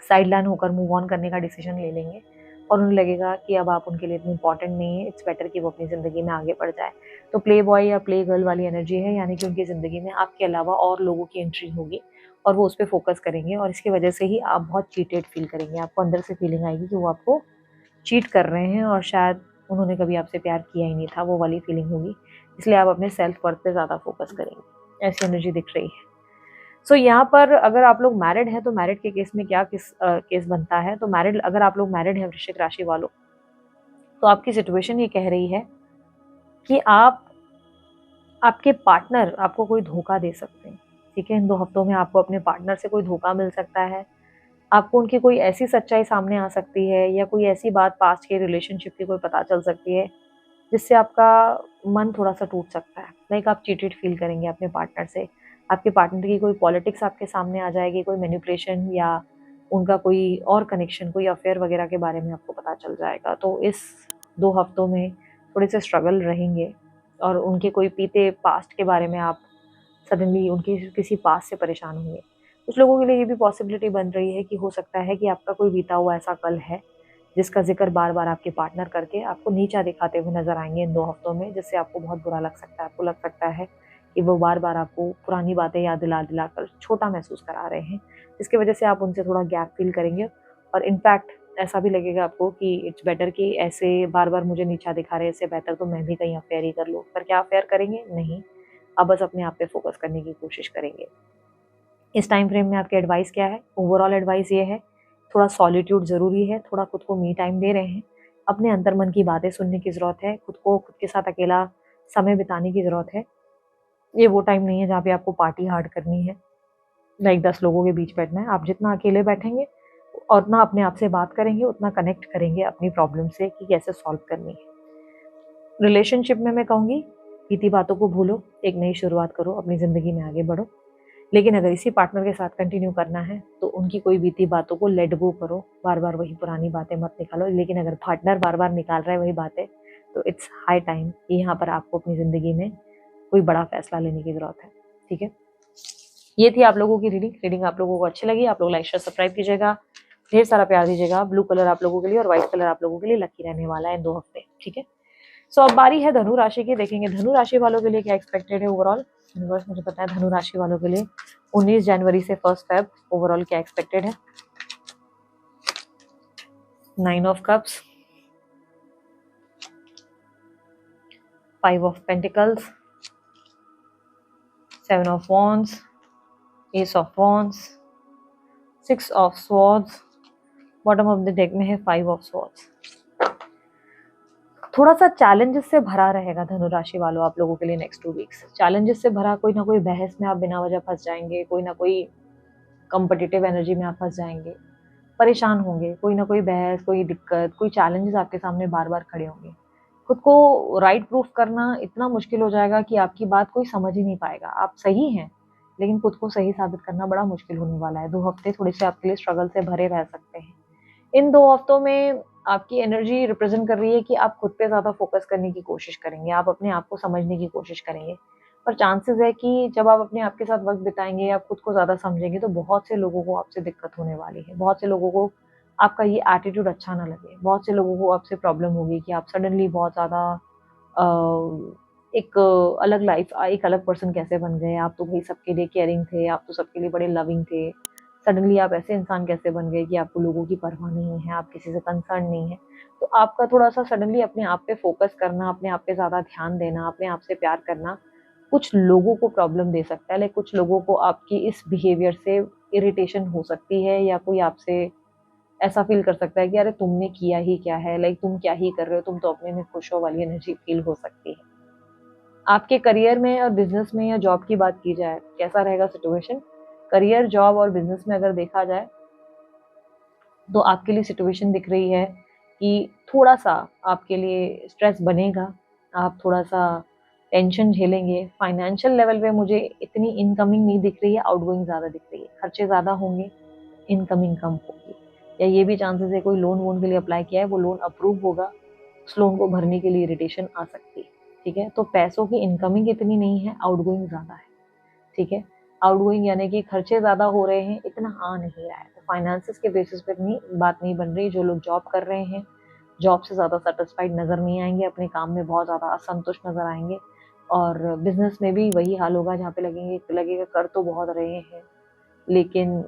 साइडलाइन होकर मूव ऑन करने का डिसीजन ले लेंगे और उन्हें लगेगा कि अब आप उनके लिए इतनी इंपॉर्टेंट नहीं है, इट्स बेटर कि वो अपनी ज़िंदगी में आगे बढ़ जाए। तो प्ले बॉय या प्ले गर्ल वाली एनर्जी है, यानी कि उनकी ज़िंदगी में आपके अलावा और लोगों की एंट्री होगी और वो उस पे फोकस करेंगे और इसकी वजह से ही आप बहुत चीटेड फील करेंगे। आपको अंदर से फीलिंग आएगी कि वो आपको चीट कर रहे हैं और शायद उन्होंने कभी आपसे प्यार किया ही नहीं था, वो वाली फीलिंग होगी। इसलिए आप अपने सेल्फ वर्थ पे ज़्यादा फोकस करेंगे। ऐसी एनर्जी दिख रही है। सो यहाँ पर अगर आप लोग मैरिड हैं तो मैरिड के केस में क्या केस बनता है, तो मैरिड अगर आप लोग मैरिड हैं वृश्चिक राशि वालों, तो आपकी सिचुएशन ये कह रही है कि आपके पार्टनर आपको कोई धोखा दे सकते हैं, ठीक है? इन 2 हफ्तों में आपको अपने पार्टनर से कोई धोखा मिल सकता है। आपको उनकी कोई ऐसी सच्चाई सामने आ सकती है या कोई ऐसी बात पास्ट के रिलेशनशिप की कोई पता चल सकती है, जिससे आपका मन थोड़ा-सा टूट सकता है। लाइक आप चीटेड फ़ील करेंगे अपने पार्टनर से। आपके पार्टनर की कोई पॉलिटिक्स आपके सामने आ जाएगी, कोई मैनिपुलेशन या उनका कोई और कनेक्शन, कोई अफ़ेयर वग़ैरह के बारे में आपको पता चल जाएगा। तो इस 2 हफ्तों में थोड़े-से स्ट्रगल रहेंगे और उनके कोई बीते पास्ट के बारे में आप सडनली उनके किसी पास्ट से परेशान होंगे। कुछ लोगों के लिए ये भी पॉसिबिलिटी बन रही है कि हो सकता है कि आपका कोई बीता हुआ ऐसा कल है, जिसका ज़िक्र बार-बार आपके पार्टनर करके आपको नीचा दिखाते हुए नज़र आएँगे इन 2 हफ्तों में, जिससे आपको बहुत बुरा लग सकता है। आपको लग सकता है कि वो बार-बार आपको पुरानी बातें याद दिला-दिला कर छोटा महसूस करा रहे हैं, जिसकी वजह से आप उनसे थोड़ा गैप फ़ील करेंगे और इनफैक्ट ऐसा भी लगेगा आपको कि इट्स बेटर कि ऐसे बार बार मुझे नीचा दिखा रहे हैं, इससे बेहतर तो मैं भी कहीं अफेयर ही कर लूँ। पर क्या अफेयर करेंगे? नहीं, आप बस अपने आप पे फोकस करने की कोशिश करेंगे। इस टाइम फ्रेम में आपकी एडवाइस क्या है? ओवरऑल एडवाइस ये है, थोड़ा सॉलिट्यूड ज़रूरी है, थोड़ा खुद को मी टाइम दे रहे हैं, अपने अंतर मन की बातें सुनने की ज़रूरत है, खुद को खुद के साथ अकेला समय बिताने की ज़रूरत है। ये वो टाइम नहीं है जहाँ पे आपको पार्टी हार्ड करनी है, लाइक 10 लोगों के बीच बैठना है। आप जितना अकेले बैठेंगे और उतना अपने आप से बात करेंगे, उतना कनेक्ट करेंगे अपनी प्रॉब्लम से कि कैसे सॉल्व करनी है। रिलेशनशिप में मैं कहूँगी, बीती बातों को भूलो, एक नई शुरुआत करो, अपनी ज़िंदगी में आगे बढ़ो। लेकिन अगर इसी पार्टनर के साथ कंटिन्यू करना है तो उनकी कोई बीती बातों को लेट गो करो, बार बार वही पुरानी बातें मत निकालो। लेकिन अगर पार्टनर बार बार निकाल रहा है वही बातें, तो इट्स हाई टाइम कि यहाँ पर आपको अपनी ज़िंदगी में कोई बड़ा फैसला लेने की ज़रूरत है। ठीक है, ये थी आप लोगों की रीडिंग आप लोगों को अच्छी लगी, आप लोग लाइक शेयर सब्सक्राइब कीजिएगा, ढेर सारा प्यार दीजिएगा। ब्लू कलर आप लोगों के लिए और व्हाइट कलर आप लोगों के लिए लकी रहने वाला है 2 हफ्ते। ठीक है, सो अब बारी है धनु राशि की। देखेंगे धनु राशि वालों के लिए क्या एक्सपेक्टेड है ओवरऑल। यूनिवर्स मुझे पता है धनु राशि वालों के लिए 19 जनवरी से 1 फेब ओवरऑल क्या एक्सपेक्टेड है। 9 of cups, 5 of pentacles, 7 of wands, S of wands, 6 of swords, bottom of the deck में है 5 ऑफ स्वॉर्ड्स। थोड़ा सा चैलेंजेस से भरा रहेगा धनु राशि वालों आप लोगों के लिए नेक्स्ट 2 वीक्स। चैलेंजेस से भरा, कोई ना कोई बहस में आप बिना वजह फंस जाएंगे, कोई ना कोई कॉम्पिटिटिव एनर्जी में आप फंस जाएंगे, परेशान होंगे, कोई ना कोई बहस, कोई दिक्कत, कोई चैलेंजेस आपके सामने बार बार खड़े होंगे। खुद को राइट प्रूफ करना इतना मुश्किल हो जाएगा कि आपकी बात कोई समझ ही नहीं पाएगा। आप सही हैं लेकिन खुद को सही साबित करना बड़ा मुश्किल होने वाला है। 2 हफ्ते थोड़े से आपके लिए स्ट्रगल से भरे रह सकते हैं। इन 2 हफ्तों में आपकी एनर्जी रिप्रेजेंट कर रही है कि आप खुद पे ज़्यादा फोकस करने की कोशिश करेंगे, आप अपने आप को समझने की कोशिश करेंगे। पर चांसेस है कि जब आप अपने आप के साथ वक्त बिताएंगे, आप खुद को ज़्यादा समझेंगे, तो बहुत से लोगों को आपसे दिक्कत होने वाली है। बहुत से लोगों को आपका ये एटीट्यूड अच्छा ना लगे, बहुत से लोगों को आपसे प्रॉब्लम होगी कि आप सडनली बहुत ज़्यादा एक अलग लाइफ, एक अलग पर्सन कैसे बन गए। आप तो भाई सबके लिए केयरिंग थे, आप तो सबके लिए बड़े लविंग थे, सडनली आप ऐसे इंसान कैसे बन गए कि आपको लोगों की परवाह नहीं है, आप किसी से कंसर्न नहीं है। तो आपका थोड़ा सा सडनली अपने आप पे फोकस करना, अपने आप पे ज़्यादा ध्यान देना, अपने आप से प्यार करना कुछ लोगों को प्रॉब्लम दे सकता है। लाइक कुछ लोगों को आपकी इस बिहेवियर से इरिटेशन हो सकती है, या कोई आपसे ऐसा फील कर सकता है कि अरे तुमने किया ही क्या है, लाइक तुम क्या ही कर रहे हो, तुम तो अपने में खुश हो वाली एनर्जी फील हो सकती है। आपके करियर में और बिजनेस में या जॉब की बात की जाए, कैसा रहेगा सिचुएशन? करियर, जॉब और बिजनेस में अगर देखा जाए तो आपके लिए सिचुएशन दिख रही है कि थोड़ा सा आपके लिए स्ट्रेस बनेगा, आप थोड़ा सा टेंशन झेलेंगे। फाइनेंशियल लेवल पे मुझे इतनी इनकमिंग नहीं दिख रही है, आउटगोइंग ज़्यादा दिख रही है। खर्चे ज़्यादा होंगे, इनकमिंग कम होगी। या ये भी चांसेस है कोई लोन वोन के लिए अप्लाई किया है, वो लोन अप्रूव होगा, उस लोन को भरने के लिए इरिटेशन आ सकती है। ठीक है, तो पैसों की इनकमिंग इतनी नहीं है, आउटगोइंग ज़्यादा है। ठीक है, आउटगोइंग यानी कि खर्चे ज़्यादा हो रहे हैं, इतना आ नहीं रहा है। तो फाइनेंसेस के बेसिस पे इतनी बात नहीं बन रही। जो लोग जॉब कर रहे हैं, जॉब से ज़्यादा सेटिस्फाइड नज़र नहीं आएंगे, अपने काम में बहुत ज़्यादा असंतुष्ट नज़र आएंगे। और बिजनेस में भी वही हाल होगा, जहाँ पे लगेगा कर तो बहुत रहे हैं लेकिन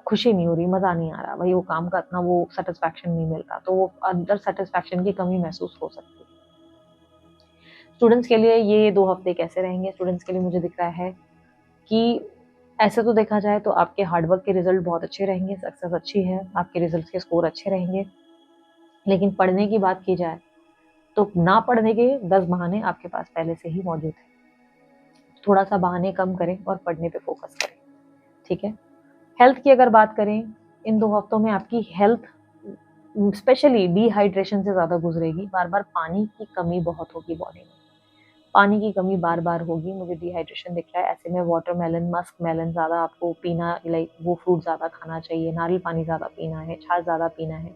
खुशी नहीं हो रही, मज़ा नहीं आ रहा, वही वो काम का इतना वो सेटिस्फैक्शन नहीं मिल रहा, तो वो अंदर सेटिस्फैक्शन की कमी महसूस हो सकती है। स्टूडेंट्स के लिए ये 2 हफ्ते कैसे रहेंगे? स्टूडेंट्स के लिए मुझे दिख रहा है कि ऐसे तो देखा जाए तो आपके हार्डवर्क के रिजल्ट बहुत अच्छे रहेंगे, सक्सेस अच्छी है, आपके रिजल्ट्स के स्कोर अच्छे रहेंगे। लेकिन पढ़ने की बात की जाए तो ना पढ़ने के 10 बहाने आपके पास पहले से ही मौजूद है। थोड़ा सा बहाने कम करें और पढ़ने पे फोकस करें। ठीक है, हेल्थ की अगर बात करें, इन 2 हफ्तों में आपकी हेल्थ स्पेशली डिहाइड्रेशन से ज़्यादा गुजरेगी। बार बार पानी की कमी बहुत होगी बॉडी में, पानी की कमी बार बार होगी। मुझे डिहाइड्रेशन दिख रहा है। ऐसे में वाटरमेलन, मस्क मेलन ज़्यादा आपको पीना, लाइक वो फ्रूट ज़्यादा खाना चाहिए, नारियल पानी ज़्यादा पीना है, छाछ ज़्यादा पीना है।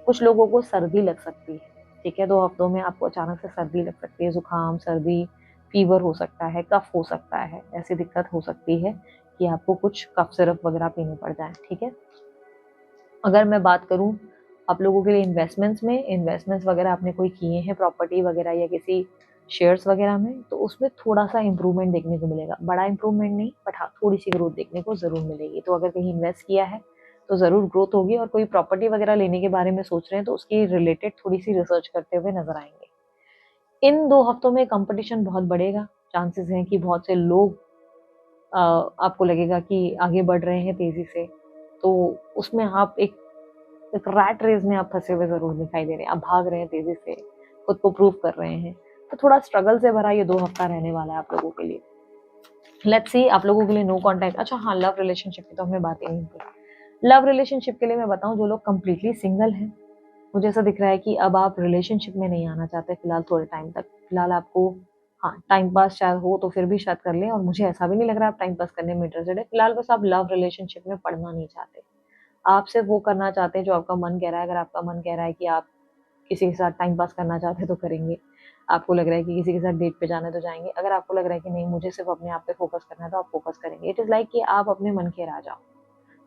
कुछ लोगों को सर्दी लग सकती है। ठीक है, 2 हफ्तों में आपको अचानक से सर्दी लग सकती है, जुकाम, सर्दी, फीवर हो सकता है, कफ हो सकता है। ऐसी दिक्कत हो सकती है कि आपको कुछ कफ सिरप वगैरह पीने पड़ जाए। ठीक है, अगर मैं बात करूं आप लोगों के लिए इन्वेस्टमेंट्स वगैरह आपने कोई किए हैं प्रॉपर्टी वगैरह या किसी शेयर्स वगैरह में, तो उसमें थोड़ा सा इंप्रूवमेंट देखने को मिलेगा। बड़ा इंप्रूवमेंट नहीं, बट हाँ थोड़ी सी ग्रोथ देखने को ज़रूर मिलेगी। तो अगर कहीं इन्वेस्ट किया है तो ज़रूर ग्रोथ होगी। और कोई प्रॉपर्टी वगैरह लेने के बारे में सोच रहे हैं तो उसकी रिलेटेड थोड़ी सी रिसर्च करते हुए नजर आएंगे। इन 2 हफ्तों में कंपटीशन बहुत बढ़ेगा। चांसेस हैं कि बहुत से लोग आपको लगेगा कि आगे बढ़ रहे हैं तेजी से, तो उसमें आप एक रैट रेस में आप फंसे हुए ज़रूर दिखाई दे रहे हैं। आप भाग रहे हैं तेजी से, खुद को प्रूव कर रहे हैं। तो थोड़ा स्ट्रगल से भरा ये 2 हफ्ता रहने वाला है आप लोगों के लिए। लेट्स सी आप लोगों के लिए नो कॉन्टैक्ट। अच्छा हाँ, लव रिलेशनशिप की तो हमने बात ही नहीं की। लव रिलेशनशिप के लिए मैं बताऊं, जो लोग कंप्लीटली सिंगल हैं, मुझे ऐसा दिख रहा है कि अब आप रिलेशनशिप में नहीं आना चाहते फिलहाल, थोड़े टाइम तक। फिलहाल आपको हाँ टाइम पास शायद हो तो फिर भी शायद कर लें, और मुझे ऐसा भी नहीं लग रहा आप टाइम पास करने में इंटरेस्टेड है फिलहाल। बस आप लव रिलेशनशिप में पढ़ना नहीं चाहते, आप सिर्फ वो करना चाहते हैं जो आपका मन कह रहा है। अगर आपका मन कह रहा है कि आप किसी के साथ टाइम पास करना चाहते हैं तो करेंगे, आपको लग रहा है कि किसी के साथ डेट पे जाना है तो जाएंगे, अगर आपको लग रहा है कि नहीं मुझे सिर्फ अपने आप पे फोकस करना है तो आप फोकस करेंगे। इट इज़ लाइक कि आप अपने मन के राजा हो।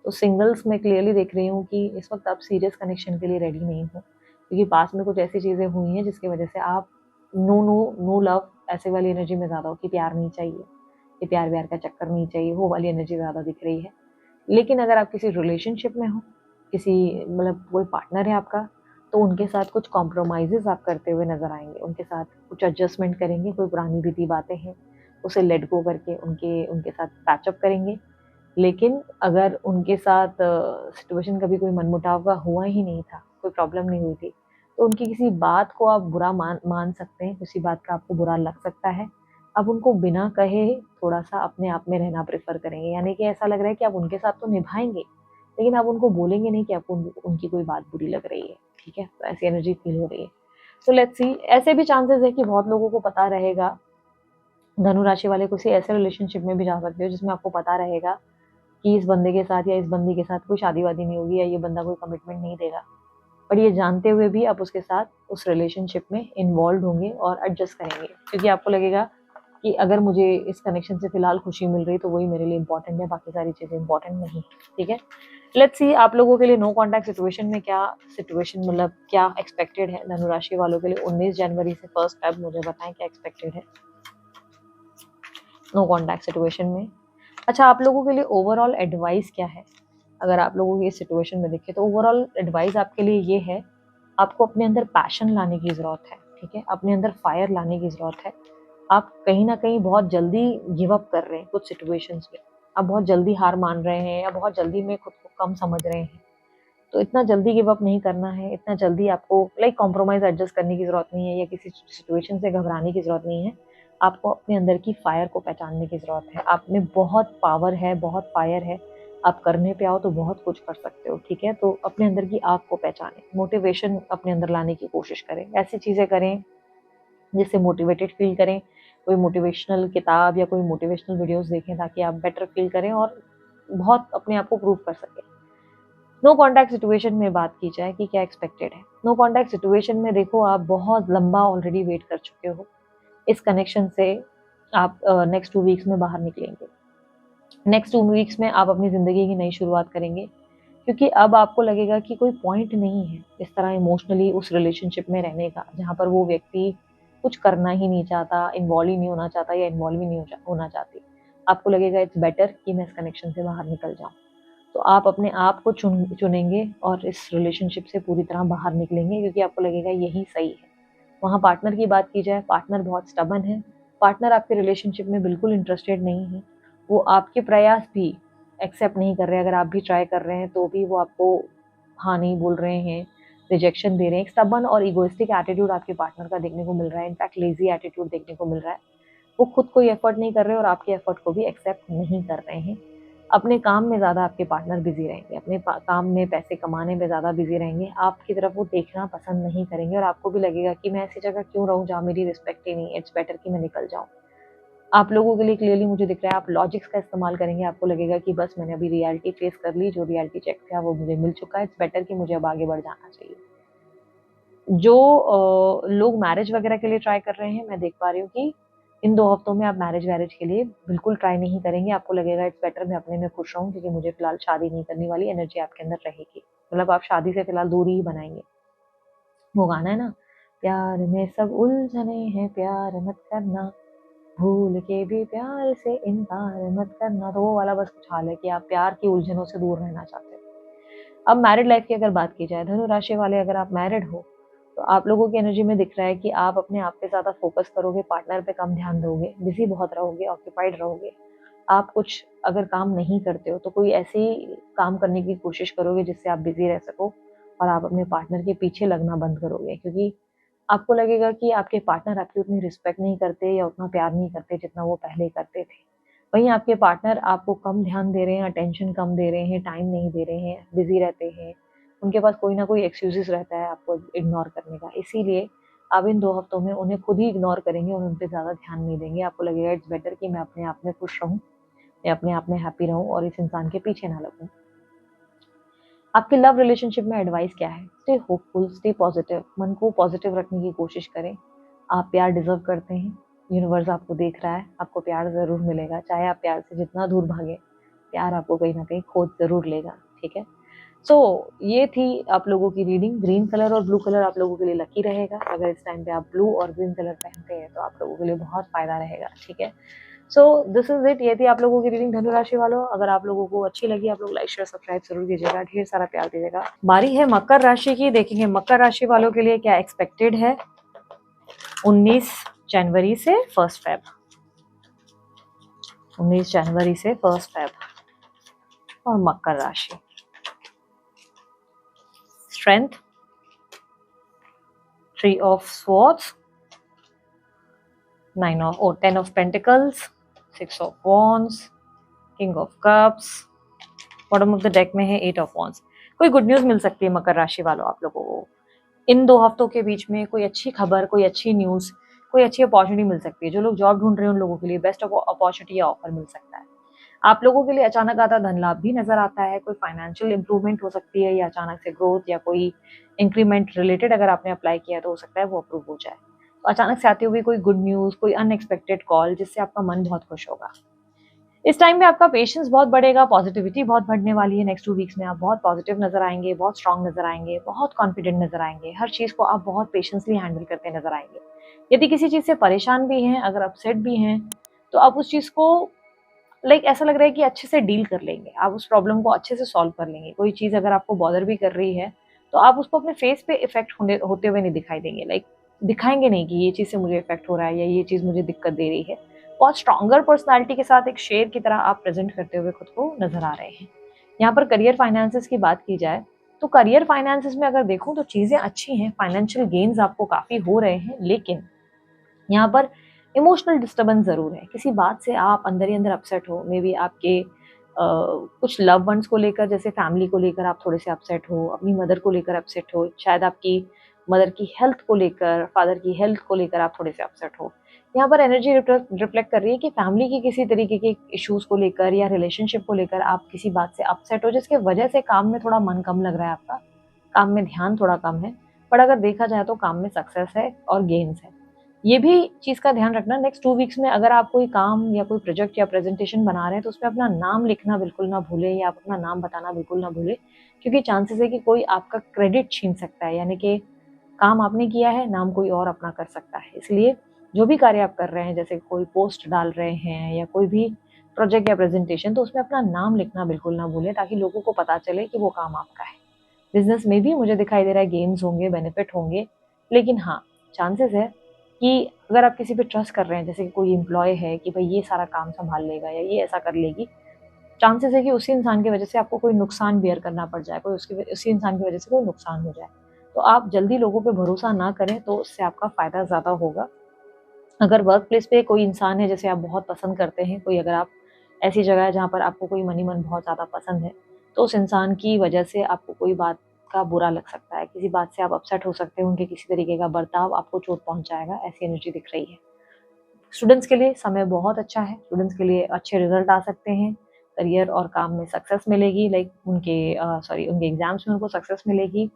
तो सिंगल्स में क्लियरली देख रही हूँ कि इस वक्त आप सीरियस कनेक्शन के लिए रेडी नहीं हो, क्योंकि पास में कुछ ऐसी चीज़ें हुई हैं जिसकी वजह से आप नो नो नो लव ऐसे वाली एनर्जी में ज़्यादा हो कि प्यार नहीं चाहिए, ये प्यार व्यार का चक्कर नहीं चाहिए, वो वाली एनर्जी ज़्यादा दिख रही है। लेकिन अगर आप किसी रिलेशनशिप में हो, किसी मतलब कोई पार्टनर है आपका, तो उनके साथ कुछ कॉम्प्रोमाइज़ेज़ आप करते हुए नज़र आएँगे। उनके साथ कुछ एडजस्टमेंट करेंगे, कोई पुरानी बीती बातें हैं, उसे लेट गो करके उनके उनके साथ पैचअप करेंगे। लेकिन अगर उनके साथ सिचुएशन कभी कोई मनमुटाव का हुआ ही नहीं था, कोई प्रॉब्लम नहीं हुई थी, तो उनकी किसी बात को आप बुरा मान सकते हैं, किसी बात का आपको बुरा लग सकता है। अब उनको बिना कहे थोड़ा-सा अपने आप में रहना प्रेफ़र करेंगे, यानी कि ऐसा लग रहा है कि आप उनके साथ तो निभाएँगे, लेकिन आप उनको बोलेंगे नहीं कि आपको उनकी कोई बात बुरी लग रही है, ठीक है? तो ऐसी एनर्जी फ़ील हो रही है। सो लेट्स सी, ऐसे भी चांसेस है कि बहुत लोगों को पता रहेगा, धनु राशि वाले किसी ऐसे रिलेशनशिप में भी जा सकते हो जिसमें आपको पता रहेगा कि इस बंदे के साथ या इस बंदी के साथ कोई शादी-वादी नहीं होगी, या ये बंदा कोई कमिटमेंट नहीं देगा। बट ये जानते हुए भी आप उसके साथ उस रिलेशनशिप में इन्वॉल्व होंगे और एडजस्ट करेंगे, क्योंकि आपको लगेगा कि अगर मुझे इस कनेक्शन से फिलहाल खुशी मिल रही तो वही मेरे लिए इंपॉर्टेंट है, बाकी सारी चीज़ें इंपॉर्टेंट नहीं। ठीक है, लेट्स सी आप लोगों के लिए नो कॉन्टैक्ट सिचुएशन में क्या सिचुएशन, मतलब क्या एक्सपेक्टेड है धनु राशि वालों के लिए 19 जनवरी से 1 फेब। मुझे बताएं क्या एक्सपेक्टेड है नो कॉन्टैक्ट सिचुएशन में। अच्छा, आप लोगों के लिए ओवरऑल एडवाइस क्या है? अगर आप लोगों की इस सिचुएशन में देखें तो ओवरऑल एडवाइस आपके लिए ये है, आपको अपने अंदर पैशन लाने की ज़रूरत है, ठीक है? अपने अंदर फायर लाने की ज़रूरत है। आप कहीं न कहीं बहुत जल्दी गिव अप कर रहे हैं कुछ सिचुएशंस में। आप बहुत जल्दी हार मान रहे हैं, या बहुत जल्दी में खुद को कम समझ रहे हैं। तो इतना जल्दी गिव अप नहीं करना है, इतना जल्दी आपको कॉम्प्रोमाइज़ एडजस्ट करने की ज़रूरत नहीं है, या किसी सिचुएशन से घबराने की ज़रूरत नहीं है। आपको अपने अंदर की फायर को पहचानने की ज़रूरत है। आप में बहुत पावर है, बहुत फायर है। आप करने पे आओ तो बहुत कुछ कर सकते हो, ठीक है? तो अपने अंदर की आग को पहचानें, मोटिवेशन अपने अंदर लाने की कोशिश करें। ऐसी चीज़ें करें जिससे मोटिवेटेड फ़ील करें। कोई मोटिवेशनल किताब या कोई मोटिवेशनल वीडियोज़ देखें ताकि आप बेटर फ़ील करें और बहुत अपने आप को प्रूव कर सकें। नो कॉन्टैक्ट सिचुएशन में बात की जाए कि क्या एक्सपेक्टेड है। नो कॉन्टैक्ट सिचुएशन में देखो, आप बहुत लंबा ऑलरेडी वेट कर चुके हो। इस कनेक्शन से आप नेक्स्ट 2 वीक्स में बाहर निकलेंगे। नेक्स्ट 2 वीक्स में आप अपनी ज़िंदगी की नई शुरुआत करेंगे, क्योंकि अब आपको लगेगा कि कोई पॉइंट नहीं है इस तरह इमोशनली उस रिलेशनशिप में रहने का, जहाँ पर वो व्यक्ति कुछ करना ही नहीं चाहता, इन्वॉल्व ही नहीं होना चाहता, या इन्वॉल्व ही नहीं होना चाहती। आपको लगेगा इट्स बेटर कि मैं इस कनेक्शन से बाहर निकल जाऊँ। तो आप अपने आप को चुनेंगे और इस रिलेशनशिप से पूरी तरह बाहर निकलेंगे, क्योंकि आपको लगेगा यही सही है। वहाँ पार्टनर की बात की जाए, पार्टनर बहुत स्टबर्न है। पार्टनर आपके रिलेशनशिप में बिल्कुल इंटरेस्टेड नहीं है। वो आपके प्रयास भी एक्सेप्ट नहीं कर रहे हैं। अगर आप भी ट्राई कर रहे हैं तो भी वो आपको हाँ नहीं बोल रहे हैं, रिजेक्शन दे रहे हैं। एक स्टबर्न और इगोइस्टिक एटीट्यूड आपके पार्टनर का देखने को मिल रहा है। इनफैक्ट लेज़ी एटीट्यूड देखने को मिल रहा है। वो खुद कोई एफर्ट नहीं कर रहे और आपके एफर्ट को भी एक्सेप्ट नहीं कर रहे हैं। अपने काम में ज़्यादा आपके पार्टनर बिज़ी रहेंगे, अपने काम में पैसे कमाने में ज़्यादा बिज़ी रहेंगे। आपकी तरफ वो देखना पसंद नहीं करेंगे और आपको भी लगेगा कि मैं ऐसी जगह क्यों रहूँ जहाँ मेरी रिस्पेक्ट ही नहीं है, इट्स बेटर कि मैं निकल जाऊँ। आप लोगों के लिए क्लियरली मुझे दिख रहा है, आप लॉजिक्स का इस्तेमाल करेंगे। आपको लगेगा कि बस मैंने अभी रियलिटी फेस कर ली, जो रियलिटी चेक था वो मुझे मिल चुका है, इट्स बेटर कि मुझे अब आगे बढ़ जाना चाहिए। जो लोग मैरिज वगैरह के लिए ट्राई कर रहे हैं, मैं देख पा रही हूँ कि इन 2 हफ्तों में आप मैरिज के लिए बिल्कुल ट्राई नहीं करेंगे। आपको लगेगा इट्स बेटर मैं अपने में खुश रहूँ, क्योंकि मुझे फिलहाल शादी नहीं करने वाली एनर्जी आपके अंदर रहेगी। मतलब आप शादी से फिलहाल दूरी ही बनाएँगे। वो गाना है ना, प्यार में सब उलझने हैं, प्यार मत करना, भूल के भी प्यार से इनकार मत करना। तो वो वाला बस कुछ हाल है कि आप प्यार की उलझनों से दूर रहना चाहते हैं। अब मैरिड लाइफ की अगर बात की जाए, धनु राशि वाले अगर आप मैरिड हो तो आप लोगों की एनर्जी में दिख रहा है कि आप अपने आप पे ज़्यादा फोकस करोगे, पार्टनर पे कम ध्यान दोगे, बिजी बहुत रहोगे, ऑक्यूपाइड रहोगे। आप कुछ अगर काम नहीं करते हो तो कोई ऐसे ही काम करने की कोशिश करोगे जिससे आप बिजी रह सको और आप अपने पार्टनर के पीछे लगना बंद करोगे, क्योंकि आपको लगेगा कि आपके पार्टनर आपकी उतनी रिस्पेक्ट नहीं करते या उतना प्यार नहीं करते जितना वो पहले करते थे। वहीं आपके पार्टनर आपको कम ध्यान दे रहे हैं, अटेंशन कम दे रहे हैं, टाइम नहीं दे रहे हैं, बिजी रहते हैं, उनके पास कोई ना कोई एक्सक्यूजेस रहता है आपको इग्नोर करने का। इसीलिए आप इन 2 हफ्तों में उन्हें खुद ही इग्नोर करेंगे और उन पे ज़्यादा ध्यान नहीं देंगे। आपको लगेगा इट्स बेटर कि मैं अपने आप में खुश रहूँ, मैं अपने आप में हैप्पी रहूँ और इस इंसान के पीछे ना लगूँ। आपके लव रिलेशनशिप में एडवाइस क्या है? स्टे होपफुल, स्टे पॉजिटिव, मन को पॉजिटिव रखने की कोशिश करें। आप प्यार डिजर्व करते हैं, यूनिवर्स आपको देख रहा है, आपको प्यार ज़रूर मिलेगा, चाहे आप प्यार से जितना दूर भागें, प्यार आपको कहीं ना कहीं खोज ज़रूर लेगा, ठीक है? ये थी आप लोगों की रीडिंग। ग्रीन कलर और ब्लू कलर आप लोगों के लिए लकी रहेगा। अगर इस टाइम पे आप ब्लू और ग्रीन कलर पहनते हैं तो आप लोगों के लिए बहुत फ़ायदा रहेगा, ठीक है? This is it. ये थी आप लोगों की रीडिंग धनु राशि वालों। अगर आप लोगों को अच्छी लगी, आप लोग लाइक शेयर सब्सक्राइब जरूर कीजिएगा, ढेर सारा प्यार दीजिएगा। बारी है मकर राशि की। देखेंगे मकर राशि वालों के लिए क्या एक्सपेक्टेड है 19 जनवरी से 1 फेब। 19 जनवरी से 1 फेब और मकर राशि। Strength, 3 of swords, 10 of pentacles, 6 of wands, king of cups, bottom of the deck में है 8 ऑफ वॉन्ड्स। कोई गुड न्यूज मिल सकती है मकर राशि वालों आप लोगों को। इन 2 हफ्तों के बीच में कोई अच्छी खबर, कोई अच्छी न्यूज, कोई अच्छी अपॉर्चुनिटी मिल सकती है। जो लोग जॉब ढूंढ रहे हैं उन लोगों के लिए बेस्ट अपॉर्चुनिटी या ऑफर मिल सकता है। आप लोगों के लिए अचानक आता धन लाभ भी नजर आता है। कोई फाइनेंशियल इंप्रूवमेंट हो सकती है या अचानक से ग्रोथ या कोई इंक्रीमेंट रिलेटेड अगर आपने अप्लाई किया तो हो सकता है वो अप्रूव हो जाए। तो अचानक से आती हुई कोई गुड न्यूज, कोई अनएक्सपेक्टेड कॉल जिससे आपका मन बहुत खुश होगा। इस टाइम पे आपका पेशेंस बहुत बढ़ेगा, पॉजिटिविटी बहुत बढ़ने वाली है। नेक्स्ट 2 वीक्स में आप बहुत पॉजिटिव नजर आएंगे, बहुत स्ट्रांग नजर आएंगे, बहुत कॉन्फिडेंट नजर आएंगे। हर चीज को आप बहुत पेशेंसली हैंडल करते नजर आएंगे। यदि किसी चीज से परेशान भी हैं, अगर अपसेट भी हैं, तो आप उस चीज को ऐसा लग रहा है कि अच्छे से डील कर लेंगे, आप उस प्रॉब्लम को अच्छे से सॉल्व कर लेंगे। कोई चीज अगर आपको बॉदर भी कर रही है तो आप उसको अपने फेस पे इफेक्ट होते हुए नहीं दिखाई देंगे। दिखाएंगे नहीं कि ये चीज से मुझे इफेक्ट हो रहा है या ये चीज मुझे दिक्कत दे रही है। बहुत स्ट्रॉन्गर पर्सनालिटी के साथ एक शेर की तरह आप प्रेजेंट करते हुए खुद को नजर आ रहे हैं। यहाँ पर करियर फाइनेंसेस की बात की जाए तो करियर फाइनेंसेस में अगर देखूं तो चीजें अच्छी हैं, फाइनेंशियल गेन्स आपको काफी हो रहे हैं, लेकिन यहाँ पर इमोशनल डिस्टर्बेंस जरूर है। किसी बात से आप अंदर ही अंदर अपसेट हो। मे बी आपके कुछ लव वंस को लेकर, जैसे फैमिली को लेकर आप थोड़े से अपसेट हो, अपनी मदर को लेकर अपसेट हो, शायद आपकी मदर की हेल्थ को लेकर, फादर की हेल्थ को लेकर आप थोड़े से अपसेट हो। यहाँ पर एनर्जी रिफ्लेक्ट कर रही है कि फैमिली की किसी तरीके के इश्यूज को लेकर या रिलेशनशिप को लेकर आप किसी बात से अपसेट हो, जिसके वजह से काम में थोड़ा मन कम लग रहा है आपका, काम में ध्यान थोड़ा कम है। पर अगर देखा जाए तो काम में सक्सेस है और गेन्स है। ये भी चीज का ध्यान रखना, नेक्स्ट 2 वीक्स में अगर आप कोई काम या कोई प्रोजेक्ट या प्रेजेंटेशन बना रहे हैं तो उसमें अपना नाम लिखना बिल्कुल ना भूलें या आप अपना नाम बताना बिल्कुल ना भूलें, क्योंकि चांसेस है कि कोई आपका क्रेडिट छीन सकता है। यानी कि काम आपने किया है, नाम कोई और अपना कर सकता है। इसलिए जो भी कार्य आप कर रहे हैं, जैसे कोई पोस्ट डाल रहे हैं या कोई भी प्रोजेक्ट या प्रेजेंटेशन, तो उसमें अपना नाम लिखना बिल्कुल ना भूलें, ताकि लोगों को पता चले कि वो काम आपका है। बिजनेस में भी मुझे दिखाई दे रहा है गेन्स होंगे, बेनिफिट होंगे, लेकिन हाँ, चांसेस है कि अगर आप किसी पे ट्रस्ट कर रहे हैं, जैसे कि कोई एम्प्लॉय है कि भाई ये सारा काम संभाल लेगा या ये ऐसा कर लेगी, चांसेस है कि उसी इंसान की वजह से आपको कोई नुकसान बेयर करना पड़ जाए, उसी इंसान की वजह से कोई नुकसान हो जाए। तो आप जल्दी लोगों पे भरोसा ना करें, तो उससे आपका फायदा ज़्यादा होगा। अगर वर्क प्लेस पे कोई इंसान है जैसे आप बहुत पसंद करते हैं, कोई अगर आप ऐसी जगह है जहाँ पर आपको कोई मन बहुत ज़्यादा पसंद है, तो उस इंसान की वजह से आपको कोई बात का बुरा लग सकता है, किसी बात से आप अपसेट हो सकते हैं, उनके किसी तरीके का बर्ताव आपको चोट पहुंचाएगा, ऐसी एनर्जी दिख रही है। स्टूडेंट्स के लिए समय बहुत अच्छा है, स्टूडेंट्स के लिए अच्छे रिजल्ट आ सकते हैं, करियर और काम में सक्सेस मिलेगी, उनके एग्जाम्स में उनको सक्सेस मिलेगी।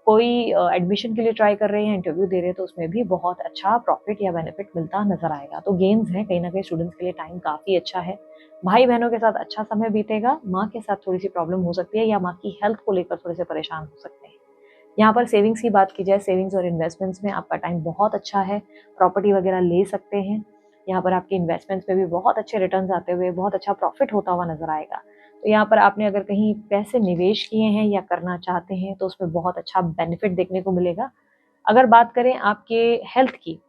कोई एडमिशन के लिए ट्राई कर रहे हैं, इंटरव्यू दे रहे हैं, तो उसमें भी बहुत अच्छा प्रॉफिट या बेनिफिट मिलता नजर आएगा। तो गेन्स है, कहीं ना कहीं स्टूडेंट्स के लिए टाइम काफी अच्छा है। भाई बहनों के साथ अच्छा समय बीतेगा, माँ के साथ थोड़ी सी प्रॉब्लम हो सकती है या माँ की हेल्थ को लेकर थोड़े से परेशान हो सकते हैं। यहाँ पर सेविंग्स की बात की जाए, सेविंग्स और इन्वेस्टमेंट्स में आपका टाइम बहुत अच्छा है, प्रॉपर्टी वगैरह ले सकते हैं। यहाँ पर आपके इन्वेस्टमेंट्स में भी बहुत अच्छे रिटर्न्स आते हुए, बहुत अच्छा प्रॉफिट होता हुआ नजर आएगा। तो यहाँ पर आपने अगर कहीं पैसे निवेश किए हैं या करना चाहते हैं तो उसमें बहुत अच्छा बेनिफिट देखने को मिलेगा। अगर बात करें आपके हेल्थ की,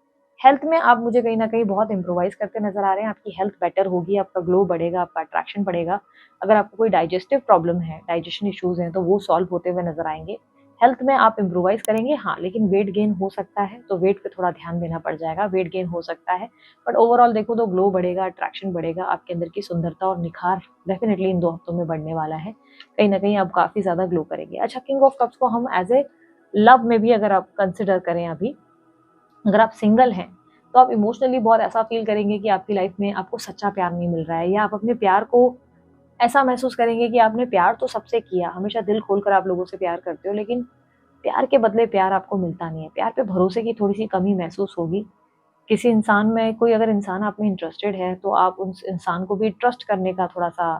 हेल्थ में आप मुझे कहीं न कहीं बहुत इम्प्रोवाइज़ करते नज़र आ रहे हैं, आपकी हेल्थ बेटर होगी, आपका ग्लो बढ़ेगा, आपका अट्रैक्शन बढ़ेगा। अगर आपको कोई डाइजेस्टिव प्रॉब्लम है, डाइजेशन इश्यूज़ हैं, तो वो सॉल्व होते हुए नज़र आएँगे। हेल्थ में आप इम्प्रोवाइज़ करेंगे हाँ, लेकिन वेट गेन हो सकता है, तो वेट पे थोड़ा ध्यान देना पड़ जाएगा, वेट गेन हो सकता है। बट ओवरऑल देखो तो ग्लो बढ़ेगा, अट्रैक्शन बढ़ेगा, आपके अंदर की सुंदरता और निखार डेफ़िनिटली इन 2 हफ्तों में बढ़ने वाला है। कहीं न कहीं आप काफ़ी ज़्यादा ग्लो करेंगे। अच्छा, किंग ऑफ कप्स को हम एज़ ए लव में भी अगर आप कंसिडर करें अभी, अगर आप सिंगल हैं, तो आप इमोशनली बहुत ऐसा फ़ील करेंगे कि आपकी लाइफ़ में आपको सच्चा प्यार नहीं मिल रहा है, या आप अपने प्यार को ऐसा महसूस करेंगे कि आपने प्यार तो सबसे किया, हमेशा दिल खोलकर आप लोगों से प्यार करते हो, लेकिन प्यार के बदले प्यार आपको मिलता नहीं है। प्यार पे भरोसे की थोड़ी-सी कमी महसूस होगी। किसी इंसान में कोई अगर इंसान आप में इंटरेस्टेड है, तो आप उस इंसान को भी ट्रस्ट करने का थोड़ा-सा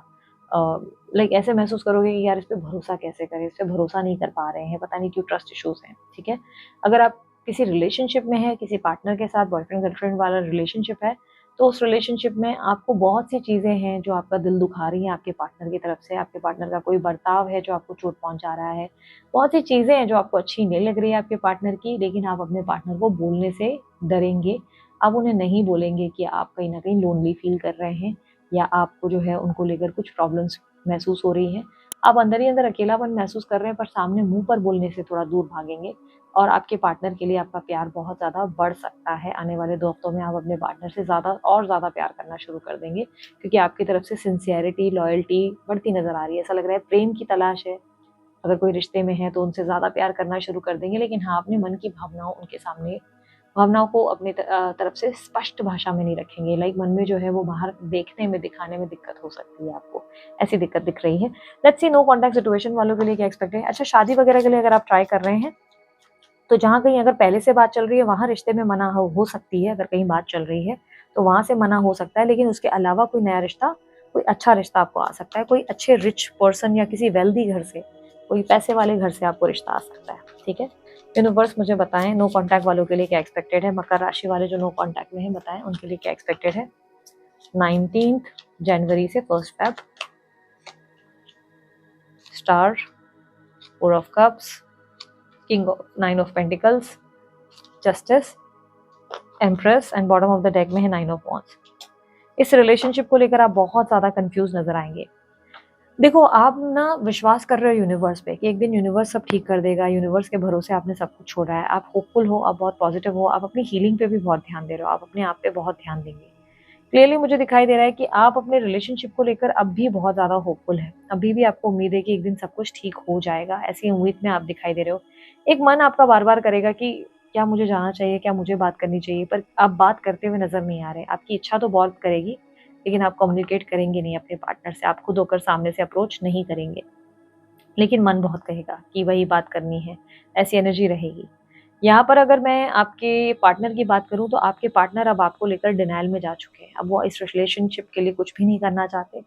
लाइक ऐसे महसूस करोगे कि यार इस पे भरोसा कैसे करें, इस पे भरोसा नहीं कर पा रहे हैं, पता नहीं क्यों ट्रस्ट इश्यूज़ हैं, ठीक है? अगर आप किसी रिलेशनशिप में हैं, किसी पार्टनर के साथ बॉयफ्रेंड गर्लफ्रेंड वाला रिलेशनशिप है, तो उस रिलेशनशिप में आपको बहुत सी चीज़ें हैं जो आपका दिल दुखा रही हैं आपके पार्टनर की तरफ से, आपके पार्टनर का कोई बर्ताव है जो आपको चोट पहुँचा रहा है। बहुत सी चीज़ें हैं जो आपको अच्छी नहीं लग रही है आपके पार्टनर की, लेकिन आप अपने पार्टनर को बोलने से डरेंगे। आप उन्हें नहीं बोलेंगे कि आप कहीं न कहीं लोनली फ़ील कर रहे हैं, या आपको जो है उनको लेकर कुछ प्रॉब्लम्स महसूस हो रही हैं। आप अंदर ही अंदर अकेलापन महसूस कर रहे हैं, पर सामने मुँह पर बोलने से थोड़ा दूर भागेंगे, और आपके पार्टनर के लिए आपका प्यार बहुत ज़्यादा बढ़ सकता है। आने वाले 2 हफ्तों में आप अपने पार्टनर से ज़्यादा और ज़्यादा प्यार करना शुरू कर देंगे, क्योंकि आपकी तरफ से सिंसियरिटी, लॉयल्टी बढ़ती नज़र आ रही है। ऐसा लग रहा है प्रेम की तलाश है। अगर कोई रिश्ते में है तो उनसे ज़्यादा प्यार करना शुरू कर देंगे, लेकिन हाँ, अपने मन की भावनाओं उनके सामने भावनाओं को अपनी तरफ से स्पष्ट भाषा में नहीं रखेंगे। लाइक मन में जो है वो बाहर देखने में, दिखाने में दिक्कत हो सकती है आपको, ऐसी दिक्कत दिख रही है। Let's see no contact situation वालों के लिए क्या एक्सपेक्ट है। अच्छा, शादी वगैरह के लिए अगर आप ट्राई कर रहे हैं, तो जहाँ कहीं अगर पहले से बात चल रही है वहाँ रिश्ते में मना हो सकती है। अगर कहीं बात चल रही है तो वहाँ से मना हो सकता है, लेकिन उसके अलावा कोई नया रिश्ता, कोई अच्छा रिश्ता आपको आ सकता है। कोई अच्छे रिच पर्सन या किसी वेल्दी घर से, कोई पैसे वाले घर से आपको रिश्ता आ सकता है, ठीक है? यूनिवर्स मुझे बताएं नो कॉन्टैक्ट वालों के लिए क्या एक्सपेक्टेड है। मकर राशि वाले जो नो कॉन्टैक्ट में हैं, बताएं उनके लिए क्या एक्सपेक्टेड है। 19 जनवरी से 1 Feb, star, 4 of cups, king of 9 of pentacles, justice, empress, and bottom of the deck में है 9 ऑफ वॉन्ड्स। इस रिलेशनशिप को लेकर आप बहुत ज़्यादा कंफ्यूज नजर आएंगे। देखो, आप ना विश्वास कर रहे हो यूनिवर्स पे कि एक दिन यूनिवर्स सब ठीक कर देगा, यूनिवर्स के भरोसे आपने सब कुछ छोड़ा है। आप होपफुल हो, आप बहुत पॉजिटिव हो, आप अपनी हीलिंग पे भी बहुत ध्यान दे रहे हो, आप अपने आप पे बहुत ध्यान देंगे। क्लियरली मुझे दिखाई दे रहा है कि आप अपने रिलेशनशिप को लेकर अब भी बहुत ज़्यादा होपफुल हैं। अभी भी आपको उम्मीद है कि एक दिन सब कुछ ठीक हो जाएगा, ऐसी उम्मीद में आप दिखाई दे रहे हो। एक मन आपका बार-बार करेगा कि क्या मुझे जाना चाहिए, क्या मुझे बात करनी चाहिए, पर आप बात करते हुए नज़र नहीं आ रहे। आपकी इच्छा तो बहुत करेगी, लेकिन आप कम्युनिकेट करेंगे नहीं अपने पार्टनर से, आप खुद होकर सामने से अप्रोच नहीं करेंगे। लेकिन मन बहुत कहेगा कि वही बात करनी है, ऐसी एनर्जी रहेगी। यहाँ पर अगर मैं आपके पार्टनर की बात करूँ, तो आपके पार्टनर अब आपको लेकर डिनायल में जा चुके हैं। अब वो इस रिलेशनशिप के लिए कुछ भी नहीं करना चाहते,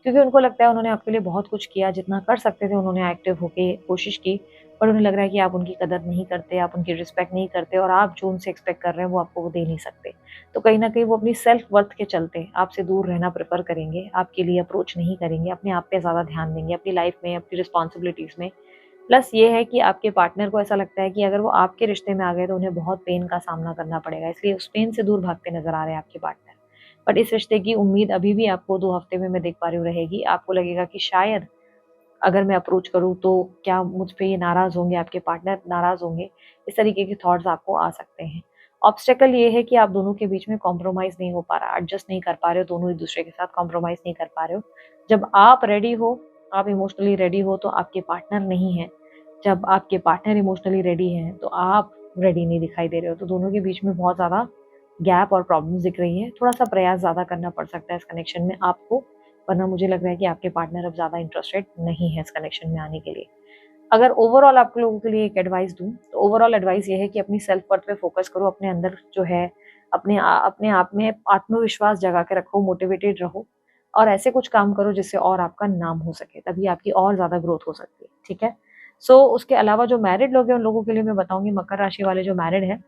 क्योंकि उनको लगता है उन्होंने आपके लिए बहुत कुछ किया, जितना कर सकते थे उन्होंने एक्टिव होके कोशिश की, पर उन्हें लग रहा है कि आप उनकी कदर नहीं करते, आप उनकी रिस्पेक्ट नहीं करते, और आप जो उनसे एक्सपेक्ट कर रहे हैं वो आपको वो दे नहीं सकते। तो कहीं न कहीं वो अपनी सेल्फ वर्थ के चलते आपसे दूर रहना प्रेफ़र करेंगे, आपके लिए अप्रोच नहीं करेंगे, अपने आप पे ज़्यादा ध्यान देंगे, अपनी लाइफ़ में, अपनी रिस्पॉन्सिबिलिटीज़ में। प्लस ये है कि आपके पार्टनर को ऐसा लगता है कि अगर वो आपके रिश्ते में आ गए तो उन्हें बहुत पेन का सामना करना पड़ेगा, इसलिए उस पेन से दूर भागते नज़र आ रहे हैं आपके पार्टनर। बट इस रिश्ते की उम्मीद अभी भी आपको 2 हफ्ते में मैं देख पा रही हूँ रहेगी। आपको लगेगा कि शायद अगर मैं अप्रोच करूँ तो क्या मुझ पे ये नाराज़ होंगे, आपके पार्टनर नाराज़ होंगे, इस तरीके के थॉट्स आपको आ सकते हैं। ऑब्स्टेकल ये है कि आप दोनों के बीच में कॉम्प्रोमाइज़ नहीं हो पा रहा, एडजस्ट नहीं कर पा रहे हो, दोनों एक-दूसरे के साथ कॉम्प्रोमाइज़ नहीं कर पा रहे हो। जब आप रेडी हो, आप इमोशनली रेडी हो, तो आपके पार्टनर नहीं है। जब आपके पार्टनर इमोशनली रेडी हैं, तो आप रेडी नहीं दिखाई दे रहे हो। तो दोनों के बीच में बहुत ज़्यादा गैप और प्रॉब्लम्स दिख रही हैं। थोड़ा-सा प्रयास ज़्यादा करना पड़ सकता है इस कनेक्शन में आपको, वरना मुझे लग रहा है कि आपके पार्टनर अब ज़्यादा इंटरेस्टेड नहीं है इस कनेक्शन में आने के लिए। अगर ओवरऑल आप लोगों के लिए एक एडवाइस दूँ, तो ओवरऑल एडवाइस ये है कि अपनी सेल्फ वर्थ पे फ़ोकस करो, अपने अंदर जो है अपने आप में आत्मविश्वास जगा के रखो, मोटिवेटेड रहो, और ऐसे कुछ काम करो जिससे और आपका नाम हो सके, तभी आपकी और ज़्यादा ग्रोथ हो सकती है, ठीक है? उसके अलावा जो मैरिड लोग हैं, उन लोगों के लिए मैं बताऊँगी, मकर राशि वाले जो मैरिड हैं,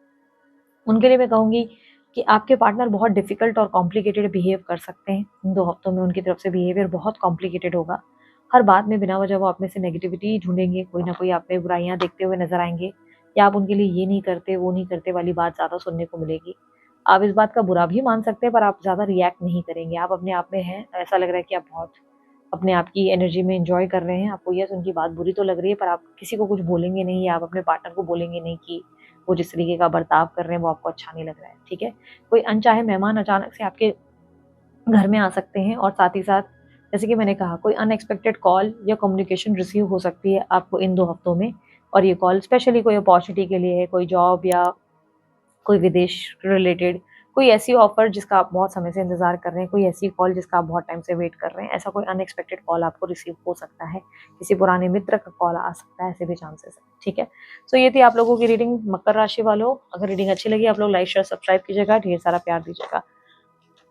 उनके लिए मैं कहूँगी कि आपके पार्टनर बहुत डिफ़िकल्ट और कॉम्प्लिकेटेड बिहेव कर सकते हैं। इन 2 हफ्तों में उनकी तरफ से बिहेवियर बहुत कॉम्प्लिकेटेड होगा। हर बात में बिना वजह वो आप में से नेगेटिविटी ढूंढेंगे, कोई ना कोई आप में बुराइयां देखते हुए नजर आएंगे, या आप उनके लिए ये नहीं करते वो नहीं करते वाली बात ज़्यादा सुनने को मिलेगी। आप इस बात का बुरा भी मान सकते हैं, पर आप ज़्यादा रिएक्ट नहीं करेंगे, आप अपने आप में हैं, ऐसा लग रहा है कि आप बहुत अपने आप की एनर्जी में एंजॉय कर रहे हैं। आपको यस उनकी बात बुरी तो लग रही है, पर आप किसी को कुछ बोलेंगे नहीं, या आप अपने पार्टनर को बोलेंगे नहीं कि वो जिस तरीके का बर्ताव कर रहे हैं वो आपको अच्छा नहीं लग रहा है, ठीक है। कोई अनचाहे मेहमान अचानक से आपके घर में आ सकते हैं, और साथ ही साथ जैसे कि मैंने कहा कोई अनएक्सपेक्टेड कॉल या कम्युनिकेशन रिसीव हो सकती है आपको इन 2 हफ्तों में। और ये कॉल स्पेशली कोई अपॉर्चुनिटी के लिए है, कोई जॉब या कोई विदेश रिलेटेड, कोई ऐसी ऑफर जिसका आप बहुत समय से इंतज़ार कर रहे हैं, कोई ऐसी कॉल जिसका आप बहुत टाइम से वेट कर रहे हैं, ऐसा कोई अनएक्सपेक्टेड कॉल आपको रिसीव हो सकता है, किसी पुराने मित्र का कॉल आ सकता है, ऐसे भी चांसेस हैं, ठीक है। सो ये थी आप लोगों की रीडिंग मकर राशि वालों। अगर रीडिंग अच्छी लगी आप लोग लाइक शेयर सब्सक्राइब कीजिएगा, ढेर सारा प्यार दीजिएगा।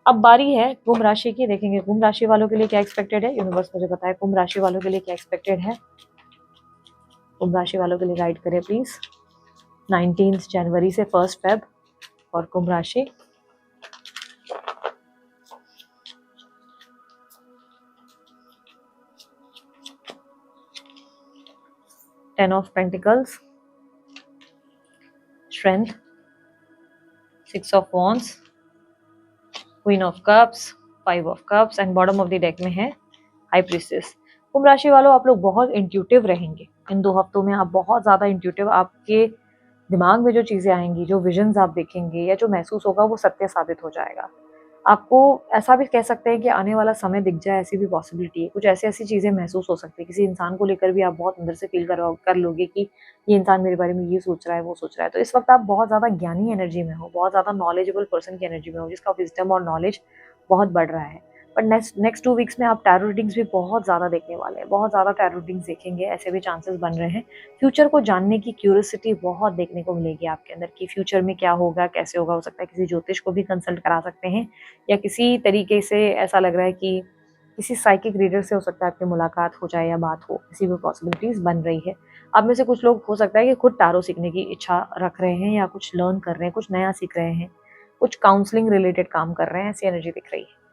अब बारी है कुंभ राशि की, देखेंगे कुंभ राशि वालों के लिए क्या एक्सपेक्टेड है। यूनिवर्स मुझे बताए कुंभ राशि वालों के लिए क्या एक्सपेक्टेड है। कुंभ राशि वालों के लिए गाइड करें प्लीज। 19 जनवरी से 1 फेब और कुंभ राशि। Ten of pentacles, strength, 6 of wands, queen of cups, 5 of cups and bottom of the deck में है हाई प्रीस्टेस। कुंभ राशि वालों आप लोग बहुत इंट्यूटिव रहेंगे इन 2 हफ्तों में। आप बहुत ज़्यादा इंट्यूटिव, आपके दिमाग में जो चीज़ें आएंगी, जो विजन्स आप देखेंगे या जो महसूस होगा वो सत्य साबित हो जाएगा। आपको ऐसा भी कह सकते हैं कि आने वाला समय दिख जाए, ऐसी भी पॉसिबिलिटी है। कुछ ऐसी चीज़ें महसूस हो सकती है, किसी इंसान को लेकर भी आप बहुत अंदर से फील कर लोगे कि ये इंसान मेरे बारे में ये सोच रहा है, वो सोच रहा है। तो इस वक्त आप बहुत ज़्यादा ज्ञानी एनर्जी में हो, बहुत ज़्यादा नॉलेजेबल पर्सन की एनर्जी में हो, जिसका विजडम और नॉलेज बहुत बढ़ रहा है। बट नेक्स्ट 2 वीक्स में आप टैरो रीडिंग्स भी बहुत ज़्यादा देखने वाले हैं, बहुत ज़्यादा टैरो रीडिंग्स देखेंगे, ऐसे भी चांसेस बन रहे हैं। फ्यूचर को जानने की क्यूरियोसिटी बहुत देखने को मिलेगी आपके अंदर कि फ्यूचर में क्या होगा, कैसे होगा। हो सकता है किसी ज्योतिष को भी कंसल्ट करा सकते हैं, या किसी तरीके से ऐसा लग रहा है कि किसी साइकिक रीडर से हो सकता है आपकी मुलाकात हो जाए या बात हो, किसी भी पॉसिबिलिटीज़ बन रही है। आप में से कुछ लोग हो सकता है कि खुद टैरो सीखने की इच्छा रख रहे हैं, या कुछ लर्न कर रहे हैं, कुछ नया सीख रहे हैं, कुछ काउंसलिंग रिलेटेड काम कर रहे हैं, ऐसी एनर्जी दिख रही है।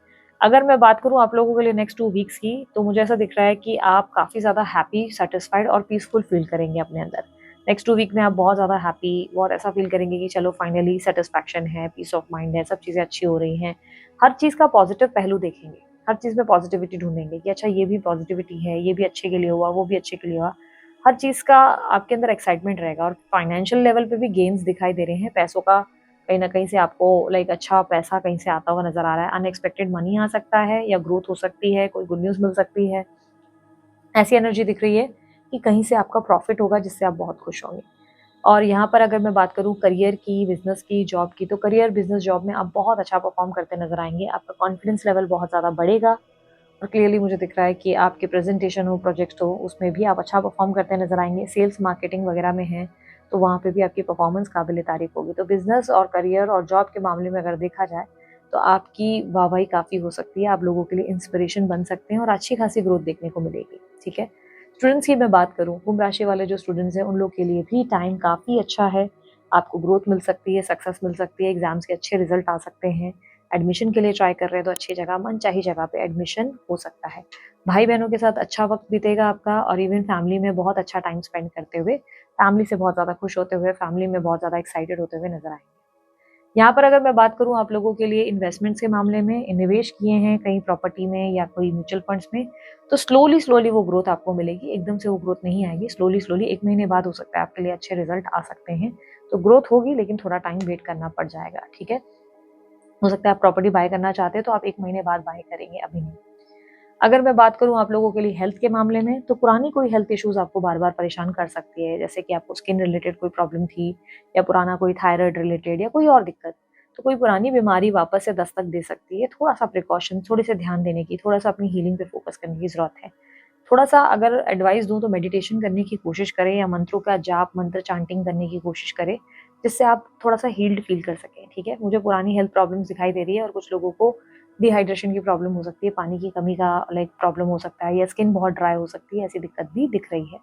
अगर मैं बात करूँ आप लोगों के लिए नेक्स्ट 2 वीक्स की, तो मुझे ऐसा दिख रहा है कि आप काफ़ी ज़्यादा हैप्पी, सैटिस्फाइड और पीसफुल फील करेंगे अपने अंदर। नेक्स्ट 2 वीक में आप बहुत ज़्यादा हैप्पी, बहुत ऐसा फील करेंगे कि चलो फाइनली सेटिस्फैक्शन है, पीस ऑफ माइंड है, सब चीज़ें अच्छी हो रही हैं। हर चीज़ का पॉजिटिव पहलू देखेंगे, हर चीज़ में पॉजिटिविटी ढूंढेंगे कि अच्छा ये भी पॉजिटिविटी है, ये भी अच्छे के लिए हुआ, वो भी अच्छे के लिए हुआ। हर चीज़ का आपके अंदर एक्साइटमेंट रहेगा, और फाइनेंशियल लेवल पे भी गेन्स दिखाई दे रहे हैं। पैसों का कहीं न कहीं से आपको लाइक अच्छा पैसा कहीं से आता हुआ नज़र आ रहा है। अनएक्सपेक्टेड मनी आ सकता है, या ग्रोथ हो सकती है, कोई गुड न्यूज़ मिल सकती है। ऐसी एनर्जी दिख रही है कि कहीं से आपका प्रॉफ़िट होगा जिससे आप बहुत खुश होंगे। और यहाँ पर अगर मैं बात करूँ करियर की, बिज़नेस की, जॉब की, तो करियर, बिज़नेस, जॉब में आप बहुत अच्छा परफ़ॉर्म करते नज़र आएँगे। आपका कॉन्फिडेंस लेवल बहुत ज़्यादा बढ़ेगा, और क्लियरली मुझे दिख रहा है कि आपके प्रेज़ेंटेशन हो, प्रोजेक्ट्स हो, उसमें भी आप अच्छा परफ़ॉर्म करते नज़र आएँगे। सेल्स, मार्केटिंग वगैरह में हैं, तो वहाँ पे भी आपकी परफ़ॉर्मेंस काबिल-ए-तारीफ़ होगी। तो बिज़नेस और करियर और जॉब के मामले में अगर देखा जाए, तो आपकी वाहवाही काफ़ी हो सकती है। आप लोगों के लिए इंस्पिरेशन बन सकते हैं, और अच्छी खासी ग्रोथ देखने को मिलेगी, ठीक है। स्टूडेंट्स की मैं बात करूँ, कुंभ राशि वाले जो स्टूडेंट्स हैं, उन लोग के लिए भी टाइम काफ़ी अच्छा है। आपको ग्रोथ मिल सकती है, सक्सेस मिल सकती है, एग्ज़ाम्स के अच्छे रिज़ल्ट आ सकते हैं। एडमिशन के लिए ट्राई कर रहे हैं तो अच्छी जगह, मनचाही जगह पे एडमिशन हो सकता है। भाई-बहनों के साथ अच्छा वक़्त बीतेगा आपका, और इवन फैमिली में बहुत अच्छा टाइम स्पेंड करते हुए, फैमिली से बहुत ज़्यादा खुश होते हुए, फैमिली में बहुत ज़्यादा एक्साइटेड होते हुए नज़र आएँगे। यहाँ पर अगर मैं बात करूँ आप लोगों के लिए इन्वेस्टमेंट्स के मामले में, निवेश किए हैं कहीं प्रॉपर्टी में या कोई म्यूचुअल फंड्स में, तो स्लोली वो ग्रोथ आपको मिलेगी। एकदम से वो ग्रोथ नहीं आएगी, स्लोली 1 महीने बाद हो सकता है आपके लिए अच्छे रिजल्ट आ सकते हैं। तो ग्रोथ होगी, लेकिन थोड़ा टाइम वेट करना पड़ जाएगा, ठीक है। हो सकता है आप प्रॉपर्टी बाय करना चाहते हैं तो आप 1 महीने बाद बाय करेंगे, अभी नहीं। अगर मैं बात करूँ आप लोगों के लिए हेल्थ के मामले में, तो पुरानी कोई हेल्थ इश्यूज़ आपको बार-बार परेशान कर सकती है, जैसे कि आपको स्किन रिलेटेड कोई प्रॉब्लम थी, या पुराना कोई थायराइड रिलेटेड, या कोई और दिक्कत। तो कोई पुरानी बीमारी वापस से दस्तक दे सकती है। थोड़ा-सा प्रिकॉशन, थोड़े-से ध्यान देने की, थोड़ा-सा अपनी हीलिंग पे फोकस करने की ज़रूरत है। थोड़ा-सा अगर एडवाइस दूँ तो मेडिटेशन करने की कोशिश करें, या मंत्रों का जाप, मंत्र चैंटिंग करने की कोशिश करें, जिससे आप थोड़ा-सा हील्ड फील कर सकें, ठीक है? मुझे पुरानी हेल्थ प्रॉब्लम्स दिखाई दे रही है, और कुछ लोगों को डिहाइड्रेशन की प्रॉब्लम हो सकती है, पानी की कमी का लाइक प्रॉब्लम हो सकता है, या स्किन बहुत ड्राई हो सकती है, ऐसी दिक्कत भी दिख रही है।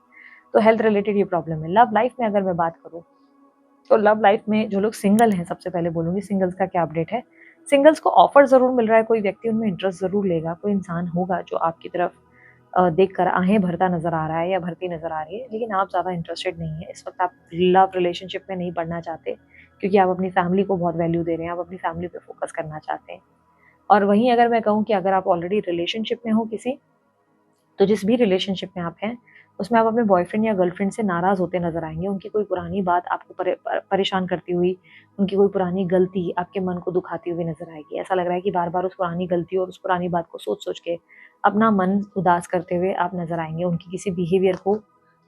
तो हेल्थ रिलेटेड ये प्रॉब्लम है। लव लाइफ में अगर मैं बात करूँ, तो लव लाइफ में जो लोग सिंगल हैं, सबसे पहले बोलूँगी सिंगल्स का क्या अपडेट है। सिंगल्स को ऑफर ज़रूर मिल रहा है, कोई व्यक्ति उनमें इंटरेस्ट ज़रूर लेगा, कोई इंसान होगा जो आपकी तरफ देखकर आहें भरता नज़र आ रहा है या भरती नज़र आ रही है, लेकिन आप ज़्यादा इंटरेस्टेड नहीं है। इस वक़्त आप लव रिलेशनशिप में नहीं पड़ना चाहते, क्योंकि आप अपनी फैमिली को बहुत वैल्यू दे रहे हैं, आप अपनी फैमिली पे फ़ोकस करना चाहते हैं। और वहीं अगर मैं कहूँ कि अगर आप ऑलरेडी रिलेशनशिप में हो किसी, तो जिस भी रिलेशनशिप में आप हैं, उसमें आप अपने बॉयफ्रेंड या गर्लफ्रेंड से नाराज़ होते नज़र आएँगे। उनकी कोई पुरानी बात आपको परेशान करती हुई, उनकी कोई पुरानी गलती आपके मन को दुखाती हुई नज़र आएगी। ऐसा लग रहा है कि बार-बार उस पुरानी गलती और उस पुरानी बात को सोच-सोच के अपना मन उदास करते हुए आप नज़र आएँगे। उनकी किसी बिहेवियर को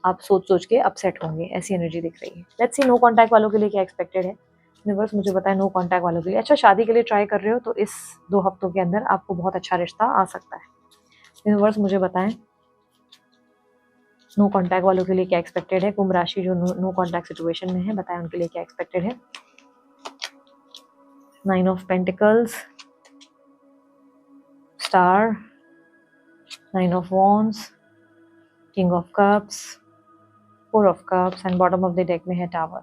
आप सोच-सोच के अपसेट होंगे, ऐसी एनर्जी दिख रही है। लेट्स सी नो कॉन्टैक्ट वालों के लिए क्या एक्सपेक्टेड है? यूनिवर्स मुझे बताएँ नो कॉन्टैक्ट वालों के लिए। अच्छा, शादी के लिए ट्राई कर रहे हो तो इस 2 हफ्तों के अंदर आपको बहुत अच्छा रिश्ता आ सकता है। यूनिवर्स मुझे बताएँ नो कॉन्टैक्ट वालों के लिए क्या एक्सपेक्टेड है? कुंभ राशि जो नो कॉन्टैक्ट सिचुएशन में है, बताएं उनके लिए क्या एक्सपेक्टेड है? 9 of pentacles, star, 9 of wands, king of cups, 4 of cups and bottom of the deck में है टावर।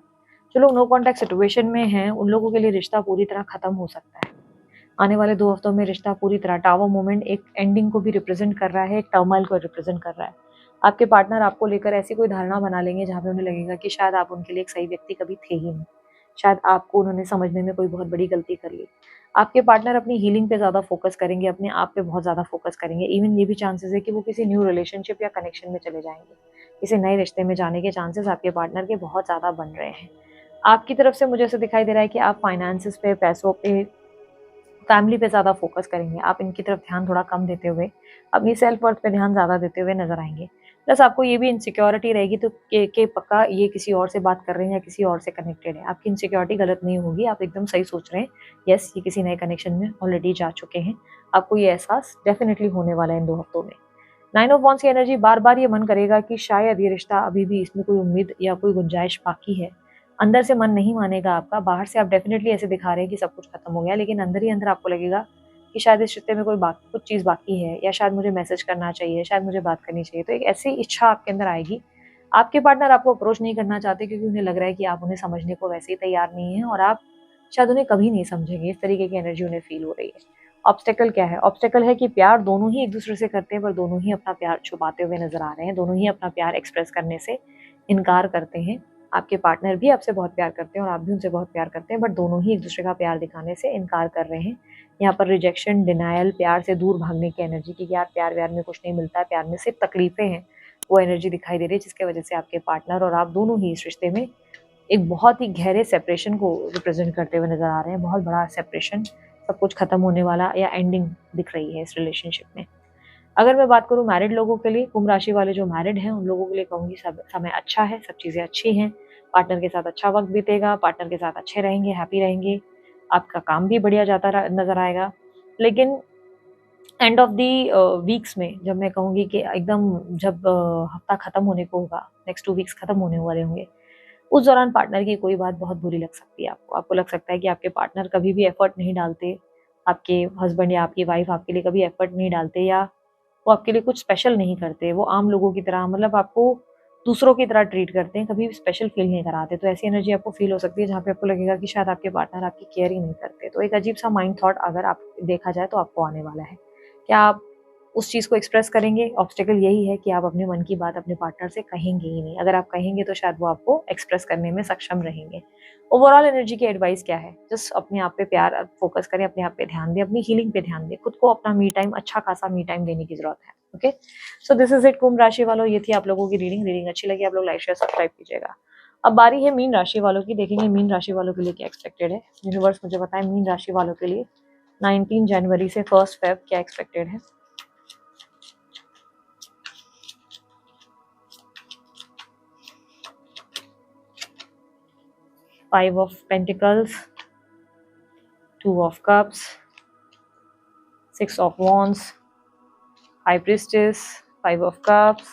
जो लोग नो कॉन्टैक्ट सिचुएशन में हैं, उन लोगों के लिए रिश्ता पूरी तरह खत्म हो सकता है। आने वाले 2 हफ्तों में रिश्ता पूरी तरह, टावर मूवमेंट एक एंडिंग को भी रिप्रेजेंट कर रहा है, एक टर्मोइल को रिप्रेजेंट कर रहा है। आपके पार्टनर आपको लेकर ऐसी कोई धारणा बना लेंगे जहाँ पे उन्हें लगेगा कि शायद आप उनके लिए एक सही व्यक्ति कभी थे ही नहीं। शायद आपको उन्होंने समझने में कोई बहुत बड़ी गलती कर ली। आपके पार्टनर अपनी हीलिंग पे ज़्यादा फोकस करेंगे, अपने आप पे बहुत ज़्यादा फोकस करेंगे। इवन ये भी चांसेस है कि वो किसी न्यू रिलेशनशिप या कनेक्शन में चले जाएँगे। किसी नए रिश्ते में जाने के चांसेस आपके पार्टनर के बहुत ज़्यादा बन रहे हैं। आपकी तरफ से मुझे ऐसा दिखाई दे रहा है कि आप फाइनेंसेस पे, पैसों पे, फैमिली पे ज़्यादा फोकस करेंगे। आप इनकी तरफ ध्यान थोड़ा कम देते हुए, अपनी सेल्फ वर्थ पे ध्यान ज़्यादा देते हुए नज़र आएँगे। प्लस आपको ये भी इनसिक्योरिटी रहेगी तो कि पक्का ये किसी और से बात कर रहे हैं या किसी और से कनेक्टेड है। आपकी इनसिक्योरिटी गलत नहीं होगी, आप एकदम सही सोच रहे हैं। येस, ये किसी नए कनेक्शन में ऑलरेडी जा चुके हैं। आपको ये एहसास डेफ़िनिटली होने वाला है इन 2 हफ्तों में। 9 ऑफ वांड्स की एनर्जी बार-बार ये मन करेगा कि शायद ये रिश्ता अभी भी इसमें कोई उम्मीद या कोई गुंजाइश बाकी है। अंदर से मन नहीं मानेगा आपका, बाहर से आप डेफ़िनिटली ऐसे दिखा रहे हैं कि सब कुछ खत्म हो गया, लेकिन अंदर ही अंदर आपको लगेगा कि शायद इस रिश्ते में कोई कुछ चीज़ बाकी है, या शायद मुझे मैसेज करना चाहिए, शायद मुझे बात करनी चाहिए। तो एक ऐसी इच्छा आपके अंदर आएगी। आपके पार्टनर आपको अप्रोच नहीं करना चाहते क्योंकि उन्हें लग रहा है कि आप उन्हें समझने को वैसे ही तैयार नहीं हैं और आप शायद उन्हें कभी नहीं समझेंगे। इस तरीके की एनर्जी उन्हें फ़ील हो रही है। ऑब्स्टेकल क्या है? ऑब्स्टेकल है कि प्यार दोनों ही एक-दूसरे से करते हैं, पर दोनों ही अपना प्यार छुपाते हुए नज़र आ रहे हैं। दोनों ही अपना प्यार एक्सप्रेस करने से इनकार करते हैं। आपके पार्टनर भी आपसे बहुत प्यार करते हैं और आप भी उनसे बहुत प्यार करते हैं, बट दोनों ही एक-दूसरे का प्यार दिखाने से इनकार कर रहे हैं। यहाँ पर रिजेक्शन, डिनायल, प्यार से दूर भागने की एनर्जी कि यार प्यार-व्यार में कुछ नहीं मिलता है, प्यार में सिर्फ तकलीफ़ें हैं, वो एनर्जी दिखाई दे रही है, जिसकी वजह से आपके पार्टनर और आप दोनों ही इस रिश्ते में एक बहुत ही गहरे सेपरेशन को रिप्रेजेंट करते हुए नज़र आ रहे हैं। बहुत बड़ा सेपरेशन, सब कुछ खत्म होने वाला या एंडिंग दिख रही है इस रिलेशनशिप में। अगर मैं बात करूँ मैरिड लोगों के लिए, कुंभ राशि वाले जो मैरिड हैं, उन लोगों के लिए कहूँगी सब समय अच्छा है, सब चीज़ें अच्छी हैं, पार्टनर के साथ अच्छा वक़्त बीतेगा, पार्टनर के साथ अच्छे रहेंगे, हैप्पी रहेंगे, आपका काम भी बढ़िया जाता नज़र आएगा। लेकिन एंड ऑफ दी वीक्स में जब मैं कहूँगी कि एकदम जब हफ्ता खत्म होने को होगा, नेक्स्ट 2 वीक्स खत्म होने वाले होंगे, उस दौरान पार्टनर की कोई बात बहुत बुरी लग सकती है आपको। आपको लग सकता है कि आपके पार्टनर कभी भी एफर्ट नहीं डालते, आपके हस्बैंड या आपकी वाइफ आपके लिए कभी एफर्ट नहीं डालते, या वो आपके लिए कुछ स्पेशल नहीं करते। वो आम लोगों की तरह, मतलब आपको दूसरों की तरह ट्रीट करते हैं, कभी भी स्पेशल फ़ील नहीं कराते। तो ऐसी एनर्जी आपको फ़ील हो सकती है जहाँ पे आपको लगेगा कि शायद आपके पार्टनर आपकी केयर ही नहीं करते। तो एक अजीब-सा माइंड थॉट अगर आप देखा जाए तो आपको आने वाला है। क्या आप उस चीज़ को एक्सप्रेस करेंगे? ऑब्स्टेकल यही है कि आप अपने मन की बात अपने पार्टनर से कहेंगे ही नहीं। अगर आप कहेंगे तो शायद वो आपको एक्सप्रेस करने में सक्षम रहेंगे। ओवरऑल एनर्जी की एडवाइस क्या है? जस्ट अपने आप पे प्यार फ़ोकस करें, अपने आप पे ध्यान दें, अपनी हीलिंग पे ध्यान दें। खुद को अपना मी टाइम, अच्छा खासा मी टाइम देने की ज़रूरत है। Okay? So this is it कुंभ राशि वालों, ये थी आप लोगों की रीडिंग। रीडिंग अच्छी लगी आप लोग लाइक, शेयर, सब्सक्राइब कीजिएगा। अब बारी है मीन राशि वालों की। देखेंगे मीन राशि वालों के लिए क्या एक्सपेक्टेड है। यूनिवर्स मुझे बताएं मीन राशि वालों के लिए 19 जनवरी से 1 फ़ेब क्या एक्सपेक्टेड है। Five of Pentacles, 2 of Cups, 6 of Wands, High Priestess, 5 of Cups,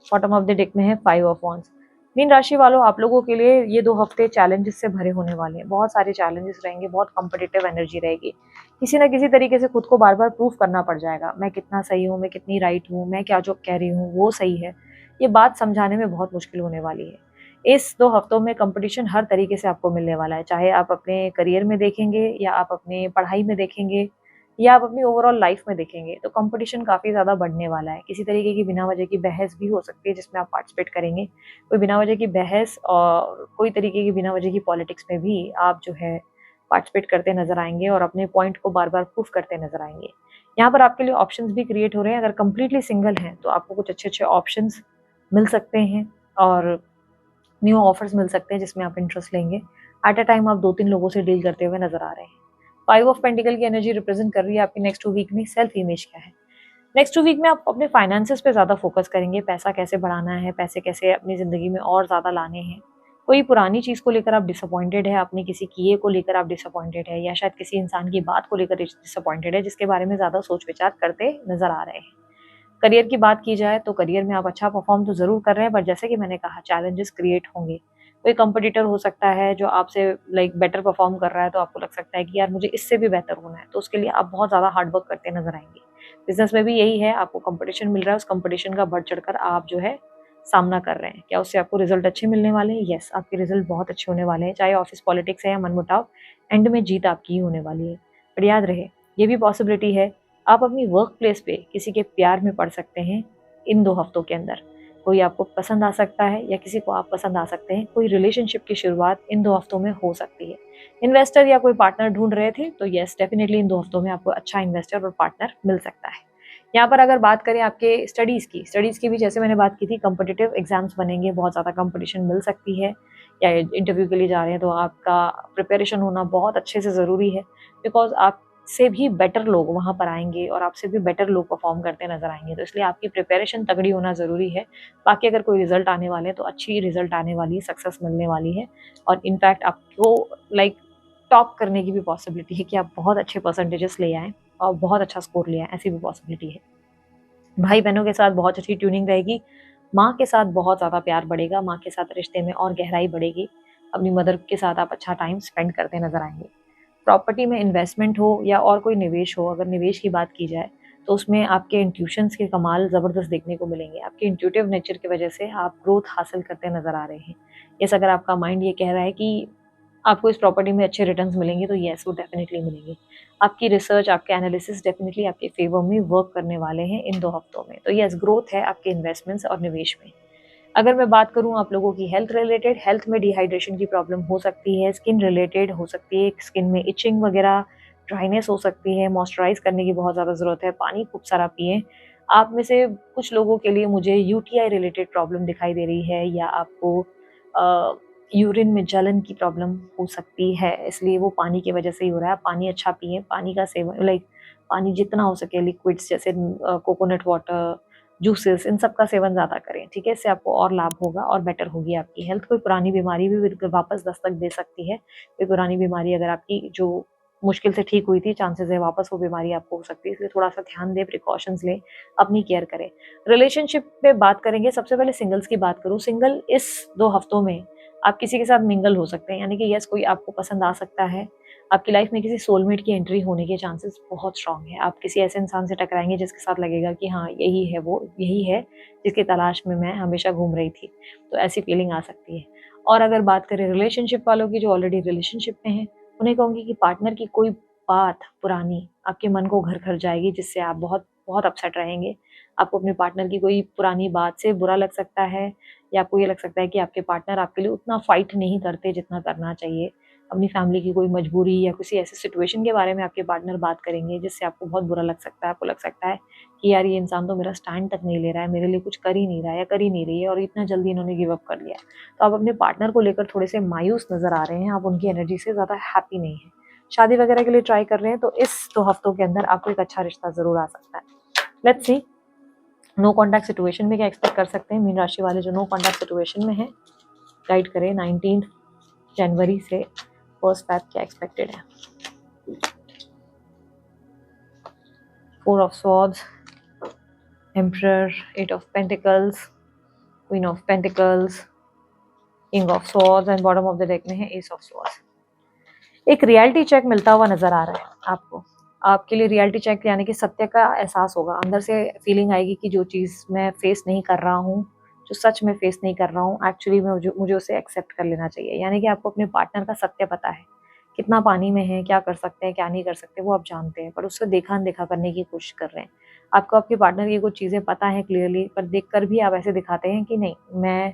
bottom of the deck में है 5 ऑफ वॉन्ड्स। मीन राशि वालों, आप लोगों के लिए ये 2 हफ्ते चैलेंजेस से भरे होने वाले हैं। बहुत सारे चैलेंजेस रहेंगे, बहुत कॉम्पिटिटिव एनर्जी रहेगी। किसी ना किसी तरीके से खुद को बार बार प्रूफ करना पड़ जाएगा, मैं कितना सही हूँ, मैं कितनी राइट हूँ, मैं क्या जो कह रही हूँ वो सही है। ये बात समझाने में बहुत मुश्किल होने वाली है। इस 2 हफ्तों में कंपटीशन हर तरीके से आपको मिलने वाला है, चाहे आप अपने करियर में देखेंगे या आप अपने पढ़ाई में देखेंगे या आप अपनी ओवरऑल लाइफ में देखेंगे तो कंपटीशन काफ़ी ज़्यादा बढ़ने वाला है। किसी तरीके की बिना वजह की बहस भी हो सकती है जिसमें आप पार्टिसिपेट करेंगे। कोई बिना वजह की बहस और कोई तरीके की बिना वजह की पॉलिटिक्स में भी आप जो है पार्टिसिपेट करते नज़र आएँगे और अपने पॉइंट को बार-बार प्रूफ करते नज़र आएँगे। यहाँ पर आपके लिए ऑप्शंस भी क्रिएट हो रहे हैं। अगर कंप्लीटली सिंगल हैं तो आपको कुछ अच्छे-अच्छे ऑप्शंस मिल सकते हैं और न्यू ऑफर्स मिल सकते हैं जिसमें आप इंटरेस्ट लेंगे। एट अ टाइम आप 2-3 लोगों से डील करते हुए नज़र आ रहे हैं। 5 ऑफ पेंटिकल की एनर्जी रिप्रेजेंट कर रही है आपकी नेक्स्ट 2 वीक में सेल्फ इमेज क्या है। नेक्स्ट 2 वीक में आप अपने फाइनेंसेस पे ज़्यादा फोकस करेंगे, पैसा कैसे बढ़ाना है, पैसे कैसे अपनी ज़िंदगी में और ज़्यादा लाने हैं। कोई पुरानी चीज़ को लेकर आप डिसअपॉइंटेड है, आपने किसी किए को लेकर आप डिसअपॉइंटेड है या शायद किसी इंसान की बात को लेकर डिसअपॉइंटेड है जिसके बारे में ज़्यादा सोच-विचार करते नज़र आ रहे हैं। करियर की बात की जाए तो करियर में आप अच्छा परफॉर्म तो ज़रूर कर रहे हैं, बट जैसे कि मैंने कहा चैलेंजेस क्रिएट होंगे। कोई कंपटीटर हो सकता है जो आपसे बेटर परफॉर्म कर रहा है तो आपको लग सकता है कि यार मुझे इससे भी बेहतर होना है, तो उसके लिए आप बहुत ज़्यादा हार्ड वर्क करते नज़र आएँगे। बिज़नेस में भी यही है, आपको कंपटीशन मिल रहा है, उस कंपटीशन का बढ़-चढ़कर आप जो है सामना कर रहे हैं। क्या उससे आपको रिज़ल्ट अच्छे मिलने वाले हैं? येस, आपके रिज़ल्ट बहुत अच्छे होने वाले हैं, चाहे ऑफ़िस पॉलिटिक्स है या मनमुटाव, एंड में जीत आपकी ही होने वाली है। बट याद रहे, ये भी पॉसिबिलिटी है, आप अपनी वर्क प्लेस पे किसी के प्यार में पड़ सकते हैं इन 2 हफ्तों के अंदर। कोई आपको पसंद आ सकता है या किसी को आप पसंद आ सकते हैं। कोई रिलेशनशिप की शुरुआत इन 2 हफ्तों में हो सकती है। इन्वेस्टर या कोई पार्टनर ढूँढ रहे थे तो येस डेफिनिटली इन 2 हफ्तों में आपको अच्छा इन्वेस्टर और पार्टनर मिल सकता है। यहाँ पर अगर बात करें आपके स्टडीज़ की भी जैसे मैंने बात की थी कॉम्पिटिटिव एग्ज़ाम्स बनेंगे, बहुत ज़्यादा कॉम्पिटिशन मिल सकती है या इंटरव्यू के लिए जा रहे हैं तो आपका प्रिपरेशन होना बहुत अच्छे से ज़रूरी है बिकॉज़ आप से भी बेटर लोग वहाँ पर आएँगे और आपसे भी बेटर लोग परफ़ॉर्म करते नज़र आएँगे। तो इसलिए आपकी प्रिपरेशन तगड़ी होना ज़रूरी है। बाकी अगर कोई रिज़ल्ट आने वाले हैं तो अच्छी रिज़ल्ट आने वाली है, सक्सेस मिलने वाली है और इनफैक्ट आपको टॉप करने की भी पॉसिबिलिटी है कि आप बहुत अच्छे परसेंटेजेस ले आएँ और बहुत अच्छा स्कोर ले आएँ, ऐसी भी पॉसिबिलिटी है। भाई-बहनों के साथ बहुत अच्छी ट्यूनिंग रहेगी। माँ के साथ बहुत ज़्यादा प्यार बढ़ेगा, माँ के साथ रिश्ते में और गहराई बढ़ेगी। अपनी मदर के साथ आप अच्छा टाइम स्पेंड करते नज़र आएँगे। प्रॉपर्टी में इन्वेस्टमेंट हो या और कोई निवेश हो, अगर निवेश की बात की जाए, तो उसमें आपके इंट्यूशंस के कमाल ज़बरदस्त देखने को मिलेंगे। आपके इंट्यूटिव नेचर की वजह से आप ग्रोथ हासिल करते नज़र आ रहे हैं। यस, अगर आपका माइंड ये कह रहा है कि आपको इस प्रॉपर्टी में अच्छे रिटर्न्स मिलेंगे, तो येस, वो डेफ़िनिटली मिलेंगे। आपकी रिसर्च, आपके एनालिसिस डेफ़िनिटली आपके फ़ेवर में वर्क करने वाले हैं इन 2 हफ्तों में। तो येस, ग्रोथ है आपके इन्वेस्टमेंट्स और निवेश में। अगर मैं बात करूँ आप लोगों की हेल्थ रिलेटेड, हेल्थ में डिहाइड्रेशन की प्रॉब्लम हो सकती है, स्किन रिलेटेड हो सकती है, स्किन में इचिंग वगैरह, ड्राइनेस हो सकती है, मॉइस्चराइज़ करने की बहुत ज़्यादा ज़रूरत है, पानी खूब सारा पिएँ। आप में से कुछ लोगों के लिए मुझे यूटीआई रिलेटेड प्रॉब्लम दिखाई दे रही है या आपको यूरिन में जलन की प्रॉब्लम हो सकती है, इसलिए वो पानी की वजह से ही हो रहा है। आप पानी अच्छा पिएँ, पानी का सेवन पानी जितना हो सके लिक्विड्स जैसे कोकोनट वाटर, जूसेस इन सब का सेवन ज़्यादा करें, ठीक है? इससे आपको और लाभ होगा और बेटर होगी आपकी हेल्थ। कोई पुरानी बीमारी भी वापस दस्तक दे सकती है। कोई पुरानी बीमारी अगर आपकी जो मुश्किल से ठीक हुई थी, चांसेस है वापस वो बीमारी आपको हो सकती है, इसलिए थोड़ा-सा ध्यान दें, प्रिकॉशंस लें, अपनी केयर करें। रिलेशनशिप पे बात करेंगे, सबसे पहले सिंगल्स की बात करूँ, सिंगल इस 2 हफ्तों में आप किसी के साथ मिंगल हो सकते हैं, यानी कि यस कोई आपको पसंद आ सकता है। आपकी लाइफ में किसी सोलमेट की एंट्री होने के चांसेस बहुत स्ट्रॉन्ग है। आप किसी ऐसे इंसान से टकराएँगे जिसके साथ लगेगा कि हाँ, यही है वो, यही है जिसकी तलाश में मैं हमेशा घूम रही थी। तो ऐसी फीलिंग आ सकती है। और अगर बात करें रिलेशनशिप वालों की जो ऑलरेडी रिलेशनशिप में हैं, उन्हें कहूँगी कि पार्टनर की कोई बात पुरानी आपके मन को घर-घर जाएगी जिससे आप बहुत बहुत अपसेट रहेंगे। आपको अपने पार्टनर की कोई पुरानी बात से बुरा लग सकता है या आपको ये लग सकता है कि आपके पार्टनर आपके लिए उतना फाइट नहीं करते जितना करना चाहिए। अपनी फैमिली की कोई मजबूरी या किसी ऐसी सिचुएशन के बारे में आपके पार्टनर बात करेंगे जिससे आपको बहुत बुरा लग सकता है। आपको लग सकता है कि यार ये इंसान तो मेरा स्टैंड तक नहीं ले रहा है, मेरे लिए कुछ कर ही नहीं रहा है या कर ही नहीं रही है और इतना जल्दी इन्होंने गिव अप कर लिया है। तो आप अपने पार्टनर को लेकर थोड़े से मायूस नज़र आ रहे हैं, आप उनकी एनर्जी से ज़्यादा हैप्पी नहीं हैं। शादी वगैरह के लिए ट्राई कर रहे हैं तो इस 2 हफ्तों के अंदर आपको एक अच्छा रिश्ता ज़रूर आ सकता है। Let's see no contact situation में क्या एक्सपेक्ट कर सकते हैं मीन राशि वाले जो नो कॉन्टैक्ट सिचुएशन में हैं, गाइड करें 19 जनवरी से 1 फ़ेब क्या एक्सपेक्टेड है। 4 of swords, emperor, 8 of pentacles, queen of pentacles, king of swords and bottom of the deck में है एस ऑफ स्वॉर्ड्स। एक रियलिटी चेक मिलता हुआ नजर आ रहा है आपको। आपके लिए रियलिटी चेक यानी कि सत्य का एहसास होगा, अंदर से फीलिंग आएगी कि जो चीज़ मैं फेस नहीं कर रहा हूँ, जो सच में फेस नहीं कर रहा हूँ, एक्चुअली में मुझे उसे एक्सेप्ट कर लेना चाहिए। यानी कि आपको अपने पार्टनर का सत्य पता है कितना पानी में है, क्या कर सकते हैं, क्या नहीं कर सकते, वो आप जानते हैं, पर उससे देखा अनदेखा करने की कोशिश कर रहे हैं। आपको आपके पार्टनर की कुछ चीज़ें पता है क्लियरली, पर देखकर भी आप ऐसे दिखाते हैं कि नहीं, मैं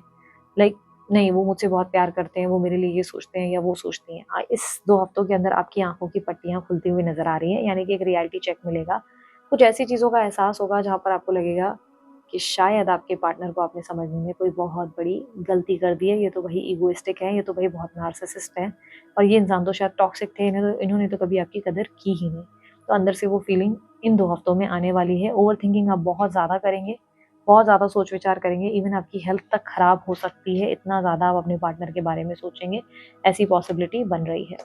लाइक नहीं, वो मुझसे बहुत प्यार करते हैं, वो मेरे लिए ये सोचते हैं या वो सोचती हैं। इस 2 हफ्तों के अंदर आपकी आँखों की पट्टियाँ खुलती हुई नज़र आ रही हैं, यानी कि एक रियलिटी चेक मिलेगा। कुछ ऐसी चीज़ों का एहसास होगा जहाँ पर आपको लगेगा कि शायद आपके पार्टनर को आपने समझने में कोई बहुत बड़ी गलती कर दी है, ये तो भई ईगोइस्टिक है, ये तो भई बहुत नार्सिसिस्ट है और ये इंसान तो शायद टॉक्सिक थे, इन्होंने तो कभी आपकी कदर की ही नहीं। तो अंदर से वो फीलिंग इन 2 हफ्तों में आने वाली है। ओवरथिंकिंग आप बहुत ज़्यादा करेंगे, बहुत ज़्यादा सोच-विचार करेंगे, इवन आपकी हेल्थ तक खराब हो सकती है, इतना ज़्यादा आप अपने पार्टनर के बारे में सोचेंगे, ऐसी पॉसिबिलिटी बन रही है।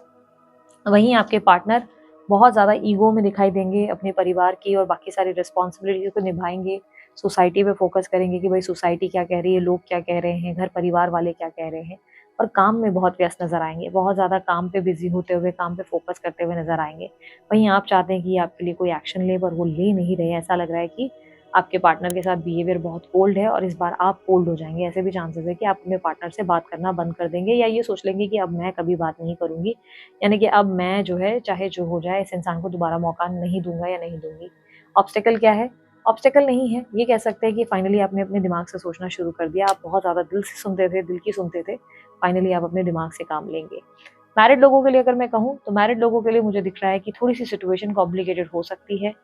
वहीं आपके पार्टनर बहुत ज़्यादा ईगो में दिखाई देंगे, अपने परिवार की और बाकी सारी रिस्पॉन्सिबिलिटी को निभाएँगे, सोसाइटी पे फ़ोकस करेंगे कि भई सोसाइटी क्या कह रही है, लोग क्या कह रहे हैं, घर परिवार वाले क्या कह रहे हैं और काम में बहुत व्यस्त नज़र आएँगे, बहुत ज़्यादा काम पे बिज़ी होते हुए, काम पे फ़ोकस करते हुए नज़र आएँगे। वहीं आप चाहते हैं कि ये आपके लिए कोई एक्शन ले, पर वो ले नहीं रहे हैं, ऐसा लग रहा है कि आपके पार्टनर के साथ बिहेवियर बहुत कोल्ड है और इस बार आप कोल्ड हो जाएँगे। ऐसे भी चांसेस है कि आप अपने पार्टनर से बात करना बंद कर देंगे या ये सोच लेंगे कि अब मैं कभी बात नहीं करूँगी, यानी कि अब मैं जो है चाहे जो हो जाए इस इंसान को दोबारा मौका नहीं दूँगा या नहीं दूँगी। ऑब्स्टेकल क्या है? ऑब्स्टेकल नहीं है, ये कह सकते हैं कि फाइनली आपने अपने दिमाग से सोचना शुरू कर दिया। आप बहुत ज़्यादा दिल से सुनते थे, दिल की सुनते थे, फाइनली आप अपने दिमाग से काम लेंगे। मैरिड लोगों के लिए अगर मैं कहूँ, तो मैरिड लोगों के लिए मुझे दिख रहा है कि थोड़ी-सी सिचुएशन कॉम्प्लिकेटेड हो सकती है।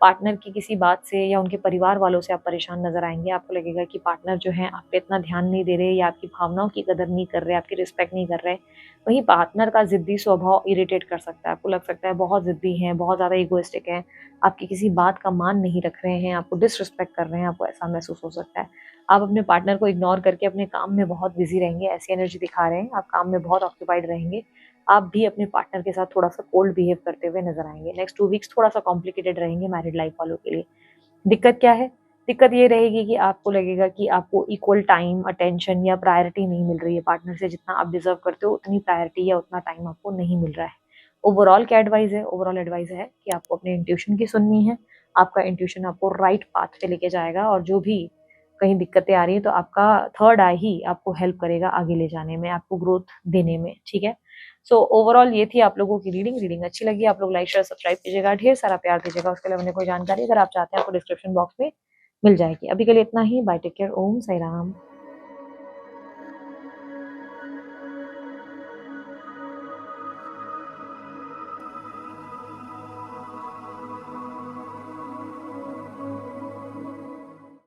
पार्टनर की किसी बात से या उनके परिवार वालों से आप परेशान नज़र आएँगे। आपको लगेगा कि पार्टनर जो हैं आप पे इतना ध्यान नहीं दे रहे या आपकी भावनाओं की कदर नहीं कर रहे, आपकी रिस्पेक्ट नहीं कर रहे। वहीं पार्टनर का ज़िद्दी स्वभाव इरिटेट कर सकता है। आपको लग सकता है बहुत ज़िद्दी हैं, बहुत ज़्यादा इगोइस्टिक हैं, आपकी किसी बात का मान नहीं रख रहे हैं, आपको डिसरिस्पेक्ट कर रहे हैं, आपको ऐसा महसूस हो सकता है। आप अपने पार्टनर को इग्नोर करके अपने काम में बहुत बिज़ी रहेंगे, ऐसी एनर्जी दिखा रहे हैं। आप काम में बहुत ऑक्यूपाइड रहेंगे। आप भी अपने पार्टनर के साथ थोड़ा-सा कोल्ड बिहेव करते हुए नज़र आएँगे। नेक्स्ट 2 वीक्स थोड़ा-सा कॉम्प्लिकेटेड रहेंगे मैरिड लाइफ़ वालों के लिए। दिक्कत क्या है? दिक्कत ये रहेगी कि आपको लगेगा कि आपको इक्वल टाइम, अटेंशन या प्रायोरिटी नहीं मिल रही है पार्टनर से, जितना आप डिज़र्व करते हो उतनी प्रायोरिटी या उतना टाइम आपको नहीं मिल रहा है। ओवरऑल क्या एडवाइस है? ओवरऑल एडवाइस है कि आपको अपने इंट्यूशन की सुननी है। आपका इंट्यूशन आपको राइट पाथ पे लेके जाएगा और जो भी कहीं दिक्कतें आ रही हैं तो आपका थर्ड आई ही आपको हेल्प करेगा आगे ले जाने में, आपको ग्रोथ देने में, ठीक है? सो ओवरऑल ये थी आप लोगों की रीडिंग अच्छी लगी आप लोग लाइक शेयर सब्सक्राइब कीजिएगा, ढेर सारा प्यार दीजिएगा। उसके अलावा कोई जानकारी अगर आप चाहते हैं आपको डिस्क्रिप्शन बॉक्स में मिल जाएगी। अभी के लिए इतना ही। बाय, टेक केयर, ओम साई राम।